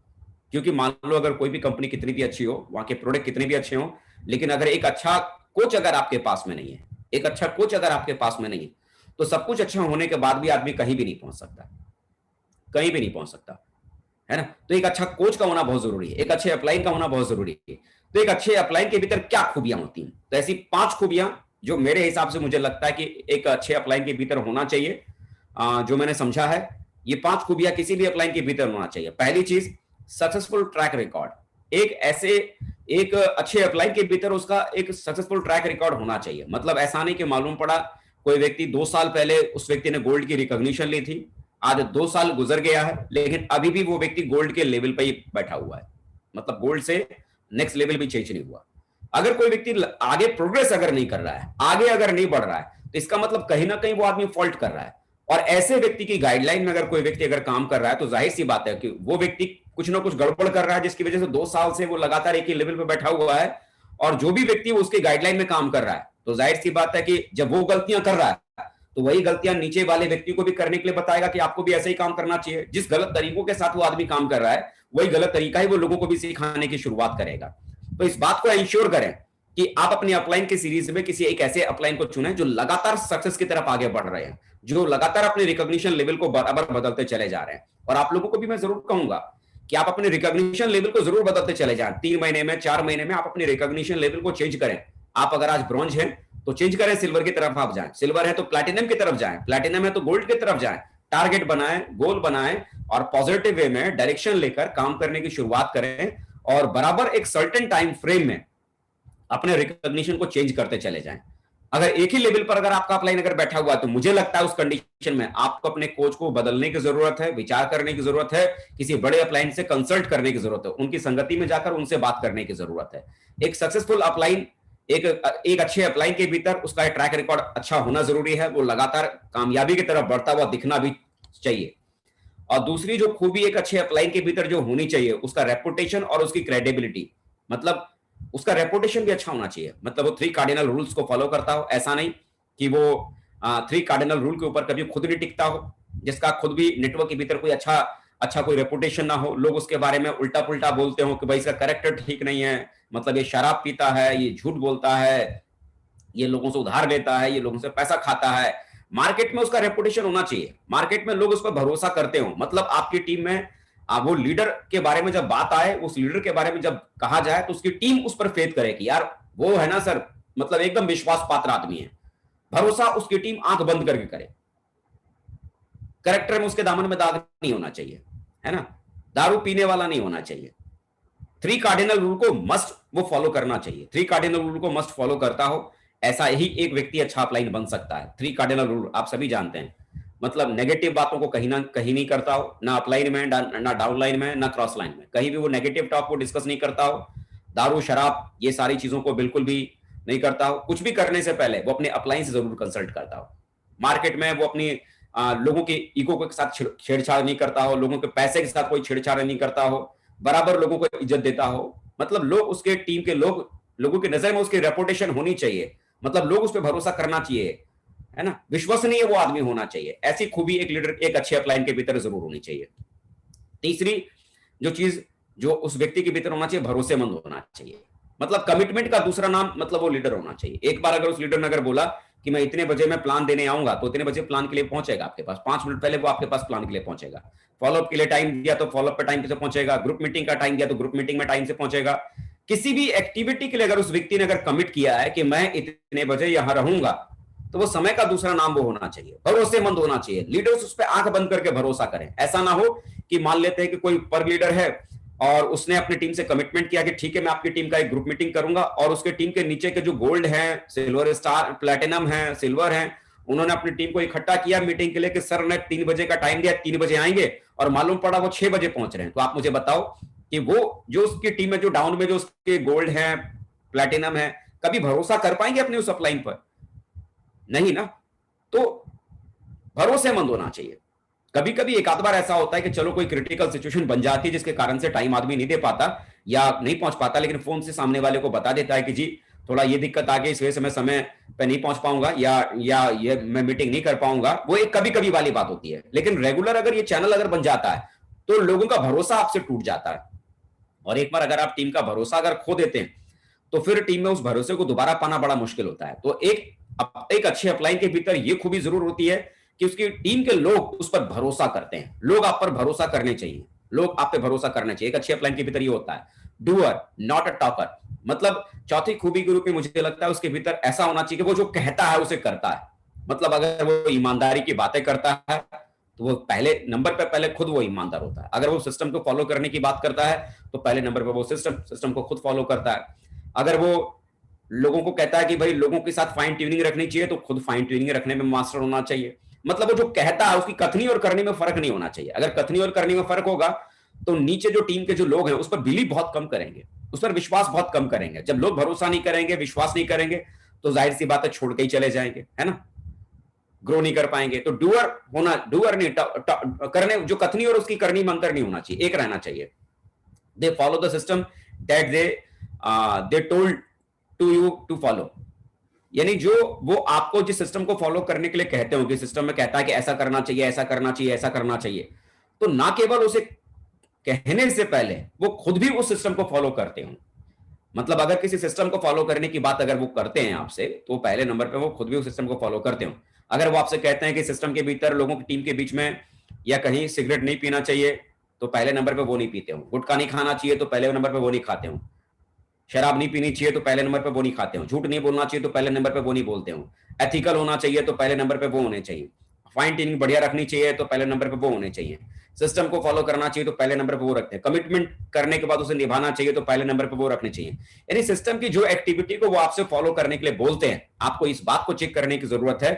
क्योंकि मान लो अगर कोई भी कंपनी कितनी भी अच्छी हो, वहां के प्रोडक्ट कितने भी अच्छे हो, लेकिन अगर एक अच्छा कोच अगर आपके पास में नहीं है, एक अच्छा कोच अगर आपके पास में नहीं है, तो सब कुछ अच्छा होने के बाद भी आदमी कहीं भी नहीं पहुंच सकता, कहीं भी नहीं पहुंच सकता, है ना। तो एक अच्छा कोच का होना बहुत जरूरी है, एक अच्छे अपलाइन का होना बहुत जरूरी है। तो एक अच्छे अपलाइन के भीतर क्या खूबियां होती हैं, तो ऐसी 5 खूबियां जो मेरे हिसाब से मुझे लगता है कि एक अच्छे अपलाइन के भीतर होना चाहिए, जो मैंने समझा है, ये 5 खूबियां किसी भी अपलाइन के भीतर होना चाहिए। पहली चीज, सक्सेसफुल ट्रैक रिकॉर्ड। एक अच्छे अपलाइन के भीतर उसका एक सक्सेसफुल ट्रैक रिकॉर्ड होना चाहिए। मतलब ऐसा नहीं कि मालूम पड़ा कोई व्यक्ति 2 साल पहले उस व्यक्ति ने गोल्ड की रिकॉग्निशन ली थी, आज 2 साल गुजर गया है, लेकिन अभी भी वो व्यक्ति गोल्ड के लेवल पर ही बैठा हुआ है, मतलब गोल्ड से नेक्स्ट लेवल भी चेंज नहीं हुआ। अगर कोई व्यक्ति आगे प्रोग्रेस अगर नहीं कर रहा है, आगे अगर नहीं बढ़ रहा है, तो इसका मतलब कहीं ना कहीं वो आदमी फॉल्ट कर रहा है। और ऐसे व्यक्ति की गाइडलाइन में अगर कोई व्यक्ति अगर काम कर रहा है, तो जाहिर सी बात है कि वो व्यक्ति कुछ ना कुछ गड़बड़ कर रहा है, जिसकी वजह से 2 साल से वो लगातार एक ही लेवल पे बैठा हुआ है। और जो भी व्यक्ति उसके गाइडलाइन में काम कर रहा है, तो जाहिर सी बात है कि जब वो गलतियां कर रहा है, तो वही गलतियां नीचे वाले व्यक्ति को भी करने के लिए बताएगा कि आपको भी ऐसे ही काम करना चाहिए। जिस गलत तरीकों के साथ वो आदमी काम कर रहा है, वही गलत तरीका ही वो लोगों को भी सिखाने की शुरुआत करेगा। तो इस बात को इंश्योर करें कि आप अपनी अपलाइन की सीरीज में किसी एक ऐसे अपलाइन को चुनें जो लगातार सक्सेस की तरफ आगे बढ़ रहे हैं, जो लगातार अपने रिकॉग्निशन लेवल को बराबर बदलते चले जा रहे हैं। और आप लोगों को भी मैं जरूर कहूंगा कि आप अपने रिकॉग्निशन लेवल को जरूर बदलते चले जाएं। 3 महीने में, 4 महीने में आप अपने रिकॉग्निशन लेवल को चेंज करें। आप अगर आज ब्रॉन्ज हैं तो चेंज करें, सिल्वर की तरफ आप जाएं, सिल्वर है तो प्लैटिनम की तरफ जाएं, प्लैटिनम है तो गोल्ड की तरफ जाएं। टारगेट बनाएं, गोल बनाएं और पॉजिटिव वे में डायरेक्शन लेकर काम करने की शुरुआत करें और बराबर एक सर्टेन टाइम फ्रेम में अपने रिकॉग्निशन को चेंज करते चले जाएं। अगर एक ही लेवल पर अगर आपका अपलाइन अगर बैठा हुआ है, तो मुझे लगता है उस कंडीशन में आपको अपने कोच को बदलने की जरूरत है, विचार करने की जरूरत है, किसी बड़े अपलाइन से कंसल्ट करने की जरूरत है, उनकी संगति में जाकर उनसे बात करने की जरूरत है। एक सक्सेसफुल अपलाइन, एक अच्छे अपलाइन के भीतर उसका ट्रैक रिकॉर्ड अच्छा होना जरूरी है, वो लगातार कामयाबी की तरफ बढ़ता हुआ दिखना भी चाहिए। और दूसरी जो खूबी एक अच्छे अपलाइन के भीतर जो होनी चाहिए, उसका रेपुटेशन और उसकी क्रेडिबिलिटी, मतलब उसका रेपुटेशन भी अच्छा होना चाहिए। मतलब वो 3 कार्डिनल रूल्स को फॉलो करता हो, ऐसा नहीं कि वो 3 कार्डिनल रूल के ऊपर कभी खुद नहीं टिकता हो, जिसका खुद भी नेटवर्क के भीतर कोई अच्छा कोई रेपुटेशन ना हो, लोग उसके बारे में उल्टा पुल्टा बोलते हो कि भाई इसका कैरेक्टर ठीक नहीं है, मतलब ये शराब पीता है, ये झूठ बोलता है, ये लोगों से उधार लेता है, ये लोगों से पैसा खाता है। मार्केट में उसका रेपुटेशन होना चाहिए, मार्केट में लोग उस पर भरोसा करते हो, मतलब आपकी टीम में वो लीडर के बारे में जब बात आए, उस लीडर के बारे में जब कहा जाए तो उसकी टीम उस पर फेथ करे कि यार वो है ना सर, मतलब एकदम विश्वास पात्र आदमी है, भरोसा उसकी टीम आंख बंद करके करे। कैरेक्टर में उसके दामन में दाग नहीं होना चाहिए, है ना, दारू पीने वाला नहीं होना चाहिए। 3 कार्डिनल रूल को मस्ट वो फॉलो करना चाहिए। 3 कार्डिनल रूल को मस्ट फॉलो करता हो, ऐसा ही एक व्यक्ति अच्छा अपलाइन बन सकता है। 3 कार्डिनल रूल आप सभी जानते हैं, मतलब नेगेटिव बातों को कहीं नहीं करता हो, ना अपलाइन में, ना डाउनलाइन में, ना क्रॉस लाइन में, कहीं भी वो नेगेटिव टॉक को डिस्कस नहीं करता हो। दारू शराब ये सारी चीजों को बिल्कुल भी नहीं करता हो। कुछ भी करने से पहले वो अपने अपलाइन से जरूर कंसल्ट करता हो। मार्केट में वो अपनी लोगों के ईगो के साथ छेड़छाड़ नहीं करता हो, लोगों के पैसे के साथ कोई छेड़छाड़ नहीं करता हो, बराबर लोगों को इज्जत देता हो। मतलब लोग उसके टीम के लोगों की नजर में उसकी रेपुटेशन होनी चाहिए, मतलब लोग उस पर भरोसा करना चाहिए, है ना, विश्वसनीय वो आदमी होना चाहिए। ऐसी खूबी एक लीडर, एक अच्छे अपलाइन के भीतर जरूर होनी चाहिए। तीसरी जो चीज जो उस व्यक्ति के भीतर होना चाहिए, भरोसेमंद होना चाहिए। मतलब कमिटमेंट का दूसरा नाम मतलब वो लीडर होना चाहिए। एक बार अगर उस लीडर ने अगर बोला कि मैं इतने बजे मैं प्लान देने आऊंगा, तो इतने बजे प्लान के लिए पहुंचेगा आपके पास, 5 मिनट पहले वो आपके पास प्लान के लिए पहुंचेगा। फॉलोअप के लिए टाइम दिया तो फॉलोअप पे टाइम से पहुंचेगा, ग्रुप मीटिंग का टाइम दिया तो ग्रुप मीटिंग में टाइम से पहुंचेगा। किसी भी एक्टिविटी के लिए अगर उस व्यक्ति ने अगर कमिट किया है कि मैं इतने बजे यहां रहूंगा, तो वो समय का दूसरा नाम वो होना चाहिए, भरोसेमंद होना चाहिए। लीडर्स उस पर आंख बंद करके भरोसा करें। ऐसा ना हो कि मान लेते हैं कि कोई पर लीडर है और उसने अपनी टीम से कमिटमेंट किया कि ठीक है मैं आपकी टीम का एक ग्रुप मीटिंग करूंगा, और उसके टीम के नीचे के जो गोल्ड हैं, सिल्वर स्टार, प्लेटिनम है, सिल्वर है, उन्होंने अपनी टीम को इकट्ठा किया मीटिंग के लिए कि सर ने 3 बजे का टाइम दिया, 3 बजे आएंगे, और मालूम पड़ा वो 6 बजे पहुंच रहे हैं। तो आप मुझे बताओ कि वो जो उसकी टीम है, जो डाउन में जो उसके गोल्ड है, प्लेटिनम है, कभी भरोसा कर पाएंगे अपने उस अपलाइन पर? नहीं ना। तो भरोसेमंद होना चाहिए। कभी कभी एक आध बार ऐसा होता है कि चलो कोई क्रिटिकल सिचुएशन बन जाती है जिसके कारण से टाइम आदमी नहीं दे पाता या नहीं पहुंच पाता, लेकिन फोन से सामने वाले को बता देता है कि जी थोड़ा ये दिक्कत आ गई, इस वजह से मैं समय पे नहीं पहुंच पाऊंगा या ये मैं मीटिंग नहीं कर पाऊंगा। वो एक कभी कभी वाली बात होती है, लेकिन रेगुलर अगर ये चैनल अगर बन जाता है तो लोगों का भरोसा आपसे टूट जाता है। और एक बार अगर आप टीम का भरोसा अगर खो देते हैं तो फिर टीम में उस भरोसे को दोबारा पाना बड़ा मुश्किल होता है। तो एक अच्छे अपलाइन के भीतर ये खूबी जरूर होती है कि उसकी टीम के लोग उस पर भरोसा करते हैं। लोग आप पर भरोसा करने चाहिए, लोग आप पे भरोसा करना चाहिए। एक अच्छे अपलाइन के भीतर ये होता है, डूअर नॉट अ टॉकर। मतलब चौथी खूबी के रूप में मुझे लगता है उसके भीतर ऐसा होना चाहिए कि वो जो कहता है उसे करता है। मतलब अगर वो ईमानदारी की बातें करता है तो वो पहले नंबर पे पहले खुद वो ईमानदार होता है। अगर वो सिस्टम को फॉलो करने की बात करता है तो पहले नंबर पे वो सिस्टम को खुद फॉलो करता है। अगर वो लोगों को कहता है कि भाई लोगों के साथ फाइन ट्यूनिंग रखनी चाहिए तो खुद फाइन ट्यूनिंग रखने में मास्टर होना चाहिए। मतलब वो जो कहता है उसकी कथनी और करनी में फर्क नहीं होना चाहिए। अगर कथनी और करनी में फर्क होगा तो नीचे जो टीम के जो लोग हैं उस पर बिलीव बहुत कम करेंगे, उस पर विश्वास बहुत कम करेंगे। जब लोग भरोसा नहीं करेंगे, विश्वास नहीं करेंगे, तो जाहिर सी बात है छोड़ के ही चले जाएंगे, है ना, ग्रो नहीं कर पाएंगे। तो डूअर नहीं करने, जो कथनी और उसकी करनी में अंतर नहीं होना चाहिए, एक रहना चाहिए। They follow the system that they told to you to follow. यानी जो वो आपको जिस सिस्टम को फॉलो करने के लिए कहते हो, कि सिस्टम में कहता है कि ऐसा करना चाहिए, ऐसा करना चाहिए, ऐसा करना चाहिए, तो ना केवल उसे कहने से पहले वो खुद भी उस सिस्टम को फॉलो करते हो। मतलब अगर किसी सिस्टम को फॉलो करने की बात अगर वो करते हैं आपसे, तो पहले नंबर पे वो खुद भी उस सिस्टम को फॉलो करते हो। अगर वो आपसे कहते हैं कि सिस्टम के भीतर लोगों की टीम के बीच में या कहीं सिगरेट नहीं पीना चाहिए, तो पहले नंबर पे वो नहीं पीते हो। गुटखा नहीं खाना चाहिए तो पहले नंबर पे वो नहीं खाते हो। शराब नहीं पीनी चाहिए तो पहले नंबर पे वो नहीं खाते हो। झूठ नहीं बोलना चाहिए तो पहले नंबर पे वो नहीं बोलते हो। एथिकल होना चाहिए तो पहले नंबर पे वो होने चाहिए। फाइन ट्यूनिंग बढ़िया रखनी चाहिए तो पहले नंबर पे वो होने चाहिए। सिस्टम को फॉलो करना चाहिए तो पहले नंबर पे वो रखते हैं। कमिटमेंट करने के बाद उसे निभाना चाहिए तो पहले नंबर पे वो रखनी चाहिए। यानी सिस्टम की जो एक्टिविटी को वो आपसे फॉलो करने के लिए बोलते हैं, आपको इस बात को चेक करने की जरूरत है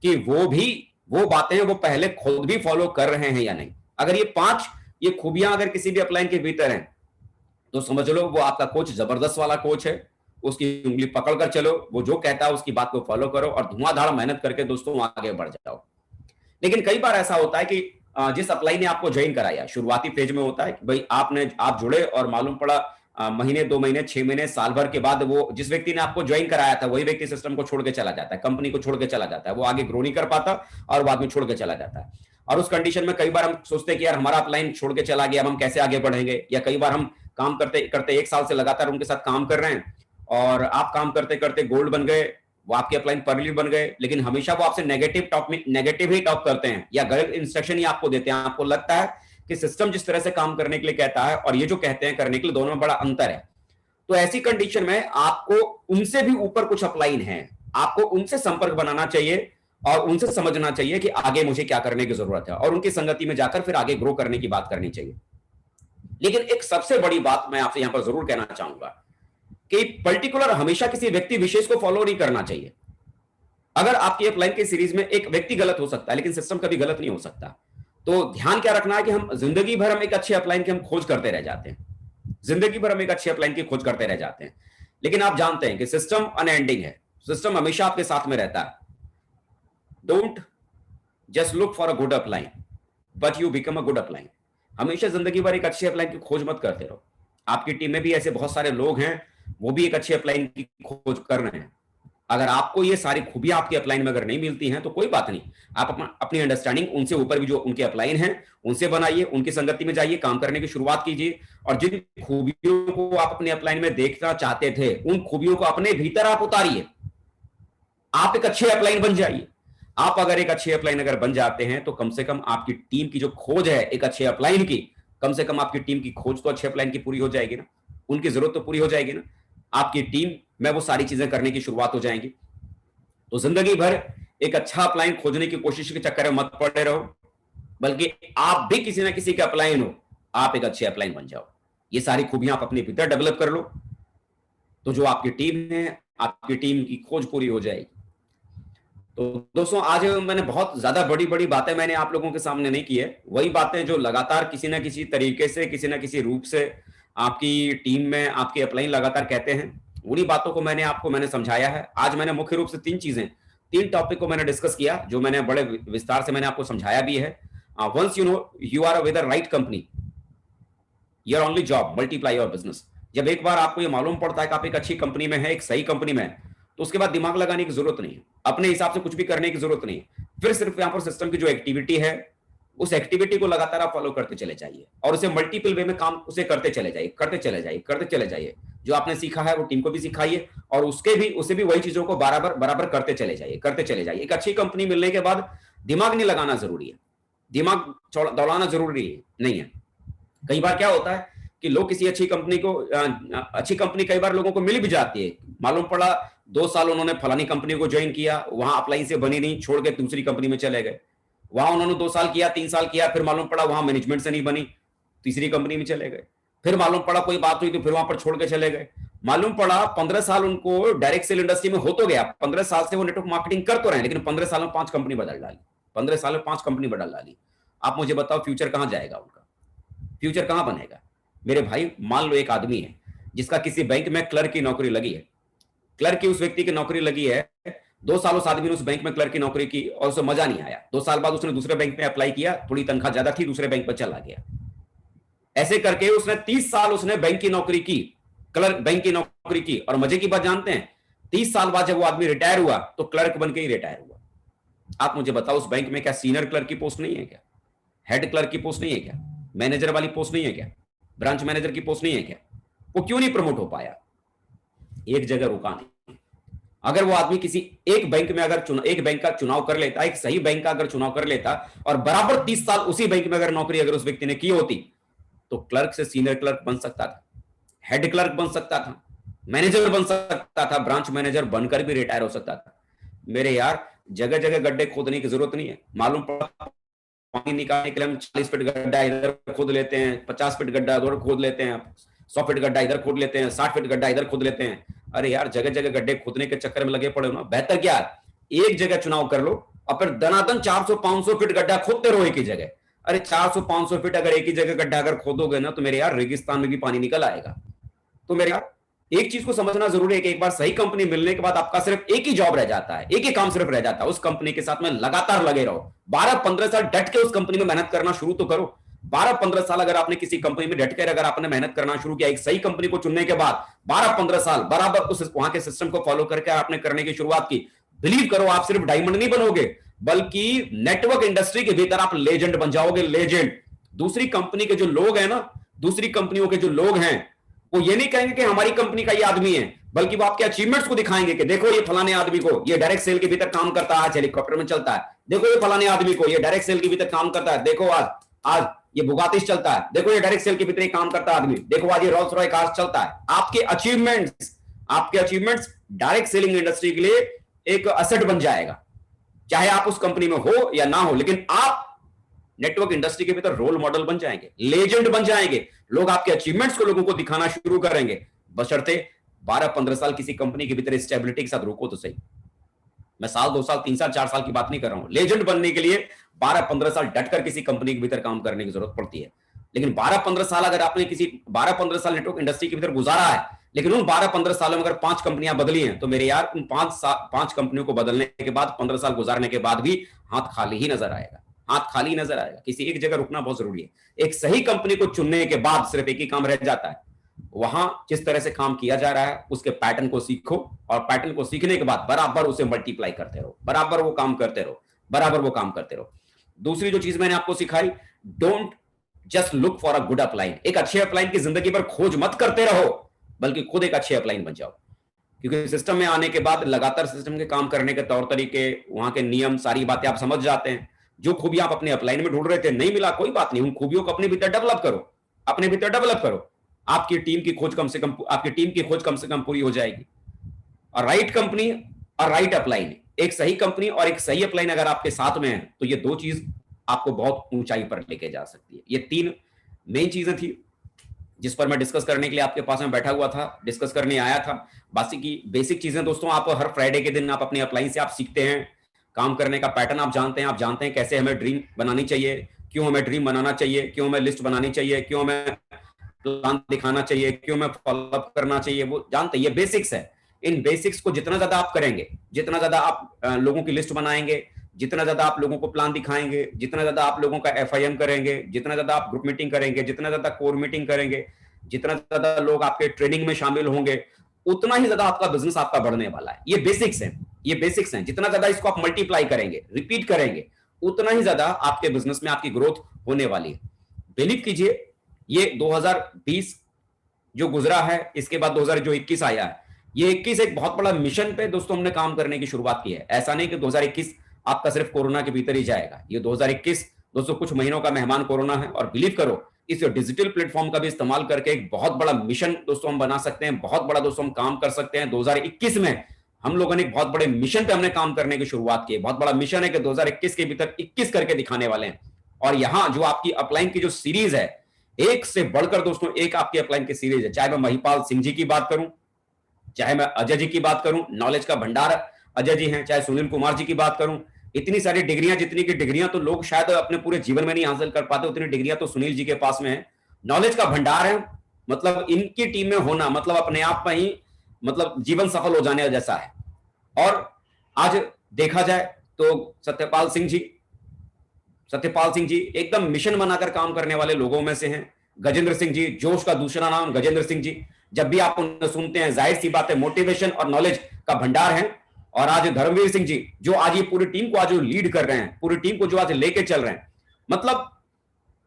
कि वो बातें वो पहले खुद भी फॉलो कर रहे हैं या नहीं। अगर ये खूबियां अगर किसी भी अपलाइन के भीतर हैं तो समझ लो वो आपका कोच जबरदस्त वाला कोच है। उसकी उंगली पकड़ कर चलो, वो जो कहता है उसकी बात को फॉलो करो और धुआंधार मेहनत करके दोस्तों आगे बढ़ जाओ। लेकिन कई बार ऐसा होता है कि जिस अपलाइन ने आपको ज्वाइन कराया, शुरुआती फेज में होता है कि भाई आप जुड़े और मालूम पड़ा महीने, 2 महीने, 6 महीने, साल भर के बाद वो जिस व्यक्ति ने आपको ज्वाइन कराया था वही व्यक्ति सिस्टम को छोड़ के चला जाता है, कंपनी को छोड़ के चला जाता है। वो आगे ग्रो नहीं कर पाता और बाद में छोड़ के चला जाता है। और उस कंडीशन में कई बार हम सोचते हैं कि यार हमारा अपलाइन छोड़ के चला गया, अब हम कैसे आगे बढ़ेंगे। या कई बार हम काम करते करते 1 साल से लगातार उनके साथ काम कर रहे हैं और आप काम करते करते गोल्ड बन गए, वो आपके अपलाइन परलीड बन गए, लेकिन हमेशा वो आपसे नेगेटिव ही टॉक करते हैं या गलत इंस्ट्रक्शन ही आपको देते हैं। आपको लगता है कि सिस्टम जिस तरह से काम करने के लिए कहता है और ये जो कहते हैं करने के लिए, दोनों में बड़ा अंतर है। तो ऐसी कंडीशन में आपको उनसे भी ऊपर कुछ अपलाइन है, आपको उनसे संपर्क बनाना चाहिए और उनसे समझना चाहिए कि आगे मुझे क्या करने की जरूरत है, और उनकी संगति में जाकर फिर आगे ग्रो करने की बात करनी चाहिए। लेकिन एक सबसे बड़ी बात मैं आपसे यहां पर जरूर कहना चाहूंगा कि पर्टिकुलर हमेशा किसी व्यक्ति विशेष को फॉलो नहीं करना चाहिए। अगर आपकी अपलाइन की सीरीज में एक व्यक्ति गलत हो सकता है, लेकिन सिस्टम कभी गलत नहीं हो सकता। तो ध्यान क्या रखना है कि हम जिंदगी भर हम एक अच्छे अपलाइन की हम खोज करते रह जाते हैं, जिंदगी भर हम एक अच्छे अपलाइन की खोज करते रह जाते हैं, लेकिन आप जानते हैं कि सिस्टम अनएंडिंग है, सिस्टम हमेशा आपके साथ में रहता है। Don't just look for a good upline but you become a good upline. हमेशा जिंदगी भर एक अच्छे अपलाइन की खोज मत करते रहो। आपकी टीम में भी ऐसे बहुत सारे लोग हैं, वो भी एक अच्छे अपलाइन की खोज कर रहे हैं। अगर आपको ये सारी खूबियां आपके अपलाइन में अगर नहीं मिलती हैं तो कोई बात नहीं, आप अपनी अंडरस्टैंडिंग उनसे ऊपर भी जो उनके अपलाइन हैं उनसे बनाइए, उनकी संगति में जाइए, काम करने की शुरुआत कीजिए, और जिन खूबियों को आप अपने अपलाइन में देखना चाहते थे उन खूबियों को अपने भीतर आप उतारिए, आप एक अच्छे अपलाइन बन जाइए। आप अगर एक अच्छे अपलाइन अगर बन जाते हैं तो कम से कम आपकी टीम की जो खोज है एक अच्छे अपलाइन की, कम से कम आपकी टीम की खोज तो अच्छे अपलाइन की पूरी हो जाएगी ना, उनकी जरूरत तो पूरी हो जाएगी ना, आपकी टीम में वो सारी चीजें करने की शुरुआत हो जाएंगी। तो जिंदगी भर एक अच्छा अपलाइन खोजने की कोशिश के चक्कर में मत पड़े रहो, बल्कि आप भी किसी ना किसी के अपलाइन हो, आप एक अच्छे अपलाइन बन जाओ। ये सारी खूबियां आप अपने भीतर डेवलप कर लो, तो जो आपकी टीम है, आपकी टीम की खोज पूरी हो जाएगी। तो दोस्तों, आज मैंने बहुत ज्यादा बड़ी बड़ी बातें मैंने आप लोगों के सामने नहीं की है, वही बातें जो लगातार किसी ना किसी तरीके से, किसी ना किसी रूप से आपकी टीम में आपके अपलाइन लगातार कहते हैं, उन्हीं बातों को मैंने समझाया है। आज मैंने मुख्य रूप से तीन टॉपिक को मैंने डिस्कस किया, जो मैंने बड़े विस्तार से मैंने आपको समझाया भी है। Once you know you are with the right company, your only job multiply your business. जब एक बार आपको ये मालूम पड़ता है कि आप एक अच्छी कंपनी में है, एक सही कंपनी में है, तो उसके बाद दिमाग लगाने की जरूरत नहीं है, अपने हिसाब से कुछ भी करने की जरूरत नहीं है। फिर सिर्फ यहां पर सिस्टम की जो एक्टिविटी है उस एक्टिविटी को लगातार आप फॉलो करते चले जाइए और उसे मल्टीपल वे में काम उसे करते चले जाइए। जो आपने सीखा है वो टीम को भी सिखाइए और उसे भी वही चीजों को बराबर करते चले जाइए। एक अच्छी कंपनी मिलने के बाद दिमाग नहीं लगाना जरूरी है, दिमाग दौड़ाना जरूरी नहीं है। कई बार क्या होता है कि लोग किसी अच्छी कंपनी कई बार लोगों को मिल भी जाती है, मालूम पड़ा 2 साल उन्होंने फलानी कंपनी को ज्वाइन किया, वहां अपलाइन से बनी नहीं, छोड़ के दूसरी कंपनी में चले गए। वहां उन्होंने 2 साल किया, 3 साल किया, फिर मालूम पड़ा वहां मैनेजमेंट से नहीं बनी, तीसरी कंपनी में चले गए। फिर मालूम पड़ा कोई बात हुई तो फिर वहां पर छोड़ के चले गए। मालूम पड़ा 15 साल उनको डायरेक्ट सेल इंडस्ट्री में हो तो गया, 15 साल से वो नेटवर्क मार्केटिंग कर तो रहे, लेकिन 15 साल में 5 कंपनी बदल डाली। आप मुझे बताओ फ्यूचर कहां जाएगा उनका, फ्यूचर कहां बनेगा? मेरे भाई, मान लो एक आदमी है जिसका किसी बैंक में क्लर्क की नौकरी लगी है, क्लर्क की उस व्यक्ति की नौकरी लगी है, 2 साल उस आदमी ने उस बैंक में क्लर्क की नौकरी की और उसे मजा नहीं आया। 2 साल बाद उसने दूसरे बैंक में अप्लाई किया, थोड़ी तनख्वाह ज्यादा थी, दूसरे बैंक पर चला गया। ऐसे करके उसने 30 साल उसने बैंक की नौकरी की, क्लर्क बैंक की नौकरी की, और मजे की बात जानते हैं, 30 साल बाद जब वो आदमी रिटायर हुआ तो क्लर्क बन के ही रिटायर हुआ। आप मुझे बताओ उस बैंक में क्या सीनियर क्लर्क की पोस्ट नहीं है क्या? हेड क्लर्क की पोस्ट नहीं है क्या? मैनेजर वाली पोस्ट नहीं है क्या? ब्रांच मैनेजर की पोस्ट नहीं है क्या? वो क्यों नहीं प्रमोट हो पाया? एक जगह रुका नहीं। अगर वो आदमी किसी एक बैंक में एक बैंक का चुनाव कर लेता, एक सही बैंक का अगर चुनाव कर लेता और बराबर 30 साल उसी बैंक में अगर नौकरी अगर उस व्यक्ति ने की होती, तो क्लर्क से सीनियर क्लर्क बन सकता था, हेड क्लर्क बन सकता था, मैनेजर बन सकता था, ब्रांच मैनेजर बनकर भी रिटायर हो सकता था। मेरे यार, जगह जगह गड्ढे खोदने की जरूरत नहीं है। मालूम पड़ा पानी निकालने के लिए हम 40 फीट गड्ढा इधर खोद लेते हैं, 50 फीट गड्ढा उधर खोद लेते हैं, 100 फीट गड्ढा इधर खोद लेते हैं, 60 फीट गड्ढा इधर खोद लेते हैं। अरे यार, जगह जगह गड्ढे खोदने के चक्कर में लगे पड़े हो ना। बेहतर क्या, एक जगह चुनाव कर लो और फिर दनादन 400-500 फीट गड्ढा खोदते रहो एक ही जगह। अरे 400-500 फीट अगर एक ही जगह गड्ढा अगर खोदोगे ना, तो मेरे यार रेगिस्तान में भी पानी निकल आएगा। तो मेरे यार, एक चीज को समझना जरूरी है कि एक बार सही कंपनी मिलने के बाद आपका सिर्फ एक ही जॉब रह जाता है, एक ही काम सिर्फ रह जाता है, उस कंपनी के साथ में लगातार लगे रहो। 12-15 साल डट के उस कंपनी में मेहनत करना शुरू तो करो। 12-15 साल अगर आपने किसी कंपनी में डट कर अगर आपने मेहनत करना शुरू किया, एक सही कंपनी को चुनने के बाद 12-15 साल बराबर उस वहां के सिस्टम को फॉलो करके आपने करने की शुरुआत की, बिलीव करो आप सिर्फ डायमंड नहीं बनोगे, बल्कि नेटवर्क इंडस्ट्री के भीतर आप लेजेंड बन जाओगे, लेजेंड। दूसरी कंपनी के जो लोग हैं ना, दूसरी कंपनियों के जो लोग हैं, वो ये नहीं कहेंगे कि हमारी कंपनी का ये आदमी है, बल्कि वो आपके अचीवमेंट्स को दिखाएंगे कि देखो ये फलाने आदमी को, ये डायरेक्ट सेल के भीतर काम करता है, आज हेलीकॉप्टर में चलता है, देखो ये फलाने आदमी को, ये डायरेक्ट सेल के भीतर काम करता है, देखो आज आज ये बुगाटिस चलता है, देखो ये डायरेक्ट सेल के भीतर काम करता है आदमी, देखो आज ये रोल्स रॉयस कार चलता है। आपके अचीवमेंट्स डायरेक्ट सेलिंग इंडस्ट्री के लिए एक असेट बन जाएगा, चाहे आप उस कंपनी में हो या ना हो, लेकिन आप नेटवर्क इंडस्ट्री के भीतर रोल मॉडल बन जाएंगे, लेजेंड बन जाएंगे। लोग आपके अचीवमेंट्स को लोगों को दिखाना शुरू करेंगे, बशर्ते 12-15 साल किसी कंपनी के भीतर स्टेबिलिटी के साथ रुको तो सही। मैं साल 2 साल 3 साल 4 साल की बात नहीं कर रहा हूं। लेजेंड बनने के लिए 12-15 साल डटकर किसी कंपनी के भीतर काम करने की जरूरत पड़ती है। लेकिन 12-15 साल अगर आपने किसी 12-15 साल नेटवर्क इंडस्ट्री के भीतर गुजारा है, लेकिन उन 12-15 सालों में अगर 5 कंपनियां बदली हैं, तो मेरे यार उन 5 कंपनियों को बदलने के बाद 15 साल गुजारने के बाद भी हाथ खाली ही नजर आएगा, हाथ खाली नजर आएगा। किसी एक जगह रुकना बहुत जरूरी है। एक सही कंपनी को चुनने के बाद सिर्फ एक ही काम रह जाता है, वहां जिस तरह से काम किया जा रहा है उसके पैटर्न को सीखो, और पैटर्न को सीखने के बाद बराबर उसे मल्टीप्लाई करते रहो, बराबर वो काम करते रहो, बराबर वो काम करते रहो। दूसरी जो चीज मैंने आपको सिखाई, don't just look for a good upline. एक अच्छे अपलाइन की जिंदगी पर खोज मत करते रहो, बल्कि खुद एक अच्छे अपलाइन बन जाओ। क्योंकि सिस्टम में आने के बाद लगातार सिस्टम के काम करने के तौर तरीके, वहां के नियम, सारी बातें आप समझ जाते हैं। जो खूबियां आप अपने अपलाइन में ढूंढ रहे थे नहीं मिला, कोई बात नहीं, उन खूबियों को अपने भीतर डेवलप करो, अपने भीतर डेवलप करो। आपकी टीम की खोज कम से कम पूरी हो जाएगी। और राइट कंपनी और राइट अपलाइन, एक सही कंपनी और एक सही अपलाइन अगर आपके साथ में है, तो ये 2 चीज आपको बहुत ऊंचाई पर लेके जा सकती है। ये 3 मेन चीजें थी जिस पर मैं डिस्कस करने के लिए आपके पास में बैठा हुआ था, डिस्कस करने आया था। बाकी की बेसिक चीजें दोस्तों आप हर फ्राइडे के दिन आप अपने अपलाइन से आप सीखते हैं, काम करने का पैटर्न आप जानते हैं कैसे हमें ड्रीम बनानी चाहिए, क्यों हमें ड्रीम बनाना चाहिए, क्यों हमें लिस्ट बनानी चाहिए, क्यों हमें प्लान दिखाना चाहिए, क्यों हमें फॉलोअप करना चाहिए, वो जानते हैं। ये बेसिक्स है। इन बेसिक्स को जितना ज्यादा आप करेंगे, जितना ज्यादा आप लोगों की लिस्ट बनाएंगे, जितना ज्यादा आप लोगों को प्लान दिखाएंगे, जितना ज्यादा आप लोगों का FIM करेंगे, जितना ज्यादा आप ग्रुप मीटिंग करेंगे, जितना ज्यादा कोर मीटिंग करेंगे, जितना ज्यादा लोग आपके ट्रेनिंग में शामिल होंगे, उतना ही ज्यादा आपका बिजनेस आपका बढ़ने वाला है। ये बेसिक्स हैं, ये बेसिक्स हैं। जितना ज्यादा इसको आप मल्टीप्लाई करेंगे, रिपीट करेंगे, उतना ही ज्यादा आपके बिजनेस में आपकी ग्रोथ होने वाली है। बिलीव कीजिए, ये 2020 जो गुजरा है, इसके बाद 2021 आया है। ये 21 एक बहुत बड़ा मिशन पे दोस्तों हमने काम करने की शुरुआत की है। ऐसा नहीं कि 2021 आपका सिर्फ कोरोना के भीतर ही जाएगा। ये 2021 दोस्तों कुछ महीनों का मेहमान कोरोना है, और बिलीव करो इस डिजिटल प्लेटफॉर्म का भी इस्तेमाल करके एक बहुत बड़ा मिशन दोस्तों हम बना सकते हैं, बहुत बड़ा दोस्तों हम काम कर सकते हैं। 2021 में हम लोगों ने एक बहुत बड़े मिशन पे हमने काम करने की शुरुआत की है। बहुत बड़ा मिशन है कि 2021 के भीतर 21 करके दिखाने वाले हैं। और यहां जो आपकी अपलाइन की जो सीरीज है, एक से बढ़कर दोस्तों एक आपकी अपलाइन की सीरीज है। चाहे मैं महिपाल सिंह जी की बात करूं, चाहे मैं अजय जी की बात करूं, नॉलेज का भंडार अजय जी हैं, चाहे सुनील कुमार जी की बात करूं, इतनी सारी डिग्रियां, जितनी की डिग्रियां तो लोग शायद अपने पूरे जीवन में नहीं हासिल कर पाते, उतनी डिग्रियां तो सुनील जी के पास में है। नॉलेज का भंडार है, मतलब इनकी टीम में होना मतलब अपने आप में ही मतलब जीवन सफल हो जाने जैसा है। और आज देखा जाए तो सत्यपाल सिंह जी एकदम मिशन बनाकर काम करने वाले लोगों में से हैं। गजेंद्र सिंह जी, जोश का दूसरा नाम गजेंद्र सिंह जी, जब भी आप उन्हें सुनते हैं जाहिर सी बात है मोटिवेशन और नॉलेज का भंडार है। और आज धर्मवीर सिंह जी जो आज ये पूरी टीम को आज लीड कर रहे हैं, पूरी टीम को जो आज लेके चल रहे हैं, मतलब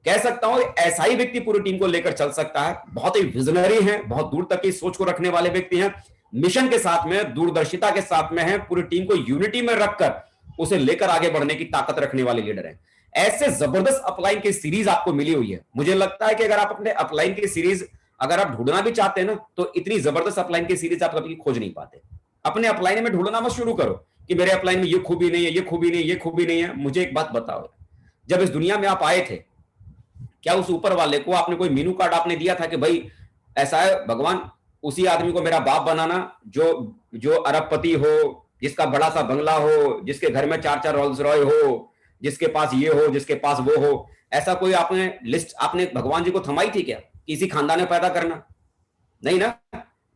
कह सकता हूं ऐसा ही व्यक्ति पूरी टीम को लेकर चल सकता है। बहुत ही विजनरी है, बहुत दूर तक की सोच को रखने वाले व्यक्ति हैं, मिशन के साथ में, दूरदर्शिता के साथ में है, पूरी टीम को यूनिटी में रखकर उसे लेकर आगे बढ़ने की ताकत रखने वाले लीडर हैं। ऐसे जबरदस्त अपलाइन की सीरीज आपको मिली हुई है। मुझे लगता है कि अगर आप अपने अपलाइन की सीरीज अगर आप ढूंढना भी चाहते हैं ना, तो इतनी जबरदस्त अपलाइन की सीरीज आप कभी खोज नहीं पाते। अपने अपलाइन में ढूंढना मत शुरू करो कि मेरे अपलाइन में ये खूबी नहीं है, ये खूबी नहीं है, ये खूबी नहीं है। मुझे एक बात बताओ, जब इस दुनिया में आप आए थे, क्या उस ऊपर वाले को आपने कोई मीनू कार्ड आपने दिया था कि भाई ऐसा है भगवान, उसी आदमी को मेरा बाप बनाना जो अरबपति हो, जिसका बड़ा सा बंगला हो, जिसके घर में 4-4 रोल्स रॉय हो, जिसके पास ये हो, जिसके पास वो हो। ऐसा कोई आपने लिस्ट आपने भगवान जी को थमाई थी क्या? किसी खानदान में पैदा करना नहीं ना,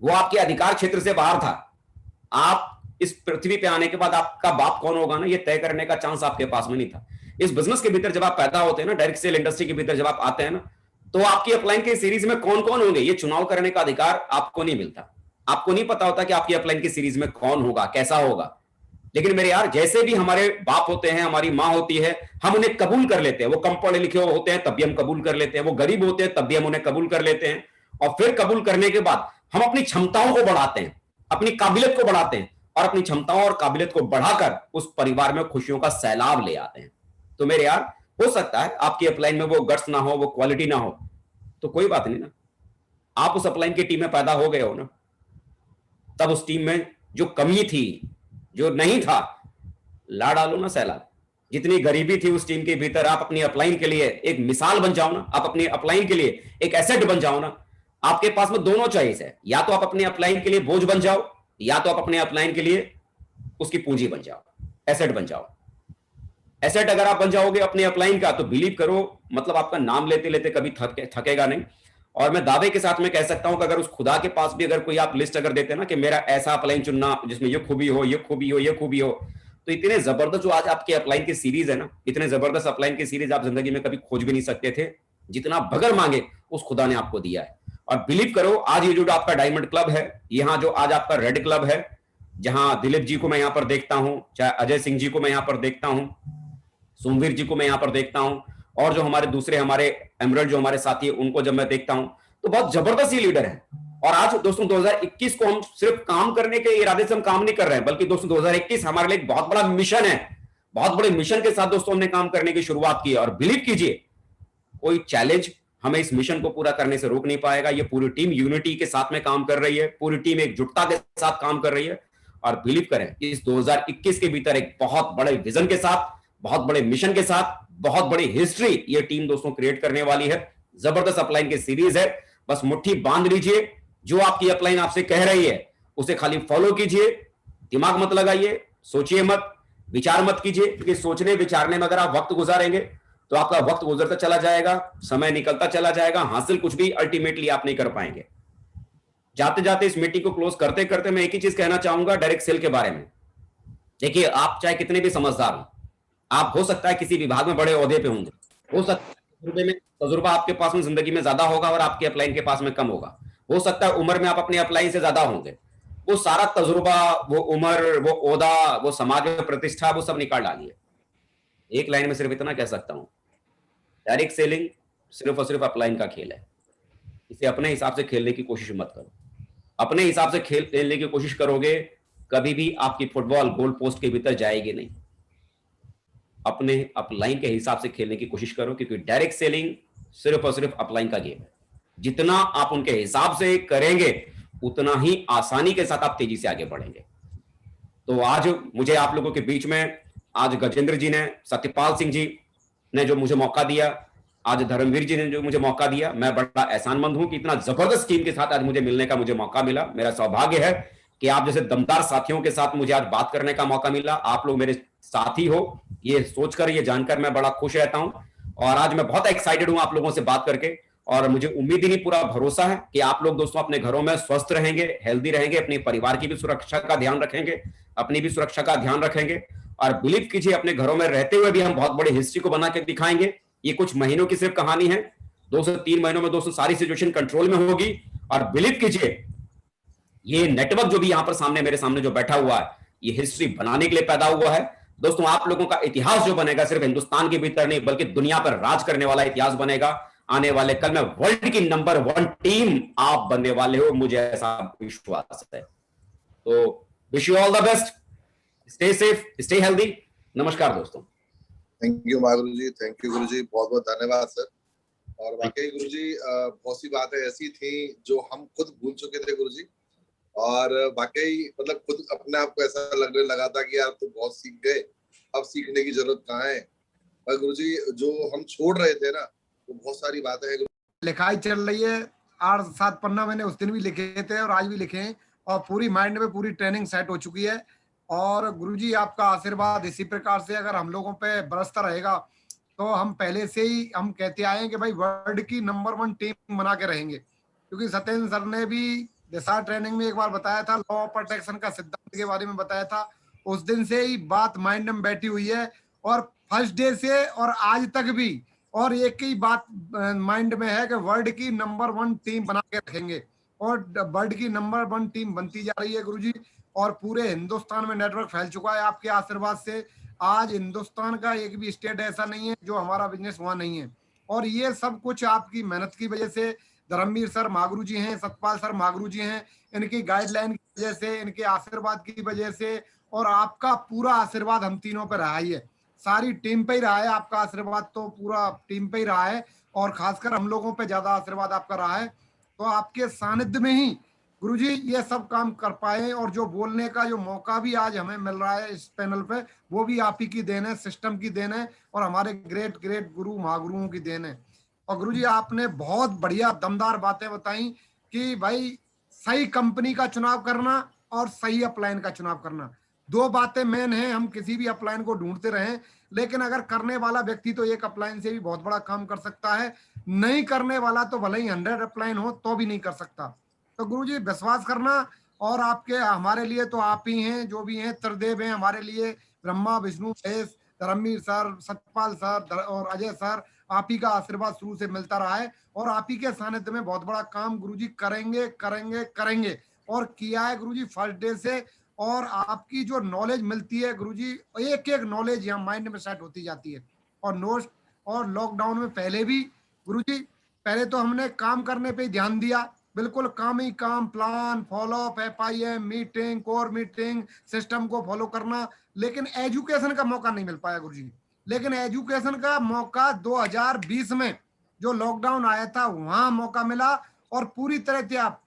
वो आपके अधिकार क्षेत्र से बाहर था। आप इस पृथ्वी पे आने के बाद आपका बाप कौन होगा ना, ये तय करने का चांस आपके पास में नहीं था। इस बिजनेस के भीतर जब आप पैदा होते हैं ना, डायरेक्ट सेल इंडस्ट्री के भीतर जब आप आते हैं ना, तो आपकी अपलाइन की सीरीज में कौन कौन होंगे ये चुनाव करने का अधिकार आपको नहीं मिलता। आपको नहीं पता होता कि आपकी अपलाइन की सीरीज में कौन होगा, कैसा होगा। लेकिन मेरे यार, जैसे भी हमारे बाप होते हैं, हमारी माँ होती है, हम उन्हें कबूल कर लेते हैं। वो कम पढ़े लिखे होते हैं तब भी हम कबूल कर लेते हैं, वो गरीब होते हैं तब भी हम उन्हें कबूल कर लेते हैं। और फिर कबूल करने के बाद हम अपनी क्षमताओं को बढ़ाते हैं, अपनी काबिलियत को बढ़ाते हैं, और अपनी क्षमताओं और काबिलियत को बढ़ाकर उस परिवार में खुशियों का सैलाब ले आते हैं। तो मेरे यार, हो सकता है आपकी अपलाइन में वो गट्स ना हो, वो क्वालिटी ना हो, तो कोई बात नहीं ना, आप उस अपलाइन की टीम में पैदा हो गए हो ना, तब उस टीम में जो कमी थी, जो नहीं था, ला डालो ना सैलाब। जितनी गरीबी थी उस टीम के भीतर, आप अपनी अपलाइन के लिए एक मिसाल बन जाओ ना, आप अपनी अपलाइन के लिए एक एसेट बन जाओ ना। आपके पास में दोनों चॉइस है, या तो आप अपने अपलाइन के लिए बोझ बन जाओ, या तो आप अपने अपलाइन के लिए उसकी पूंजी बन जाओ, एसेट बन जाओ। एसेट अगर आप बन जाओगे अपने अपलाइन का, तो बिलीव करो, मतलब आपका नाम लेते लेते कभी थकेगा नहीं। और मैं दावे के साथ में कह सकता हूं कि अगर उस खुदा के पास भी अगर कोई आप लिस्ट अगर देते ना कि मेरा ऐसा अपलाइन चुनना जिसमें ये खूबी हो, ये खूबी हो, ये खूबी हो, तो इतने जबरदस्त जो आज आपके अपलाइन की सीरीज है ना, इतने जबरदस्त अपलाइन की सीरीज आप जिंदगी में कभी खोज भी नहीं सकते थे। जितना बगैर मांगे उस खुदा ने आपको दिया है। और बिलीव करो, आज ये जो आपका डायमंड क्लब है, यहाँ जो आज आपका रेड क्लब है, जहां दिलीप जी को मैं यहाँ पर देखता हूं, चाहे अजय सिंह जी को मैं यहाँ पर देखता हूं, सोमवीर जी को मैं यहाँ पर देखता हूं, और जो हमारे दूसरे हमारे एमरल्ड जो हमारे साथी है उनको जब मैं देखता हूं, तो बहुत जबरदस्त ही लीडर है। और आज दोस्तों 2021 को हम सिर्फ काम करने के इरादे से हम काम नहीं कर रहे हैं, बल्कि दोस्तों 2021 हमारे लिए एक बहुत बड़ा मिशन है। बहुत बड़े मिशन के साथ दोस्तों हमने काम करने की शुरुआत की है। और बिलीव कीजिए, कोई चैलेंज हमें इस मिशन को पूरा करने से रोक नहीं पाएगा। ये पूरी टीम यूनिटी के साथ में काम कर रही है, पूरी टीम एकजुटता के साथ काम कर रही है। और बिलीव करें, इस 2021 के भीतर एक बहुत बड़े विजन के साथ, बहुत बड़े मिशन के साथ, बहुत बड़ी हिस्ट्री ये टीम दोस्तों क्रिएट करने वाली है। जबरदस्त अपलाइन की सीरीज है, बस मुट्ठी बांध लीजिए। जो आपकी अपलाइन आपसे कह रही है उसे खाली फॉलो कीजिए, दिमाग मत लगाइए, सोचिए मत, विचार मत कीजिए, क्योंकि सोचने विचारने में अगर आप वक्त गुजारेंगे तो आपका वक्त गुजरता चला जाएगा, समय निकलता चला जाएगा, हासिल कुछ भी अल्टीमेटली आप नहीं कर पाएंगे। जाते जाते इस मीटिंग को क्लोज करते करते मैं एक ही चीज कहना चाहूंगा डायरेक्ट सेल के बारे में। देखिए, आप चाहे कितने भी समझदार हो, आप हो सकता है किसी विभाग में बड़े ओहदे पे होंगे, हो सकता है तजुर्बा आपके पास में जिंदगी में ज्यादा होगा और आपके अपलाइन के पास में कम होगा, हो सकता है उम्र में आप अपने अपलाइन से ज्यादा होंगे। वो सारा तजुर्बा, वो उम्र, वो ओहदा, वो समाज में प्रतिष्ठा, वो सब निकाल डालिए। एक लाइन में सिर्फ इतना कह सकता हूं, डायरेक्ट सेलिंग सिर्फ और सिर्फ अपलाइन का खेल है। इसे अपने हिसाब से खेलने की कोशिश मत करो। अपने हिसाब से खेलने की कोशिश करोगे, कभी भी आपकी फुटबॉल गोल पोस्ट के भीतर जाएगी नहीं। अपने अपलाइन के हिसाब से खेलने की कोशिश करो, क्योंकि डायरेक्ट सेलिंग सिर्फ और सिर्फ अपलाइन का गेम है। जितना आप उनके हिसाब से करेंगे उतना ही आसानी के साथ आप तेजी से आगे बढ़ेंगे। तो आज मुझे आप लोगों के बीच में, आज गजेंद्र जी ने, सत्यपाल सिंह जी ने जो मुझे मौका दिया, आज धर्मवीर जी ने जो मुझे मौका दिया, मैं बड़ा एहसानमंद हूं कि इतना जबरदस्त टीम के साथ आज मुझे मिलने का मुझे मौका मिला। मेरा सौभाग्य है कि आप जैसे दमदार साथियों के साथ मुझे आज बात करने का मौका मिला। आप लोग मेरे साथी हो, ये सोचकर, ये जानकर मैं बड़ा खुश रहता हूं। और आज मैं बहुत एक्साइटेड हूं आप लोगों से बात करके, और मुझे उम्मीद ही नहीं, पूरा भरोसा है कि आप लोग दोस्तों अपने घरों में स्वस्थ रहेंगे, हेल्दी रहेंगे, अपने परिवार की भी सुरक्षा का ध्यान रखेंगे, अपनी भी सुरक्षा का ध्यान रखेंगे। और बिलीव कीजिए, अपने घरों में रहते हुए भी हम बहुत बड़ी हिस्ट्री को बना के दिखाएंगे। ये कुछ महीनों की सिर्फ कहानी है, 2 से 3 महीनों में दोस्तों सारी सिचुएशन कंट्रोल में होगी। और बिलीव कीजिए, ये नेटवर्क जो भी यहां पर सामने मेरे सामने जो बैठा हुआ है, ये हिस्ट्री बनाने के लिए पैदा हुआ है। दोस्तों, आप लोगों का इतिहास जो बनेगा सिर्फ हिंदुस्तान के भीतर नहीं, बल्कि दुनिया पर राज करने वाला इतिहास बनेगा। आने वाले कल में वर्ल्ड की नंबर 1 टीम आप बनने वाले हो, मुझे ऐसा विश्वास है। तो wish you all the best, stay safe, stay healthy. नमस्कार दोस्तों। Thank you Guru ji, thank you गुरु जी, बहुत बहुत धन्यवाद सर। और वाकई गुरु जी बहुत सी बातें ऐसी थी जो हम खुद भूल चुके थे गुरु जी, और वाकई मतलब खुद अपने आप को ऐसा लगने लगा था कि यार तो बहुत सीख गए, अब सीखने की जरूरत कहाँ है। पर गुरु जी जो हम छोड़ रहे थे ना, वो बहुत सारी बातें हैं। लिखाई चल रही है, 8-7 पन्ना मैंने उस दिन भी लिखे थे और आज भी लिखे हैं, और पूरी माइंड में पूरी ट्रेनिंग सेट हो चुकी है। और गुरुजी आपका आशीर्वाद इसी प्रकार से अगर हम लोगों पे बरसता रहेगा तो हम पहले से ही हम कहते आए हैं कि भाई वर्ल्ड की नंबर 1 टीम बना के रहेंगे। क्योंकि सत्येंद्र सर ने भी दिशा ट्रेनिंग में एक बार बताया था, लॉ ऑफ प्रोटेक्शन का सिद्धांत के बारे में बताया था। उस दिन से ही बात माइंड में बैठी हुई है, और फर्स्ट डे से और आज तक भी और एक ही बात माइंड में है कि वर्ल्ड की नंबर 1 टीम बना के रखेंगे। और वर्ल्ड की नंबर 1 टीम बनती जा रही है गुरुजी, और पूरे हिंदुस्तान में नेटवर्क फैल चुका है आपके आशीर्वाद से। आज हिंदुस्तान का एक भी स्टेट ऐसा नहीं है जो हमारा बिजनेस वहां नहीं है, और ये सब कुछ आपकी मेहनत की वजह से। धर्मवीर सर मागरू जी हैं, सतपाल सर मागरू जी हैं, इनकी गाइडलाइन की वजह से, इनके आशीर्वाद की वजह से, और आपका पूरा आशीर्वाद हम तीनों पर रहा ही है। सारी टीम पे ही रहा है, आपका आशीर्वाद तो पूरा टीम पे ही रहा है और खासकर हम लोगों पे ज्यादा आशीर्वाद आपका रहा है। तो आपके सानिध्य में ही गुरुजी ये सब काम कर पाए और जो बोलने का जो मौका भी आज हमें मिल रहा है इस पैनल पे, वो भी आप ही की देन है, सिस्टम की देन है और हमारे ग्रेट ग्रेट गुरु महागुरुओं की देन है। और गुरुजी आपने बहुत बढ़िया दमदार बातें बताई कि भाई सही कंपनी का चुनाव करना और सही अपलाइन का चुनाव करना, दो बातें मेन हैं। हम किसी भी अपलाइन को ढूंढते रहें, लेकिन अगर करने वाला व्यक्ति तो एक अपलाइन से भी बहुत बड़ा काम कर सकता है, नहीं करने वाला तो भले ही 100 अपलाइन हो तो भी नहीं कर सकता। तो गुरुजी विश्वास करना, और आपके हमारे लिए तो आप ही हैं, जो भी हैं त्रिदेव हैं हमारे लिए, ब्रह्मा विष्णु महेश, धर्मवीर सर, सतपाल सर और अजय सर, आप ही का आशीर्वाद शुरू से मिलता रहा है और आप ही के सानिध्य में बहुत बड़ा काम गुरुजी करेंगे करेंगे करेंगे और किया है गुरुजी फर्स्ट डे से। और आपकी जो नॉलेज मिलती है गुरुजी, एक एक नॉलेज यहाँ माइंड में सेट होती जाती है। और नोट और लॉकडाउन में पहले भी गुरुजी, पहले तो हमने काम करने पे ही ध्यान दिया, बिल्कुल काम ही काम, plan follow up, FIM meeting, core meeting, system को फॉलो करना, लेकिन एजुकेशन का मौका नहीं मिल पाया गुरुजी। लेकिन एजुकेशन का मौका 2020 में जो लॉकडाउन आया था वहां मौका मिला और पूरी तरह से आप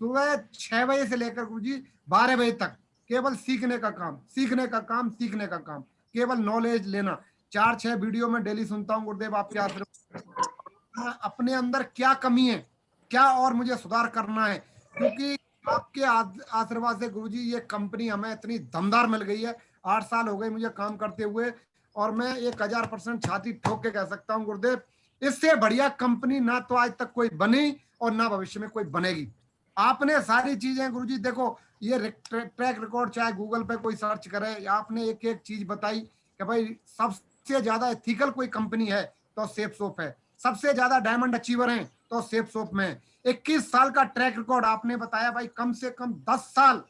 सुबह 6 बजे से लेकर गुरुजी 12 बजे तक केवल सीखने का काम, सीखने का काम, सीखने का काम, केवल नॉलेज लेना। 4-6 वीडियो में डेली सुनता हूँ गुरुदेव आपके आशीर्वाद, अपने अंदर क्या कमी है, क्या और मुझे सुधार करना है, क्योंकि आपके आशीर्वाद से गुरुजी ये कंपनी हमें इतनी दमदार मिल गई है। 8 साल हो गए मुझे काम करते हुए और मैं 1000% छाती ठोक के कह सकता हूँ गुरुदेव, इससे बढ़िया कंपनी ना तो आज तक कोई बनी और ना भविष्य में कोई बनेगी। आपने सारी चीजें गुरुजी देखो, ये ट्रैक रिकॉर्ड चाहे गूगल पे कोई सर्च करे, आपने एक एक चीज बताई कि भाई सबसे ज्यादा एथिकल कोई कंपनी है तो सेफ सोप है, सबसे ज्यादा डायमंड अचीवर हैं तो सेफ सोप में 21 साल का ट्रैक रिकॉर्ड आपने बताया। भाई कम से कम 10 साल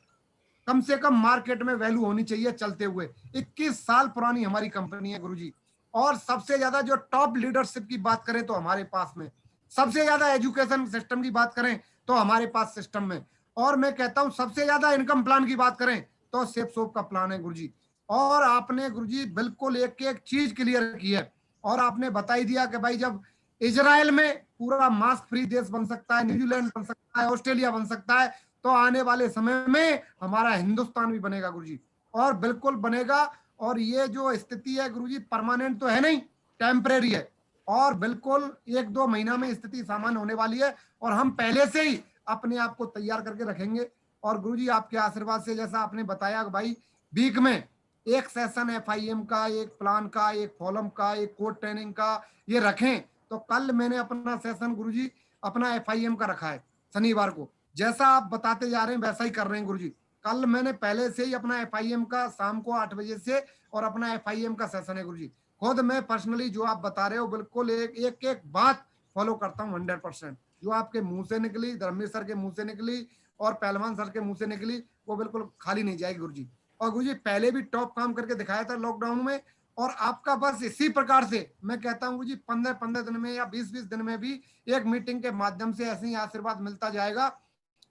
कम से कम मार्केट में वैल्यू होनी चाहिए चलते हुए। 21 साल पुरानी हमारी कंपनी है गुरुजी। और सबसे ज्यादा जो टॉप लीडरशिप की बात करें तो हमारे पास में, सबसे ज्यादा एजुकेशन सिस्टम की बात करें तो हमारे पास सिस्टम में, और मैं कहता हूं सबसे ज्यादा इनकम प्लान की बात करें तो सेफ सोप का प्लान है गुरुजी। और आपने गुरुजी बिल्कुल एक एक चीज क्लियर की है और आपने बता ही दिया कि भाई जब इजराइल में पूरा मास्क फ्री देश बन सकता है, न्यूजीलैंड बन सकता है, ऑस्ट्रेलिया बन सकता है, तो आने वाले समय में हमारा हिंदुस्तान भी बनेगा गुरुजी, और बिल्कुल बनेगा। और ये जो स्थिति है गुरुजी परमानेंट तो है नहीं, टेम्परेरी है, और बिल्कुल 1-2 महीना में स्थिति सामान्य होने वाली है और हम पहले से ही अपने आप को तैयार करके रखेंगे। और गुरुजी आपके आशीर्वाद से जैसा आपने बताया भाई, वीक में एक सेशन FIM का, एक प्लान का, एक फॉलम का, एक कोड ट्रेनिंग का ये रखें। तो कल मैंने अपना सेशन गुरुजी अपना FIM का रखा है शनिवार को, जैसा आप बताते जा रहे हैं वैसा ही कर रहे हैं गुरुजी। कल मैंने पहले से ही अपना FIM का शाम को 8 बजे से और अपना FIM का सेशन है गुरुजी। खुद मैं पर्सनली जो आप बता रहे हो बिल्कुल एक एक बात फॉलो करता हूँ 100%। जो आपके मुंह से निकली, धर्मवीर सर के मुंह से निकली और पहलवान सर के मुंह से निकली, वो बिल्कुल खाली नहीं जाएगी गुरुजी। और गुरुजी पहले भी टॉप काम करके दिखाया था लॉकडाउन में, और आपका बस इसी प्रकार से मैं कहता हूँ जी 15-15 दिन में या 20-20 दिन में भी एक मीटिंग के माध्यम से ऐसे ही आशीर्वाद मिलता जाएगा,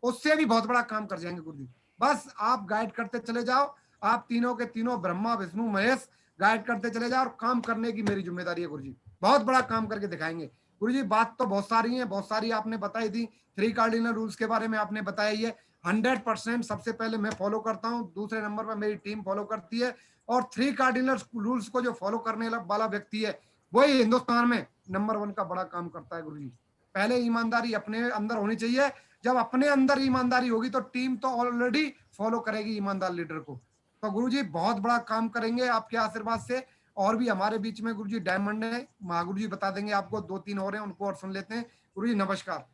उससे भी बहुत बड़ा काम कर जाएंगे गुरुजी। बस आप गाइड करते चले जाओ, आप तीनों के तीनों ब्रह्मा विष्णु महेश गाइड करते चले जाओ और काम करने की मेरी जिम्मेदारी है गुरुजी। बहुत बड़ा काम करके दिखाएंगे गुरुजी। बात तो बहुत सारी है, बहुत सारी आपने बताई थी। 3 कार्डिनल रूल्स के बारे में आपने बताया ही है, 100% सबसे पहले मैं फॉलो करता हूँ, दूसरे नंबर पर मेरी टीम फॉलो करती है, और 3 कार्डिनल रूल्स को जो फॉलो करने वाला व्यक्ति है वही हिंदुस्तान में नंबर 1 का बड़ा काम करता है गुरुजी। पहले ईमानदारी अपने अंदर होनी चाहिए, जब अपने अंदर ईमानदारी होगी तो टीम तो ऑलरेडी फॉलो करेगी ईमानदार लीडर को। तो गुरुजी बहुत बड़ा काम करेंगे आपके आशीर्वाद से। और भी हमारे बीच में गुरुजी डायमंड है, महागुरु जी बता देंगे आपको, 2-3 और हैं, उनको और सुन लेते हैं। गुरुजी नमस्कार,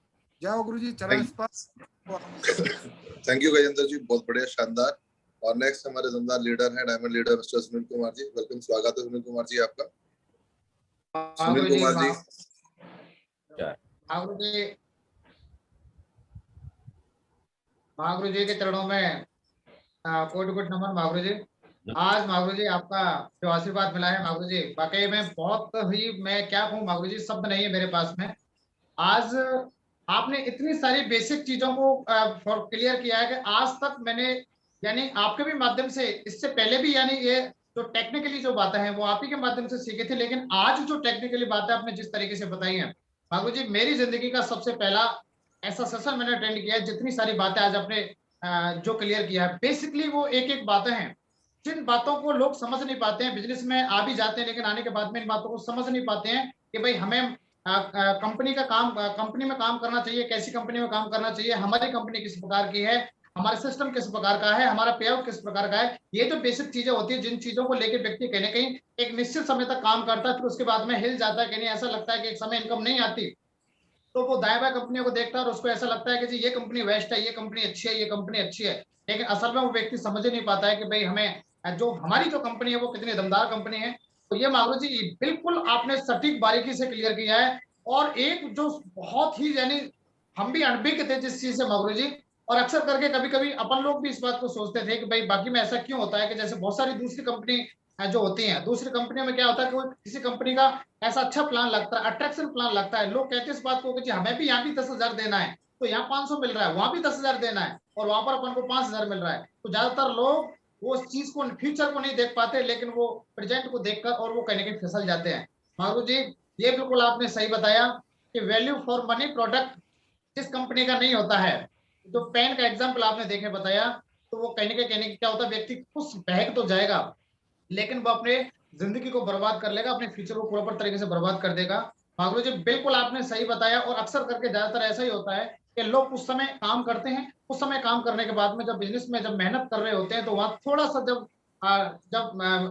जय हो गुरुजी, चरण स्पर्श। थैंक यू गजेंद्र जी, बहुत बढ़िया, शानदार। और नेक्स्ट हमारे दमदार लीडर हैं, diamond leader mister Sunil Kumar ji. Welcome, स्वागत है सुनील कुमार जी आपका। सुनील कुमार जी, महागुरु जी के चरणों में कोटि कोटि नमन महागुरु जी। आज महागुरु जी आपका जो आशीर्वाद मिला है महागुरु जी, वाकई में बहुत ही, मैं क्या कहूँ महागुरु जी, शब्द नहीं है मेरे पास में। आज आपने इतनी सारी बेसिक चीजों को क्लियर किया है कि आज तक मैंने, यानी आपके भी माध्यम से, इससे पहले भी, यानी ये जो टेक्निकली जो बातें हैं वो आप ही के माध्यम से सीखे थे, लेकिन आज जो टेक्निकली बातें आपने जिस तरीके से बताई हैं भागवत जी, मेरी जिंदगी का सबसे पहला ऐसा सेशन मैंने अटेंड किया है। जितनी सारी बातें आज आपने जो क्लियर किया है, बेसिकली वो एक एक बातें हैं जिन बातों को लोग समझ नहीं पाते हैं। बिजनेस में आ भी जाते हैं, लेकिन आने के बाद में इन बातों को समझ नहीं पाते हैं कि भाई हमें कंपनी का काम, कंपनी में काम करना चाहिए, कैसी कंपनी में काम करना चाहिए, हमारी कंपनी किस प्रकार की है, हमारा सिस्टम किस प्रकार का है, हमारा पे आउट किस प्रकार का है। ये तो बेसिक चीजें होती है जिन चीजों को लेकर व्यक्ति कहीं ना कहीं एक निश्चित समय तक काम करता है, फिर उसके बाद में हिल जाता है। कहीं ऐसा लगता है कि एक समय इनकम नहीं आती, तो वो दाएं बाएं कंपनियों को देखता है और उसको ऐसा लगता है कि जी ये कंपनी बेस्ट है, ये कंपनी अच्छी है, ये कंपनी अच्छी है। लेकिन असल में वो व्यक्ति समझ ही नहीं पाता है कि भाई हमें जो हमारी जो कंपनी है वो कितनी दमदार कंपनी है। तो ये मागरो जी बिल्कुल आपने सटीक बारीकी से क्लियर किया है। और एक जो बहुत ही यानी हम भी अनभिज्ञ थे जिस चीज से मागरो जी, और अक्सर करके कभी कभी अपन लोग भी इस बात को सोचते थे कि भाई बाकी में ऐसा क्यों होता है कि जैसे बहुत सारी दूसरी कंपनी जो होती हैं, दूसरी कंपनियों में क्या होता है कि किसी कंपनी का ऐसा अच्छा प्लान लगता है, अट्रैक्शन प्लान लगता है, लोग कहते हैं इस बात को कि जी हमें भी यहाँ भी 10,000 देना है, तो यहाँ 500 मिल रहा है, वहां भी 10,000 देना है, और वहां पर अपन को 5,000 मिल रहा है। तो ज्यादातर लोग वो उस चीज को, फ्यूचर को नहीं देख पाते, लेकिन वो प्रेजेंट को देखकर और वो कहीं ना कहीं फिसल जाते हैं। मारू जी ये बिल्कुल आपने सही बताया कि वैल्यू फॉर मनी प्रोडक्ट जिस कंपनी का नहीं होता है। तो पेन का एग्जाम्पल आपने देखे बताया, तो वो कहीं ना कहीं क्या होता है, व्यक्ति कुछ बहक तो जाएगा, लेकिन वो अपने जिंदगी को बर्बाद कर लेगा, अपने फ्यूचर को प्रॉपर तरीके से बर्बाद कर देगा। मागरो जी बिल्कुल आपने सही बताया। और अक्सर करके ज्यादातर ऐसा ही होता है कि लोग उस समय काम करते हैं, उस समय काम करने के बाद में जब बिजनेस में जब मेहनत कर रहे होते हैं, तो वहां थोड़ा सा जब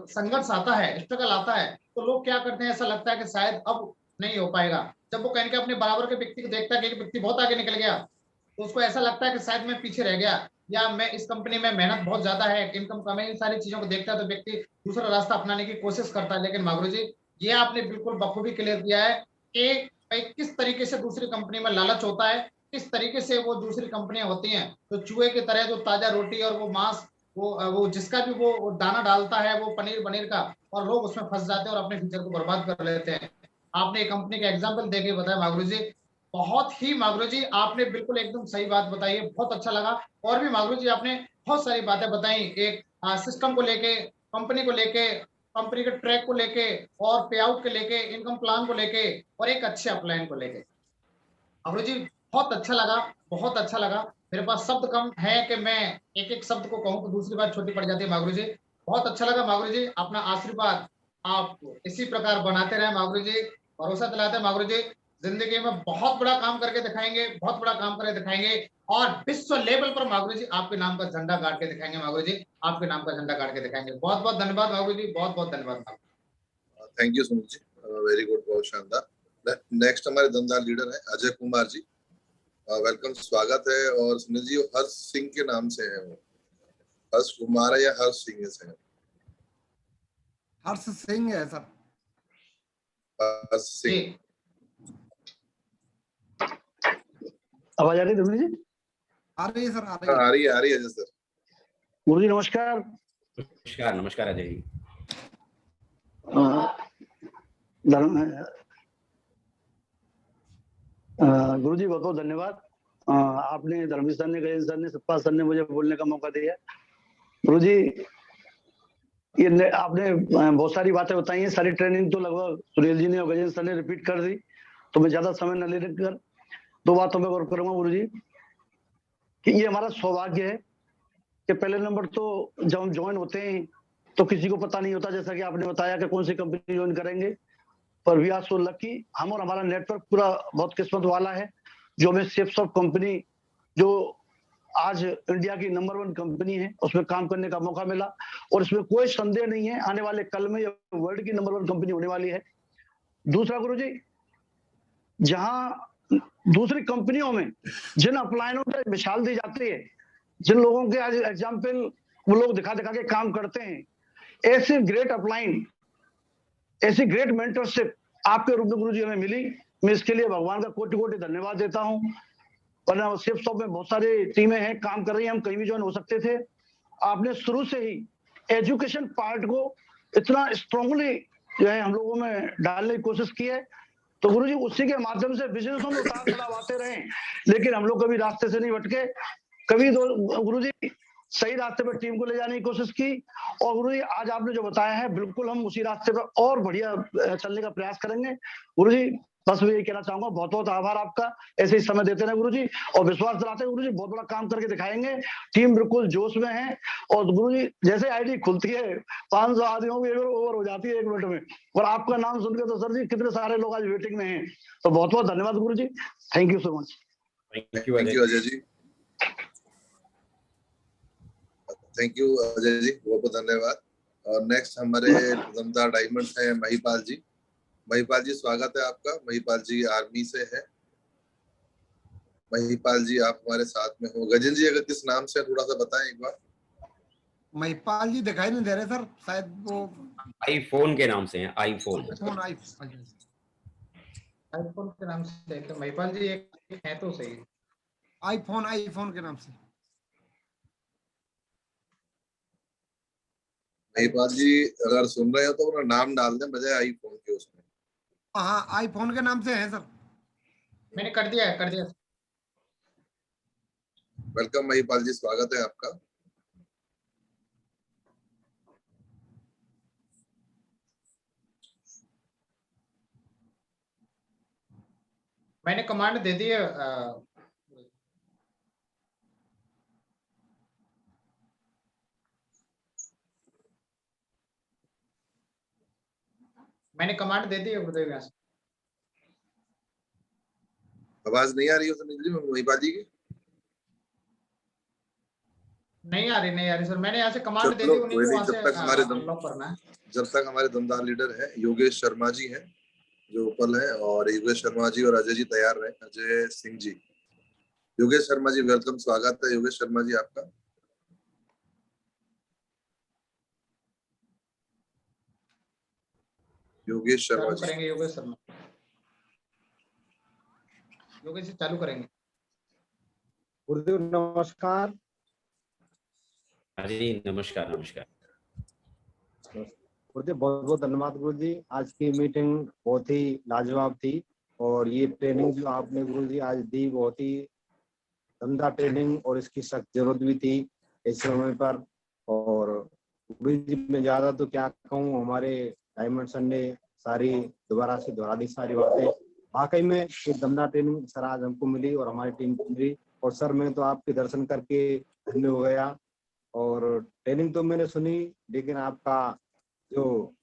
संघर्ष आता है, स्ट्रगल आता है, तो लोग क्या करते हैं, ऐसा लगता है कि शायद अब नहीं हो पाएगा। जब वो कहीं के अपने बराबर के व्यक्ति को देखता है कि व्यक्ति बहुत आगे निकल गया, तो उसको ऐसा लगता है कि शायद मैं पीछे रह गया, या मैं इस कंपनी में मेहनत बहुत ज्यादा है, इनकम कम है, इन सारी चीजों को देखता है तो व्यक्ति दूसरा रास्ता अपनाने की कोशिश करता है। लेकिन मागरो जी ये आपने बिल्कुल बखूबी क्लियर किया है कि भाई किस तरीके से दूसरी कंपनी में लालच होता है, किस तरीके से वो दूसरी कंपनियां होती हैं तो चूहे की तरह जो ताजा रोटी और वो मांस, वो जिसका भी वो दाना डालता है, वो पनीर बनीर का, और लोग उसमें फंस जाते हैं और अपने फ्यूचर को बर्बाद कर लेते हैं। आपने एक कंपनी का एग्जाम्पल देके बताया मागरो जी, बहुत ही मागरो जी आपने बिल्कुल एकदम सही बात बताई है, बहुत अच्छा लगा। और भी मागरो जी आपने बहुत सारी बातें बताई, एक सिस्टम को लेके, कंपनी को लेके, कंपनी के ट्रैक को लेके, और पे आउट के लेके, इनकम प्लान को लेके, और एक अच्छे अपलाइन को लेके। मागरो जी बहुत अच्छा लगा, बहुत अच्छा लगा। मेरे पास शब्द कम है कि मैं एक एक शब्द को कहूँ तो दूसरी बात छोटी पड़ जाती है। मागरो जी बहुत अच्छा लगा। मागरो जी अपना आशीर्वाद आप इसी प्रकार बनाते रहे मागरो जी, भरोसा दिलाते हैं मागरो जी, जिंदगी में बहुत बड़ा काम करके दिखाएंगे, बहुत बड़ा काम करके दिखाएंगे, और विश्व लेवल पर मागरो जी आपके नाम का झंडा गाड़ के दिखाएंगे। मागरो जी आपके नाम का झंडा गाड़ के दिखाएंगे। बहुत बहुत धन्यवाद मागरो जी, बहुत बहुत धन्यवाद। Thank you Sunil ji, very good, बहुत शानदार। नेक्स्ट हमारे दमदार लीडर है अजय कुमार जी, वेलकम, स्वागत है। और सुनील जी हर्ष सिंह के नाम से है, वो हर्ष कुमार है या हर्ष सिंह से है? हर्ष सिंह है सर। हर्ष सिंह। आवाज आ रही है जी? आ रही है सर, आ रही है अजय सर। गुरु जी नमस्कार। नमस्कार नमस्कार अजय जी। गुरु जी बहुत बहुत धन्यवाद। आपने धर्मेश सर ने, गजेंद्र सर ने, सतपाल सर ने मुझे बोलने का मौका दिया। गुरु जी ये आपने बहुत सारी बातें बताई हैं, सारी ट्रेनिंग तो लगभग सुनील जी ने और गजेंद्र सर ने रिपीट कर दी, तो मैं ज्यादा समय न लेकर दो बातों में गौर करूंगा गुरु जी, कि ये हमारा सौभाग्य है कि पहले नंबर तो जब हम ज्वाइन होते हैं तो किसी को पता नहीं होता, जैसा कि आपने बताया कि कौन सी कंपनी ज्वाइन करेंगे, पर वी आर सो लकी, हम और हमारा नेटवर्क पूरा बहुत किस्मत वाला है जो हमें सेफसॉफ्ट कंपनी, जो आज इंडिया की नंबर 1 कंपनी है, उसमें काम करने का मौका मिला। और इसमें कोई संदेह नहीं है, आने वाले कल में ये वर्ल्ड की नंबर 1 कंपनी होने वाली है। दूसरा गुरु जी, जहां दूसरी कंपनियों में जिन अपलाइनों पे मिसाल दी जाती है, जिन लोगों के आज एग्जाम्पल वो लोग दिखा दिखा के काम करते हैं, ऐसी ग्रेट अपलाइन, ऐसी ग्रेट मेंटरशिप आपके रूप में गुरु जी हमें मिली। मैं इसके लिए भगवान का कोटि कोटि धन्यवाद देता हूँ। वरना सेफसॉफ्ट में बहुत सारी टीमें हैं, काम कर रही हैं, हम कहीं भी ज्वाइन हो सकते थे। आपने शुरू से ही एजुकेशन पार्ट को इतना स्ट्रांगली जो है हम लोगों में डालने की कोशिश की है, तो गुरु जी उसी के माध्यम से बिजनेसों में उतार चढ़ाव आते रहे, लेकिन हम लोग कभी रास्ते से नहीं भटके। कभी गुरु जी सही रास्ते पर टीम को ले जाने की कोशिश की। और गुरुजी आज आपने जो बताया है बिल्कुल हम उसी रास्ते पर और बढ़िया चलने का प्रयास करेंगे। गुरुजी बस मैं ये कहना चाहूंगा, बहुत बहुत आभार आपका, ऐसे ही समय देते रहे गुरुजी, और विश्वास दिलाते गुरुजी बहुत बड़ा काम करके दिखाएंगे। टीम बिल्कुल जोश में है, और गुरुजी जैसे आईडी खुलती है 500 आदमियों की ओवर हो जाती है 1 मिनट में, और आपका नाम सुनकर तो सर जी कितने सारे लोग आज वेटिंग में हैं। तो बहुत बहुत धन्यवाद गुरुजी, thank you so much. Thank you thank you Ajay ji, thank you Ajay ji, बहुत बहुत धन्यवाद। और नेक्स्ट हमारे दमदार डायमंड्स हैं महिपाल जी। महिपाल जी स्वागत है आपका। महिपाल जी आर्मी से है। महिपाल जी आप हमारे साथ में हो। गजेंद्र जी अगर किस नाम से थोड़ा सा बताएं एक बार। महिपाल जी दिखाई नहीं दे रहे सर, शायद वो आईफोन के नाम से हैं, आईफोन। आईफोन के नाम से तो महिपाल जी एक है तो सही। आईफोन के नाम से। महिपाल जी अगर सुन रहे हो तो अपना नाम डाल दें बजाय आईफोन के उसमें। हाँ आईफोन के नाम से है सर। मैंने कर दिया है, कर दिया। वेलकम महिपाल जी, स्वागत है आपका। मैंने कमांड दे दी है। मैंने कमांड दे दी है गुरुदेव यहाँ से। आवाज नहीं आ रही है सुनील जी महिपाल जी की? नहीं आ रही सर, मैंने यहाँ से कमांड दे दी चलो उन्हीं कोई को नहीं, वहाँ जब तक हमारे से अनलॉक करना है। जब तक हमारे दमदार लीडर है योगेश शर्मा जी हैं जो उपल है, और योगेश शर्मा जी और अजय जी तैयार रहे। अजय सिंह जी, योगेश शर्मा जी वेलकम, स्वागत है योगेश शर्मा जी आपका। योगेश शर्मा चालू जी करेंगे योगेश शर्मा, योगेश जी चालू करेंगे। गुरुदेव नमस्कार। जी नमस्कार। नमस्कार गुरुदेव बहुत बहुत धन्यवाद गुरुजी, आज की मीटिंग बहुत ही लाजवाब थी, और ये ट्रेनिंग जो आपने गुरुजी आज दी बहुत ही दमदार ट्रेनिंग, और इसकी सख्त जरूरत भी थी इस समय पर। और गुरुजी मैं ज्यादा तो क्या कहूँ, हमारे डायमंड सर ने सारी दोबारा से दोहरा दी सारी बातें। वाकई में एक दमदार ट्रेनिंग सर आज हमको मिली और हमारी टीम को मिली, और सर मैं तो आपके दर्शन करके धन्य हो गया। और ट्रेनिंग तो मैंने सुनी, लेकिन आपका जो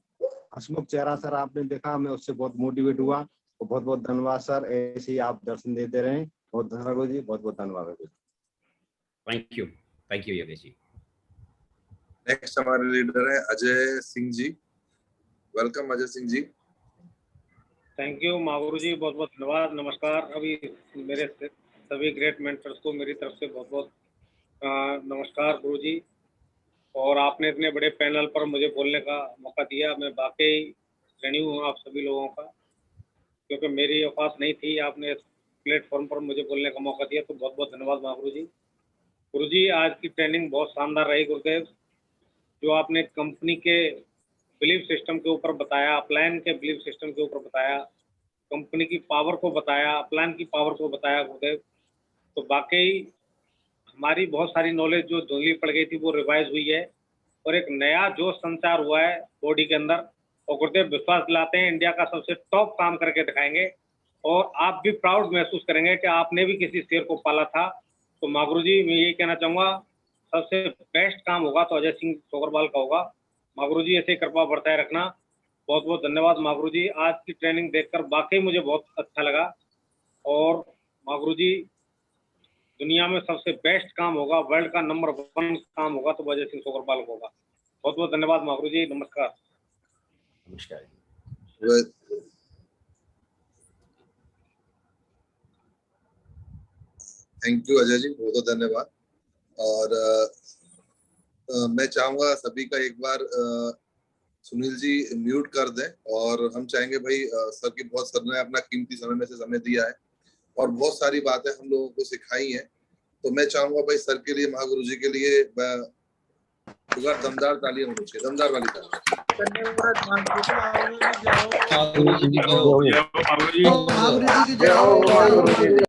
हंसमुख चेहरा सर आपने देखा, मैं उससे बहुत मोटिवेट हुआ। तो बहुत बहुत धन्यवाद सर, ऐसे ही आप दर्शन देते रहें। बहुत धन्यवाद गुरु जी, बहुत बहुत धन्यवाद। Thank you Yogesh ji. Next हमारे लीडर है Ajay Singh ji. Welcome Ajay Singh ji. Thank you महागुरु जी, बहुत बहुत धन्यवाद। नमस्कार। अभी मेरे सभी ग्रेट मेंटर्स को मेरी तरफ से बहुत बहुत नमस्कार गुरु जी। और आपने इतने बड़े पैनल पर मुझे बोलने का मौका दिया, मैं वाकई ऋणी हूँ आप सभी लोगों का, क्योंकि मेरी औकात नहीं थी, आपने इस प्लेटफॉर्म पर मुझे बोलने का मौका दिया, तो बहुत बहुत धन्यवाद महागुरु जी। गुरु जी आज की ट्रेनिंग बहुत शानदार रही गुरुदेव। जो आपने कंपनी के बिलीफ सिस्टम के ऊपर बताया, अपलाइन के बिलीफ सिस्टम के ऊपर बताया, कंपनी की पावर को बताया, अपलाइन की पावर को बताया गुरुदेव, तो वाकई हमारी बहुत सारी नॉलेज जो धुंधली पड़ गई थी वो रिवाइज हुई है, और एक नया जोश संचार हुआ है बॉडी के अंदर। और गुरुदेव विश्वास दिलाते हैं इंडिया का सबसे टॉप काम करके दिखाएंगे, और आप भी प्राउड महसूस करेंगे कि आपने भी किसी शेर को पाला था। तो महागुरु जी मैं यही कहना चाहूँगा, सबसे बेस्ट काम होगा तो अजय सिंह सोगरवाल का होगा। महागुरु जी ऐसे कृपा बरताए रखना। बहुत बहुत धन्यवाद महागुरु जी। आज की ट्रेनिंग देखकर वाकई मुझे बहुत अच्छा लगा। और महागुरु जी दुनिया में सबसे बेस्ट काम होगा, वर्ल्ड का नंबर 1 काम होगा तो अजय सिंह सोगरवाल को होगा। बहुत बहुत धन्यवाद महागुरु जी, नमस्कार। नमस्कार। थैंक यू अजय जी, बहुत बहुत धन्यवाद। और मैं चाहूंगा सभी का एक बार सुनील जी म्यूट कर दें, और हम चाहेंगे भाई सर की बहुत सर ने अपना कीमती समय में से समय दिया है और बहुत सारी बातें हम लोगों को सिखाई हैं। तो मैं चाहूंगा भाई सर के लिए, महागुरु जी के लिए दमदार तालियां होनी चाहिए, दमदार वाली तालियां। महागुरु जी की जय हो।